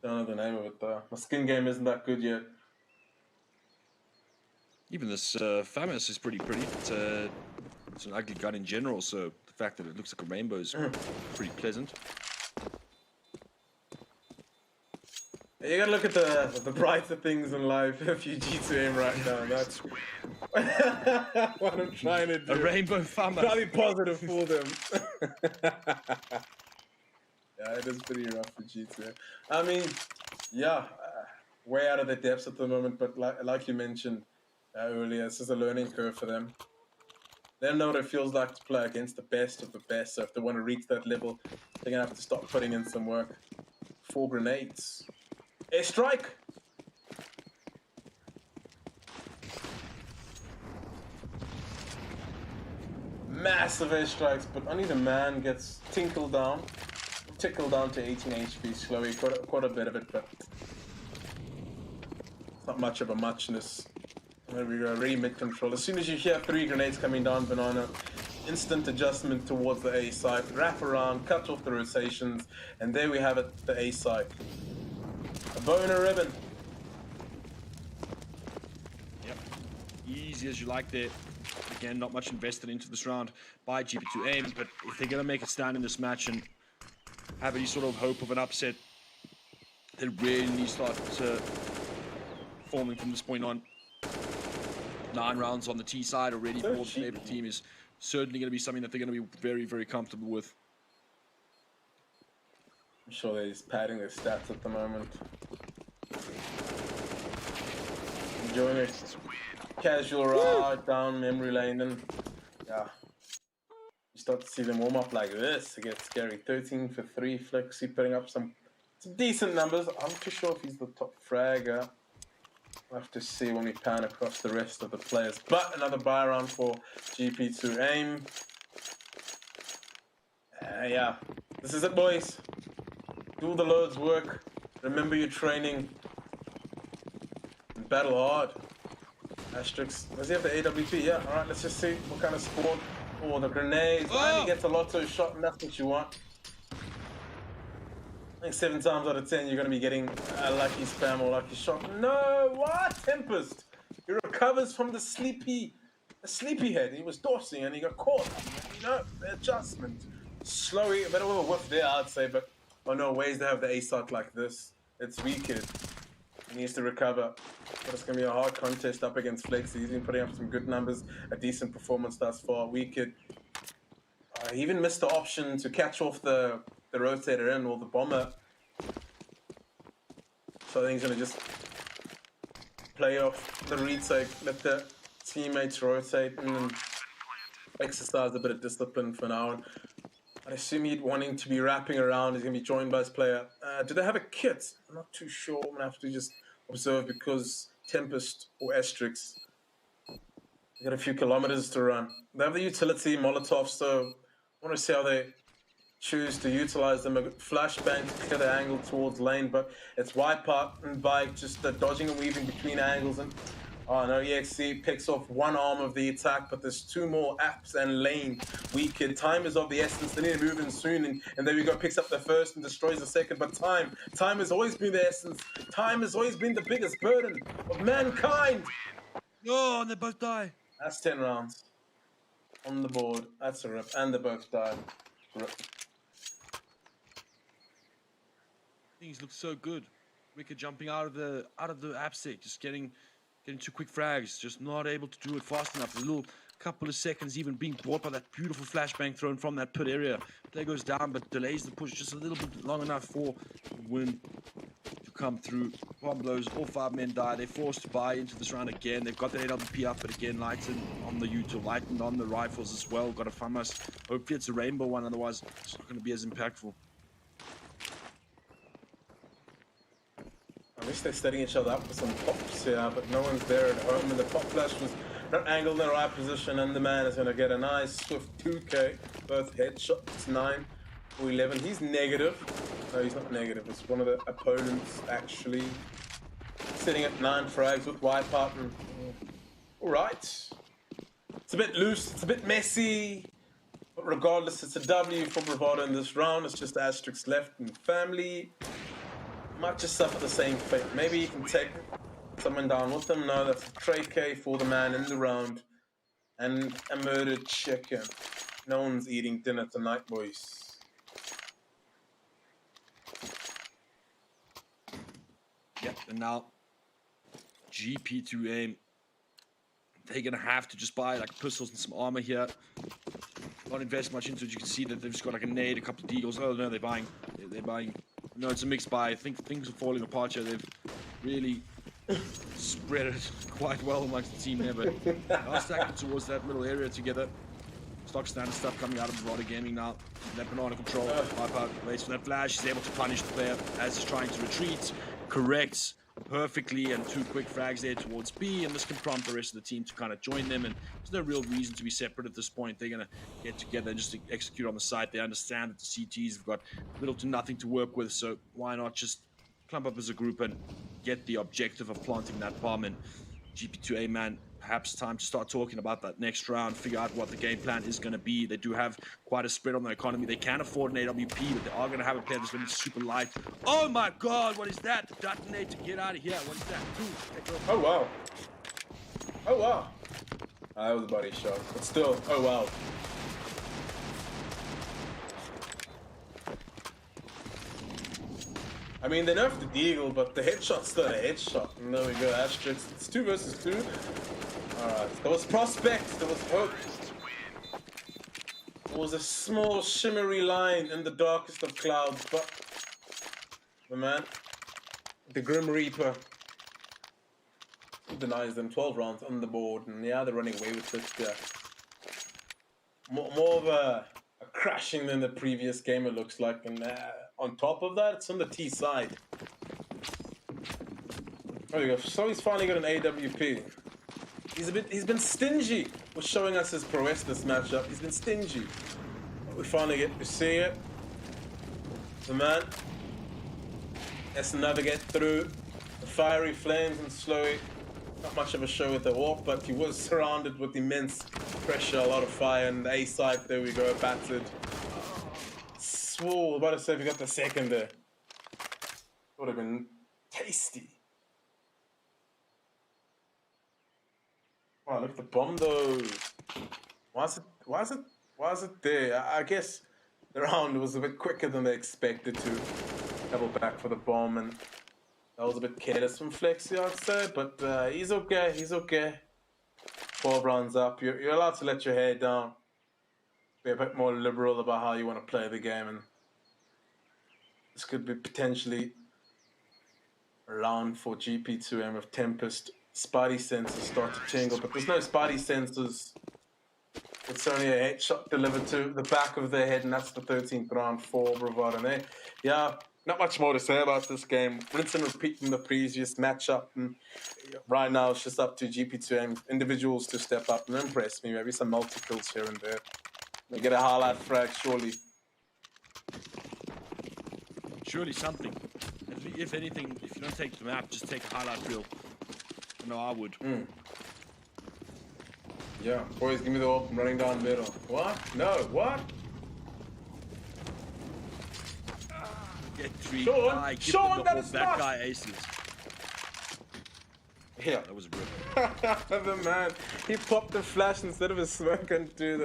Speaker 7: Don't know the name of it though. My skin game isn't that good yet.
Speaker 8: Even this FAMAS is pretty pretty. It's an ugly gun in general, so the fact that it looks like a rainbow is pretty pleasant.
Speaker 7: You gotta look at the brighter things in life. If you G2 aim right now, that's what I'm trying to do.
Speaker 8: A rainbow FAMAS.
Speaker 7: Try to be positive for them. Yeah, it is pretty rough for G2. I mean, yeah, way out of their depths at the moment, but like you mentioned earlier, this is a learning curve for them. They don't know what it feels like to play against the best of the best, so if they want to reach that level, they're going to have to start putting in some work. 4 grenades. Airstrike! Massive airstrikes, but only the man gets tickled down to 18 HP slowly. Quite a bit of it, but it's not much of a muchness. There we go, really mid-control. As soon as you hear 3 grenades coming down, Banana, instant adjustment towards the A side, wrap around, cut off the rotations, and there we have it, the A side. A bow and a ribbon.
Speaker 8: Yep, easy as you like there. Again, not much invested into this round by Gp2 Aim, but if they're going to make it stand in this match and have any sort of hope of an upset, they really need to start performing from this point on. 9 rounds on the T side already for the favorite team is certainly going to be something that they're going to be very, very comfortable with.
Speaker 7: I'm sure they're just padding their stats at the moment. Enjoying it. Casual ride down memory lane, and yeah, you start to see them warm up like this. It gets scary. 13 for 3. Flexi putting up some decent numbers. I'm not too sure if he's the top fragger. We'll have to see when we pan across the rest of the players. But another buy round for Gp2 Aim. Yeah, this is it, boys. Do the loads work. Remember your training. And battle hard. Asterix. Does he have the AWP? Yeah, alright, let's just see what kind of squad. Oh, the grenades. Oh! And he gets a lotto shot, and that's what you want. I think 7 times out of 10 you're going to be getting a lucky spam or lucky shot. No, what? Tempest. He recovers from the sleepy head. He was dorsing and he got caught. You know, the adjustment. Slowly, a bit of a whiff there, I'd say, but no ways to have the A-site like this. It's Wicked. He needs to recover. But it's going to be a hard contest up against Flex. He's been putting up some good numbers, a decent performance thus far. Wicked. He even missed the option to catch off the rotator in or the bomber. So I think he's going to just play off the retake, let the teammates rotate and exercise a bit of discipline for now. I assume he'd wanting to be wrapping around. He's going to be joined by his player. Do they have a kit? I'm not too sure. I'm going to have to just observe because Tempest or Asterix, they got a few kilometers to run. They have the utility Molotov, so I want to see how they choose to utilize them. A flashbang to clear the angle towards lane, but it's Wipeout and Bike just dodging and weaving between angles. And oh no, EXC picks off one arm of the attack, but there's 2 more apps and lane. Wicked. Time is of the essence. They need to move in soon, and there we go. Picks up the first and destroys the second. But time has always been the essence. Time has always been the biggest burden of mankind.
Speaker 8: Oh, and they both die.
Speaker 7: That's 10 rounds on the board. That's a rip, and they both die. Rip.
Speaker 8: Things look so good. Wicked jumping out of the AppSec, just getting 2 quick frags, just not able to do it fast enough. A little couple of seconds even being bought by that beautiful flashbang thrown from that pit area. Player goes down but delays the push just a little bit long enough for the win to come through. Bomb blows, all 5 men die. They're forced to buy into this round again. They've got their AWP up, but again, lightened on the U2, lightened on the rifles as well. Got a FAMAS. Hopefully it's a rainbow one, otherwise it's not going to be as impactful.
Speaker 7: I wish they're setting each other up for some pops here, but no one's there at home, and the pop flash was not angled in the right position, and the man is going to get a nice swift 2K. Both headshots, 9 or 11. He's negative. No, he's not negative. It's one of the opponents actually sitting at 9 frags with Wipeout. And all right. It's a bit loose. It's a bit messy. But regardless, it's a W for Bravado in this round. It's just asterisks left, and family might just suffer the same fate. Maybe you can take someone down with them. No, that's a Trey K for the man in the round, and a murdered chicken. No one's eating dinner tonight, boys.
Speaker 8: Yep, and now Gp2 Aim. They're gonna have to just buy like pistols and some armor here. Not invest much into it. You can see that they've just got like a nade, a couple of deagles. Oh no, they're buying. They're buying. No, it's a mixed buy. I think things are falling apart here. They've really spread it quite well amongst the team there, but I'll stack it towards that middle area together. Stock standard stuff coming out of Bravado Gaming now. That banana control. Wipeout waits for that flash. He's able to punish the player as he's trying to retreat. Corrects perfectly, and 2 quick frags there towards B, and this can prompt the rest of the team to kind of join them, and there's no real reason to be separate at this point. They're going to get together and just to execute on the site. They understand that the CTs have got little to nothing to work with, so why not just clump up as a group and get the objective of planting that bomb. And GP2A, man, perhaps time to start talking about that next round, figure out what the game plan is going to be. They do have quite a spread on their economy. They can afford an AWP, but they are going to have a player that's going to be super light. Oh my god, what is that? The detonator, get out of here. What is that?
Speaker 7: Oh wow. Oh wow. That was a body shot, but still, oh wow. I mean, they nerfed the deagle, but the headshot's still a headshot. And there we go, asterisks. It's 2 versus 2. Alright, there was prospects, there was hope. There was a small shimmery line in the darkest of clouds, but the man, the Grim Reaper, denies them 12 rounds on the board, and yeah, they're running away with it. Yeah. More of a crashing than the previous game, it looks like, and on top of that, it's on the T side. There we go. So he's finally got an AWP. He's been stingy with showing us his prowess this matchup. He's been stingy. But we finally get to see it. The man has to navigate through the fiery flames and slowly. Not much of a show with the walk, but he was surrounded with immense pressure, a lot of fire, and the A side, there we go, battered. Swole, about to say if he got the second there. Would have been tasty. Wow, look at the bomb though. Why is it there? I guess the round was a bit quicker than they expected to. Double back for the bomb, and that was a bit careless from Flexi, I'd say, but he's okay, he's okay. 12 rounds up, you're allowed to let your hair down. Be a bit more liberal about how you want to play the game, and this could be potentially a round for GP2 Aim with Tempest. Spidey sensors start to tingle, but there's no Spidey sensors. It's only a headshot delivered to the back of their head, and that's the 13th round for Bravado. And yeah, not much more to say about this game. Rinse and repeat from the previous matchup, and right now it's just up to GP2 Aim individuals to step up and impress me. Maybe some multi-kills here and there. They get a highlight frag, surely.
Speaker 8: Surely something. If anything, if you don't take the map, just take a highlight reel. No, I would.
Speaker 7: Yeah, boys, give me the ult. I'm running down middle. What? No, what?
Speaker 8: Get 3.
Speaker 7: Sean,
Speaker 8: Give
Speaker 7: Sean,
Speaker 8: them the
Speaker 7: that
Speaker 8: whole
Speaker 7: is
Speaker 8: back
Speaker 7: not-
Speaker 8: guy aces.
Speaker 7: Yeah.
Speaker 8: That was a rip.
Speaker 7: The man, he popped the flash instead of a smoke into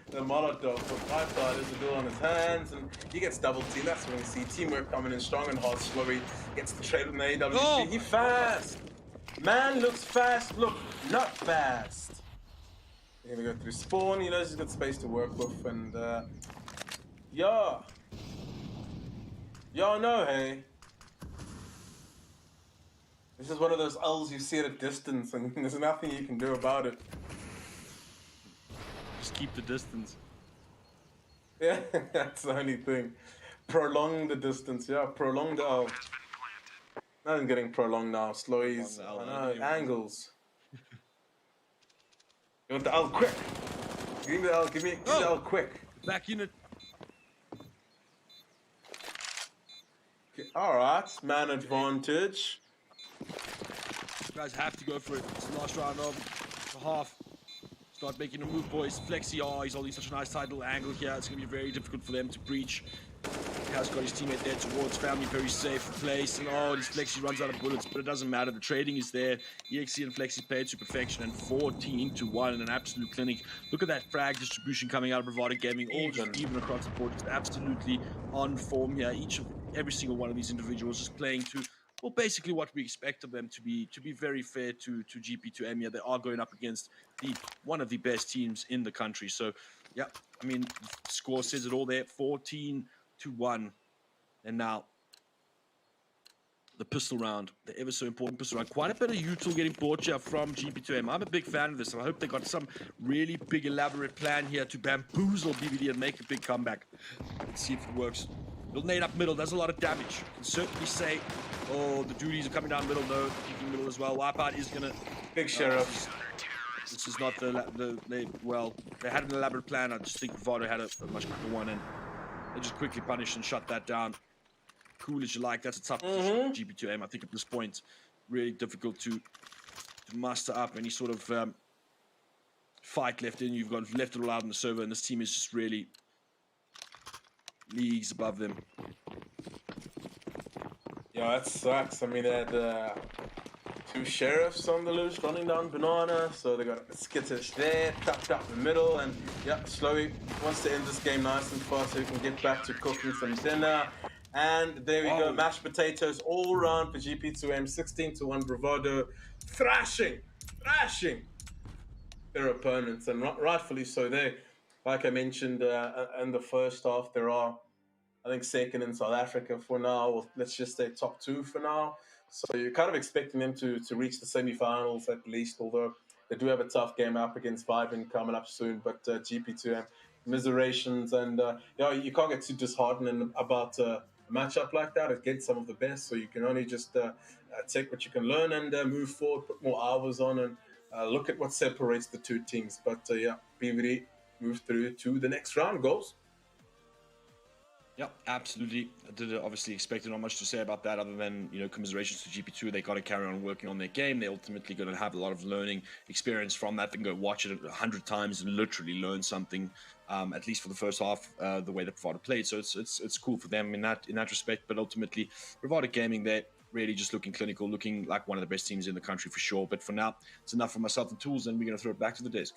Speaker 7: the Molotov. But my side is the duel on his hands, and he gets double teamed. That's when we see teamwork coming in strong and hard. Slowly gets the trade with the AWP.
Speaker 8: Oh.
Speaker 7: He fast. Man looks fast, look not fast. Here we go through spawn. He knows he's got space to work with, and yeah. Y'all know, hey. This is one of those L's you see at a distance, and there's nothing you can do about it.
Speaker 8: Just keep the distance.
Speaker 7: Yeah, that's the only thing. Prolong the distance, yeah, prolong the L. Nothing getting prolonged now, slowies,
Speaker 8: Prolong the L,
Speaker 7: angles. You want the L quick? Give me the L, give me the L quick.
Speaker 8: Back unit.
Speaker 7: Okay, alright, man advantage.
Speaker 8: You guys have to go for it. It's the last round of the half. Start making a move, boys. Flexi, oh, he's holding such a nice tight little angle here. It's going to be very difficult for them to breach. He has got his teammate there towards family, very safe place. And oh, this Flexi runs out of bullets, but it doesn't matter. The trading is there. EXE and Flexi played to perfection, and 14-1 in an absolute clinic. Look at that frag distribution coming out of Bravado Gaming, all just even across the board. Just absolutely on form here. Every single one of these individuals is playing to, well, basically what we expect of them to be very fair to Gp2 Aim. They are going up against one of the best teams in the country. So, yeah, I mean, the score says it all there. 14-1. And now the pistol round, the ever so important pistol round. Quite a bit of util getting bought here from Gp2 Aim. I'm a big fan of this, and I hope they got some really big elaborate plan here to bamboozle BBD and make a big comeback. Let's see if it works. Little nade up middle does a lot of damage. You can certainly say, oh, the duties are coming down middle. No, peeking middle as well. Wipeout is gonna.
Speaker 7: Big sheriff.
Speaker 8: This is not they had an elaborate plan. I just think Bravado had a much quicker one, and they just quickly punished and shut that down. Cool as you like. That's a tough position for Gp2 Aim. I think at this point, really difficult to muster up any sort of fight left in. You've got left it all out on the server, and this team is just really leagues above them.
Speaker 7: Yeah, that sucks. I mean, they had two sheriffs on the loose running down Banana, so they got skittish there, tapped up the middle, and yeah, slowly wants to end this game nice and fast so we can get back to cooking some dinner. And there we go, mashed potatoes all round for Gp2 Aim, 16-1 Bravado, thrashing their opponents, and rightfully so. They, like I mentioned in the first half, there are, I think, second in South Africa for now, or let's just say top two for now. So you're kind of expecting them to reach the semi-finals at least, although they do have a tough game up against Vybn coming up soon. But Gp2 miserations, and you can't get too disheartened about a matchup like that against some of the best. So you can only just take what you can learn and move forward, put more hours on, and look at what separates the two teams. But BVD move through to the next round. Goals.
Speaker 8: Yeah, absolutely. I did obviously expect not much to say about that other than, commiserations to GP2. They got to carry on working on their game. They're ultimately going to have a lot of learning experience from that. They can go watch it 100 times and literally learn something, at least for the first half, the way that Bravado played. So it's cool for them in that respect. But ultimately, Bravado Gaming, they're really just looking clinical, looking like one of the best teams in the country for sure. But for now, it's enough for myself and Tools, and we're going to throw it back to the desk.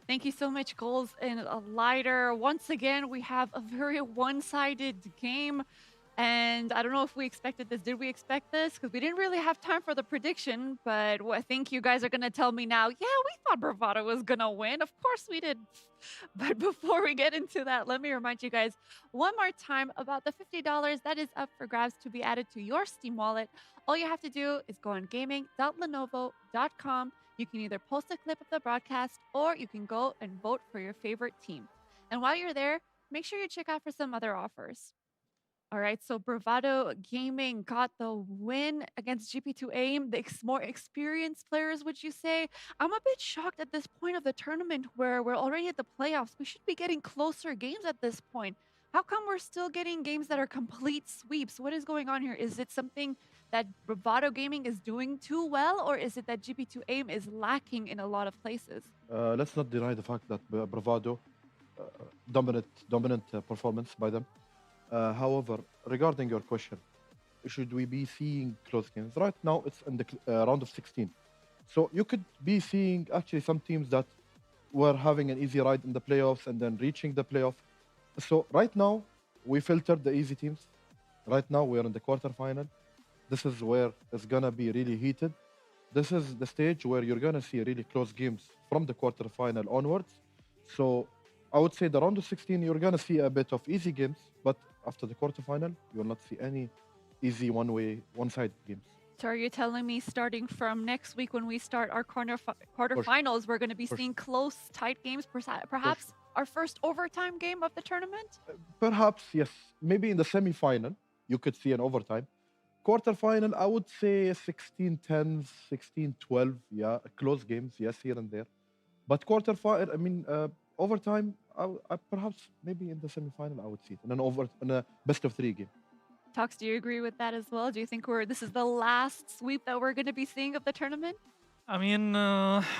Speaker 4: Thank you so much, Goals and a Lighter. Once again, we have a very one-sided game. And I don't know if we expected this. Did we expect this? Because we didn't really have time for the prediction. But I think you guys are going to tell me now, yeah, we thought Bravado was going to win. Of course we did. But before we get into that, let me remind you guys one more time about the $50 that is up for grabs to be added to your Steam wallet. All you have to do is go on gaming.lenovo.com. You can either post a clip of the broadcast or you can go and vote for your favorite team. And while you're there, make sure you check out for some other offers. All right, so Bravado Gaming got the win against Gp2 Aim, the more experienced players, would you say? I'm a bit shocked at this point of the tournament where we're already at the playoffs. We should be getting closer games at this point. How come we're still getting games that are complete sweeps? What is going on here? Is it something that Bravado Gaming is doing too well, or is it that Gp2 Aim is lacking in a lot of places?
Speaker 6: Let's not deny the fact that Bravado, dominant performance by them. However, regarding your question, should we be seeing close games? Right now, it's in the round of 16. So you could be seeing actually some teams that were having an easy ride in the playoffs and then reaching the playoff. So right now, we filtered the easy teams. Right now, we're in the quarterfinal. This is where it's going to be really heated. This is the stage where you're going to see really close games from the quarterfinal onwards. So I would say the round of 16, you're going to see a bit of easy games, but after the quarterfinal, you will not see any easy one-sided games.
Speaker 4: So are you telling me starting from next week when we start our quarterfinals, we're going to be seeing close, tight games, perhaps our first overtime game of the tournament?
Speaker 6: Perhaps, yes. Maybe in the semi-final, you could see an overtime. Quarterfinal, I would say 16-10, 16-12, yeah, close games, yes, here and there. But quarterfinal, overtime, I perhaps maybe in the semi-final I would see it in a best of 3 game.
Speaker 4: Tox, do you agree with that as well? Do you think this is the last sweep that we're going to be seeing of the tournament?
Speaker 5: I mean,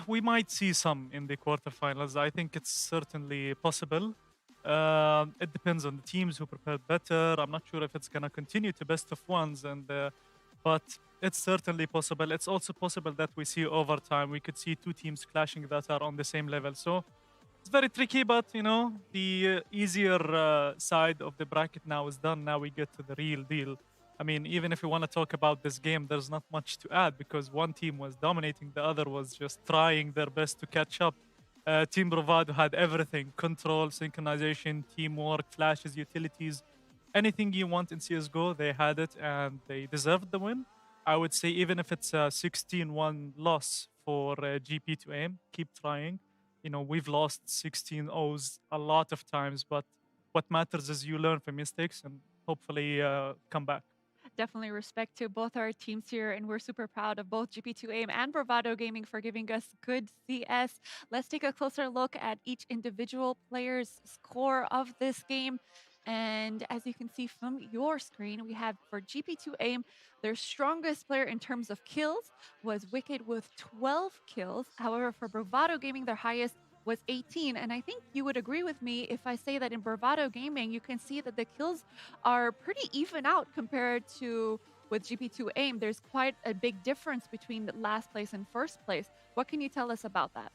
Speaker 5: we might see some in the quarterfinals. I think it's certainly possible. It depends on the teams who prepared better. I'm not sure if it's gonna continue to best of ones, but it's certainly possible. It's also possible that we see over time. We could see two teams clashing that are on the same level. So it's very tricky, but the easier side of the bracket now is done. Now we get to the real deal. I mean, even if we want to talk about this game, there's not much to add because one team was dominating, the other was just trying their best to catch up. Team Bravado had everything: control, synchronization, teamwork, flashes, utilities, anything you want in CSGO, they had it and they deserved the win. I would say, even if it's a 16-1 loss for GP2 Aim, keep trying. We've lost 16 O's a lot of times, but what matters is you learn from mistakes and hopefully come back.
Speaker 4: Definitely respect to both our teams here, and we're super proud of both GP2 Aim and Bravado Gaming for giving us good CS. Let's take a closer look at each individual player's score of this game. And as you can see from your screen, we have for GP2 Aim, their strongest player in terms of kills was Wicked with 12 kills. However, for Bravado Gaming, their highest was 18. And I think you would agree with me if I say that in Bravado Gaming, you can see that the kills are pretty even out compared to with GP2 Aim. There's quite a big difference between last place and first place. What can you tell us about that?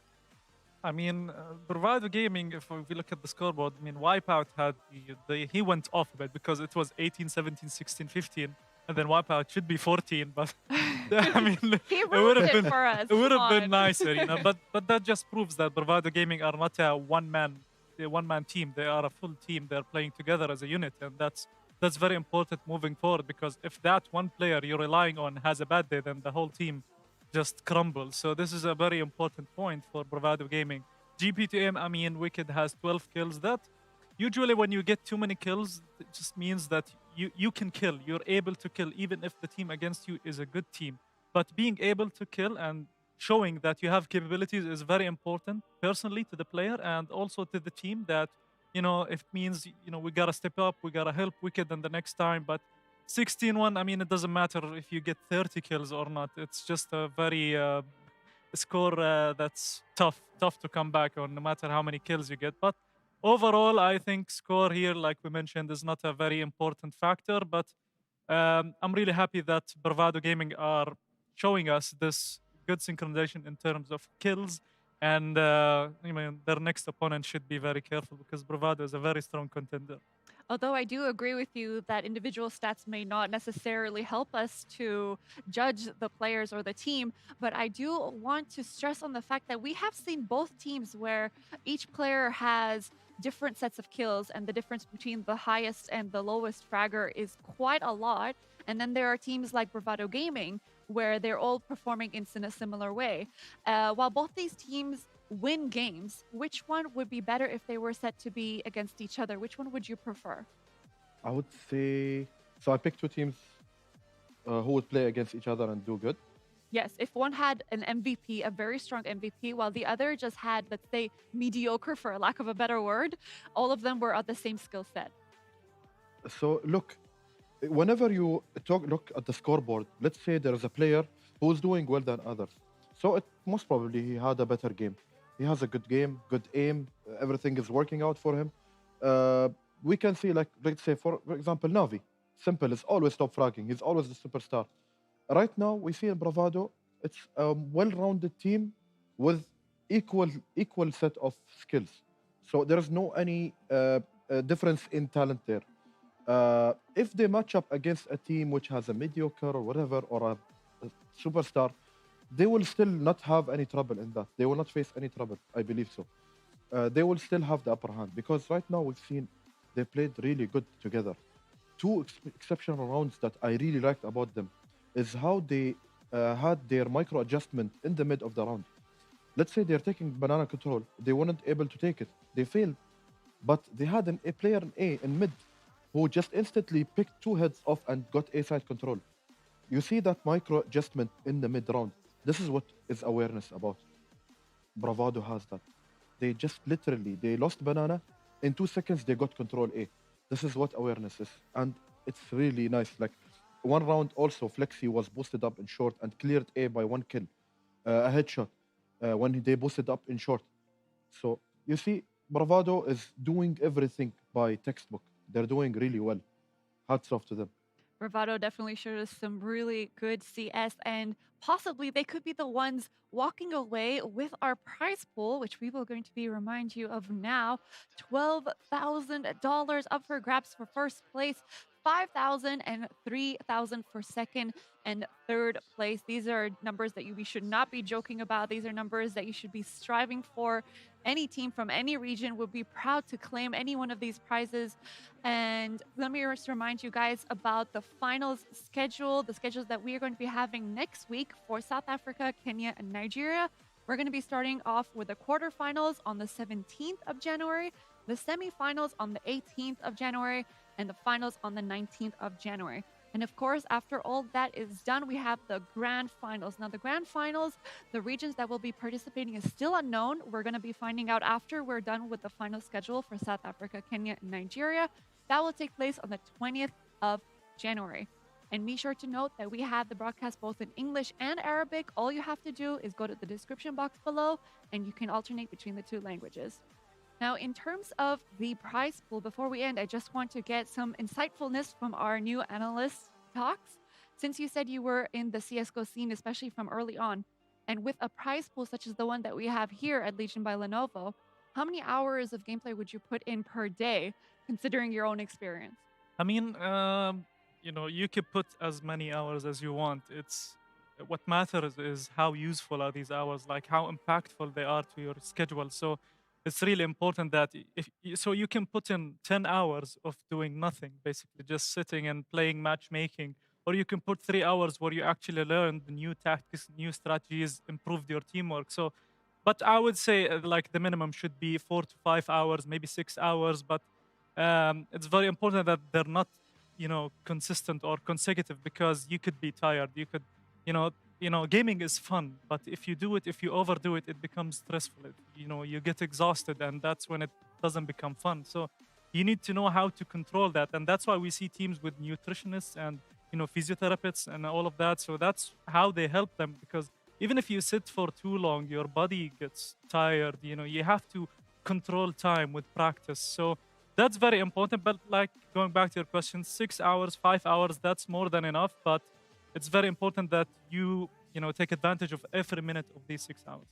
Speaker 5: I mean, Bravado Gaming, if we look at the scoreboard, I mean, Wipeout had he went off a bit because it was 18, 17, 16, 15, and then Wipeout should be 14, but I mean,
Speaker 4: He
Speaker 5: it would have been
Speaker 4: for us.
Speaker 5: it would have
Speaker 4: Come
Speaker 5: been
Speaker 4: on.
Speaker 5: nicer. But that just proves that Bravado Gaming are not a one man team. They are a full team. They're playing together as a unit, and that's very important moving forward, because if that one player you're relying on has a bad day, then the whole team just crumbles. So this is a very important point for Bravado Gaming. GP2M, I mean, Wicked has 12 kills. That usually when you get too many kills, it just means that you can kill. You're able to kill even if the team against you is a good team. But being able to kill and showing that you have capabilities is very important, personally to the player and also to the team, that it means we gotta step up, we gotta help Wicked in the next time. But 16-1, I mean, it doesn't matter if you get 30 kills or not. It's just a very score that's tough to come back on, no matter how many kills you get. But overall, I think score here, like we mentioned, is not a very important factor. But I'm really happy that Bravado Gaming are showing us this good synchronization in terms of kills. And their next opponent should be very careful, because Bravado is a very strong contender.
Speaker 4: Although I do agree with you that individual stats may not necessarily help us to judge the players or the team, but I do want to stress on the fact that we have seen both teams where each player has different sets of kills, and the difference between the highest and the lowest fragger is quite a lot. And then there are teams like Bravado Gaming where they're all performing in a similar way. While both these teams win games, which one would be better if they were set to be against each other? Which one would you prefer?
Speaker 6: I would say, so I picked two teams who would play against each other and do good.
Speaker 4: Yes, if one had an MVP, a very strong MVP, while the other just had, let's say, mediocre, for a lack of a better word, all of them were at the same skill set.
Speaker 6: So look, whenever you look at the scoreboard, let's say there is a player who's doing well than others. So most probably he had a better game. He has a good game, good aim, everything is working out for him. We can see, like, let's say, for example, Navi. Simple is always top fragging. He's always the superstar. Right now, we see in Bravado, it's a well-rounded team with equal set of skills. So there is no any difference in talent there. If they match up against a team which has a mediocre or whatever, or a superstar, they will still not have any trouble in that. They will not face any trouble, I believe so. They will still have the upper hand, because right now we've seen they played really good together. Two exceptional rounds that I really liked about them is how they had their micro adjustment in the mid of the round. Let's say they're taking banana control. They weren't able to take it. They failed. But they had a player in A in mid who just instantly picked two heads off and got A side control. You see that micro adjustment in the mid round. This is what is awareness about. Bravado has that. They just literally, they lost banana. In 2 seconds, they got control A. This is what awareness is. And it's really nice. Like, one round also, Flexi was boosted up in short and cleared A by 1 kill. a headshot when they boosted up in short. So you see, Bravado is doing everything by textbook. They're doing really well. Hats off to them.
Speaker 4: Bravado definitely showed us some really good CS, and possibly they could be the ones walking away with our prize pool, which we will going to be remind you of now. $12,000 up for grabs for first place, 5,000 and 3,000 for second and third place. These are numbers that we should not be joking about. These are numbers that you should be striving for. Any team from any region would be proud to claim any one of these prizes. And let me just remind you guys about the finals schedule, the schedules that we are going to be having next week for South Africa, Kenya, and Nigeria. We're going to be starting off with the quarterfinals on the 17th of January, the semifinals on the 18th of January, and the finals on the 19th of January. And of course, after all that is done, we have the grand finals. Now, the grand finals, the regions that will be participating is still unknown. We're going to be finding out after we're done with the final schedule for South Africa, Kenya, and Nigeria. That will take place on the 20th of January. And be sure to note that we have the broadcast both in English and Arabic. All you have to do is go to the description box below and you can alternate between the two languages. Now, in terms of the prize pool, before we end, I just want to get some insightfulness from our new analyst talks. Since you said you were in the CSGO scene, especially from early on, and with a prize pool such as the one that we have here at Legion by Lenovo, how many hours of gameplay would you put in per day, considering your own experience?
Speaker 5: I mean, you can put as many hours as you want. It's what matters is how useful are these hours, like how impactful they are to your schedule. So it's really important that so you can put in 10 hours of doing nothing, basically just sitting and playing matchmaking, or you can put 3 hours where you actually learn the new tactics, new strategies, improved your teamwork. So, but I would say like the minimum should be 4 to 5 hours, maybe 6 hours. But it's very important that they're not, consistent or consecutive, because you could be tired. You could, gaming is fun, but if you overdo it, it becomes stressful. You get exhausted, and that's when it doesn't become fun. So you need to know how to control that, and that's why we see teams with nutritionists and physiotherapists and all of that. So that's how they help them, because even if you sit for too long, your body gets tired. You have to control time with practice. So that's very important. But like going back to your question, 6 hours, 5 hours, that's more than enough. But it's very important that you take advantage of every minute of these 6 hours.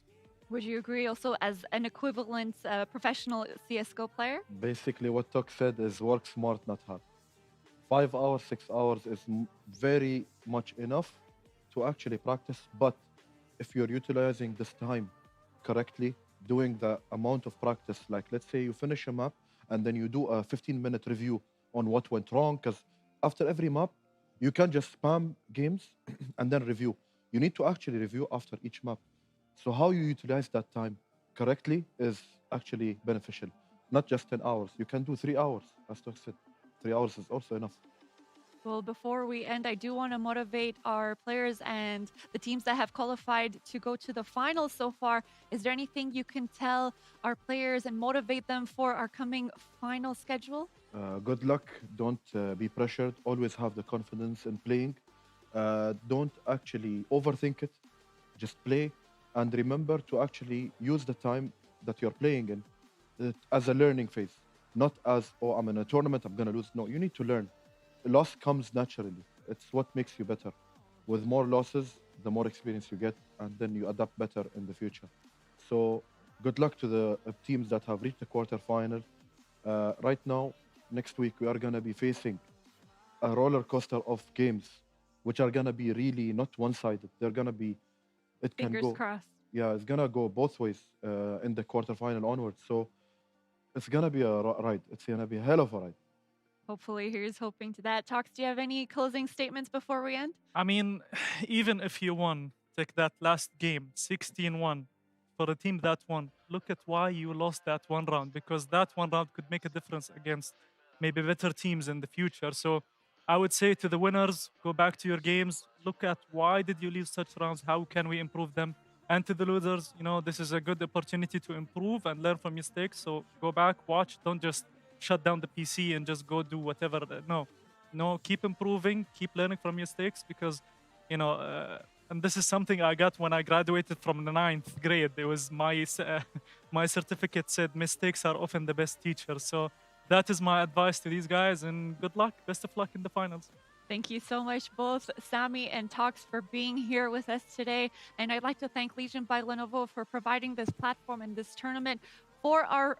Speaker 4: Would you agree also as an equivalent professional CSGO player?
Speaker 6: Basically, what Tok said is work smart, not hard. 5 hours, 6 hours is very much enough to actually practice. But if you're utilizing this time correctly, doing the amount of practice, like let's say you finish a map and then you do a 15-minute review on what went wrong, because after every map, you can't just spam games and then review. You need to actually review after each map. So how you utilize that time correctly is actually beneficial. Not just 10 hours. You can do 3 hours, as Tok said. 3 hours is also enough.
Speaker 4: Well, before we end, I do want to motivate our players and the teams that have qualified to go to the finals so far. Is there anything you can tell our players and motivate them for our coming final schedule?
Speaker 6: Good luck. Don't be pressured. Always have the confidence in playing. Don't actually overthink it. Just play. And remember to actually use the time that you're playing in as a learning phase. Not as, oh, I'm in a tournament, I'm going to lose. No, you need to learn. Loss comes naturally. It's what makes you better. With more losses, the more experience you get, and then you adapt better in the future. So good luck to the teams that have reached the quarterfinal. Right now, next week, we are going to be facing a roller coaster of games, which are going to be really not one-sided. They're going to be, it can
Speaker 4: Fingers
Speaker 6: go.
Speaker 4: crossed.
Speaker 6: Yeah, it's going to go both ways in the quarterfinal onwards. So it's going to be a ride. It's going to be a hell of a ride.
Speaker 4: Hopefully, here's hoping to that. Talks, do you have any closing statements before we end?
Speaker 5: I mean, even if you won, take that last game, 16-1, for a team that won, look at why you lost that one round, because that one round could make a difference against maybe better teams in the future. So I would say to the winners, go back to your games, look at why did you lose such rounds, how can we improve them? And to the losers, this is a good opportunity to improve and learn from mistakes. So go back, watch, don't just shut down the PC and just go do whatever. No, keep improving, keep learning from mistakes, because And this is something I got when I graduated from the 9th grade. It was my certificate said mistakes are often the best teachers. So that is my advice to these guys, and good luck. Best of luck in the finals.
Speaker 4: Thank you so much, both Sammy and Tox, for being here with us today. And I'd like to thank Legion by Lenovo for providing this platform and this tournament for our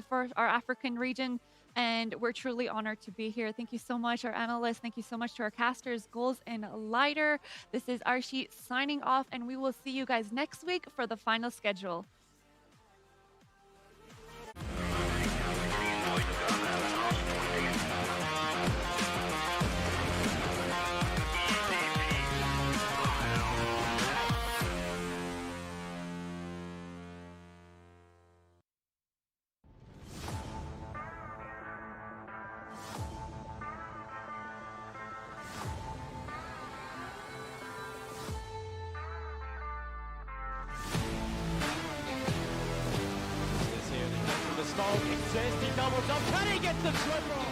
Speaker 4: for our African region. And we're truly honored to be here. Thank you so much, our analysts. Thank you so much to our casters, Goals and Lighter. This is Arshi signing off, and we will see you guys next week for the final schedule.
Speaker 3: This here, the smoke exists. He doubles up. Can he get the triple?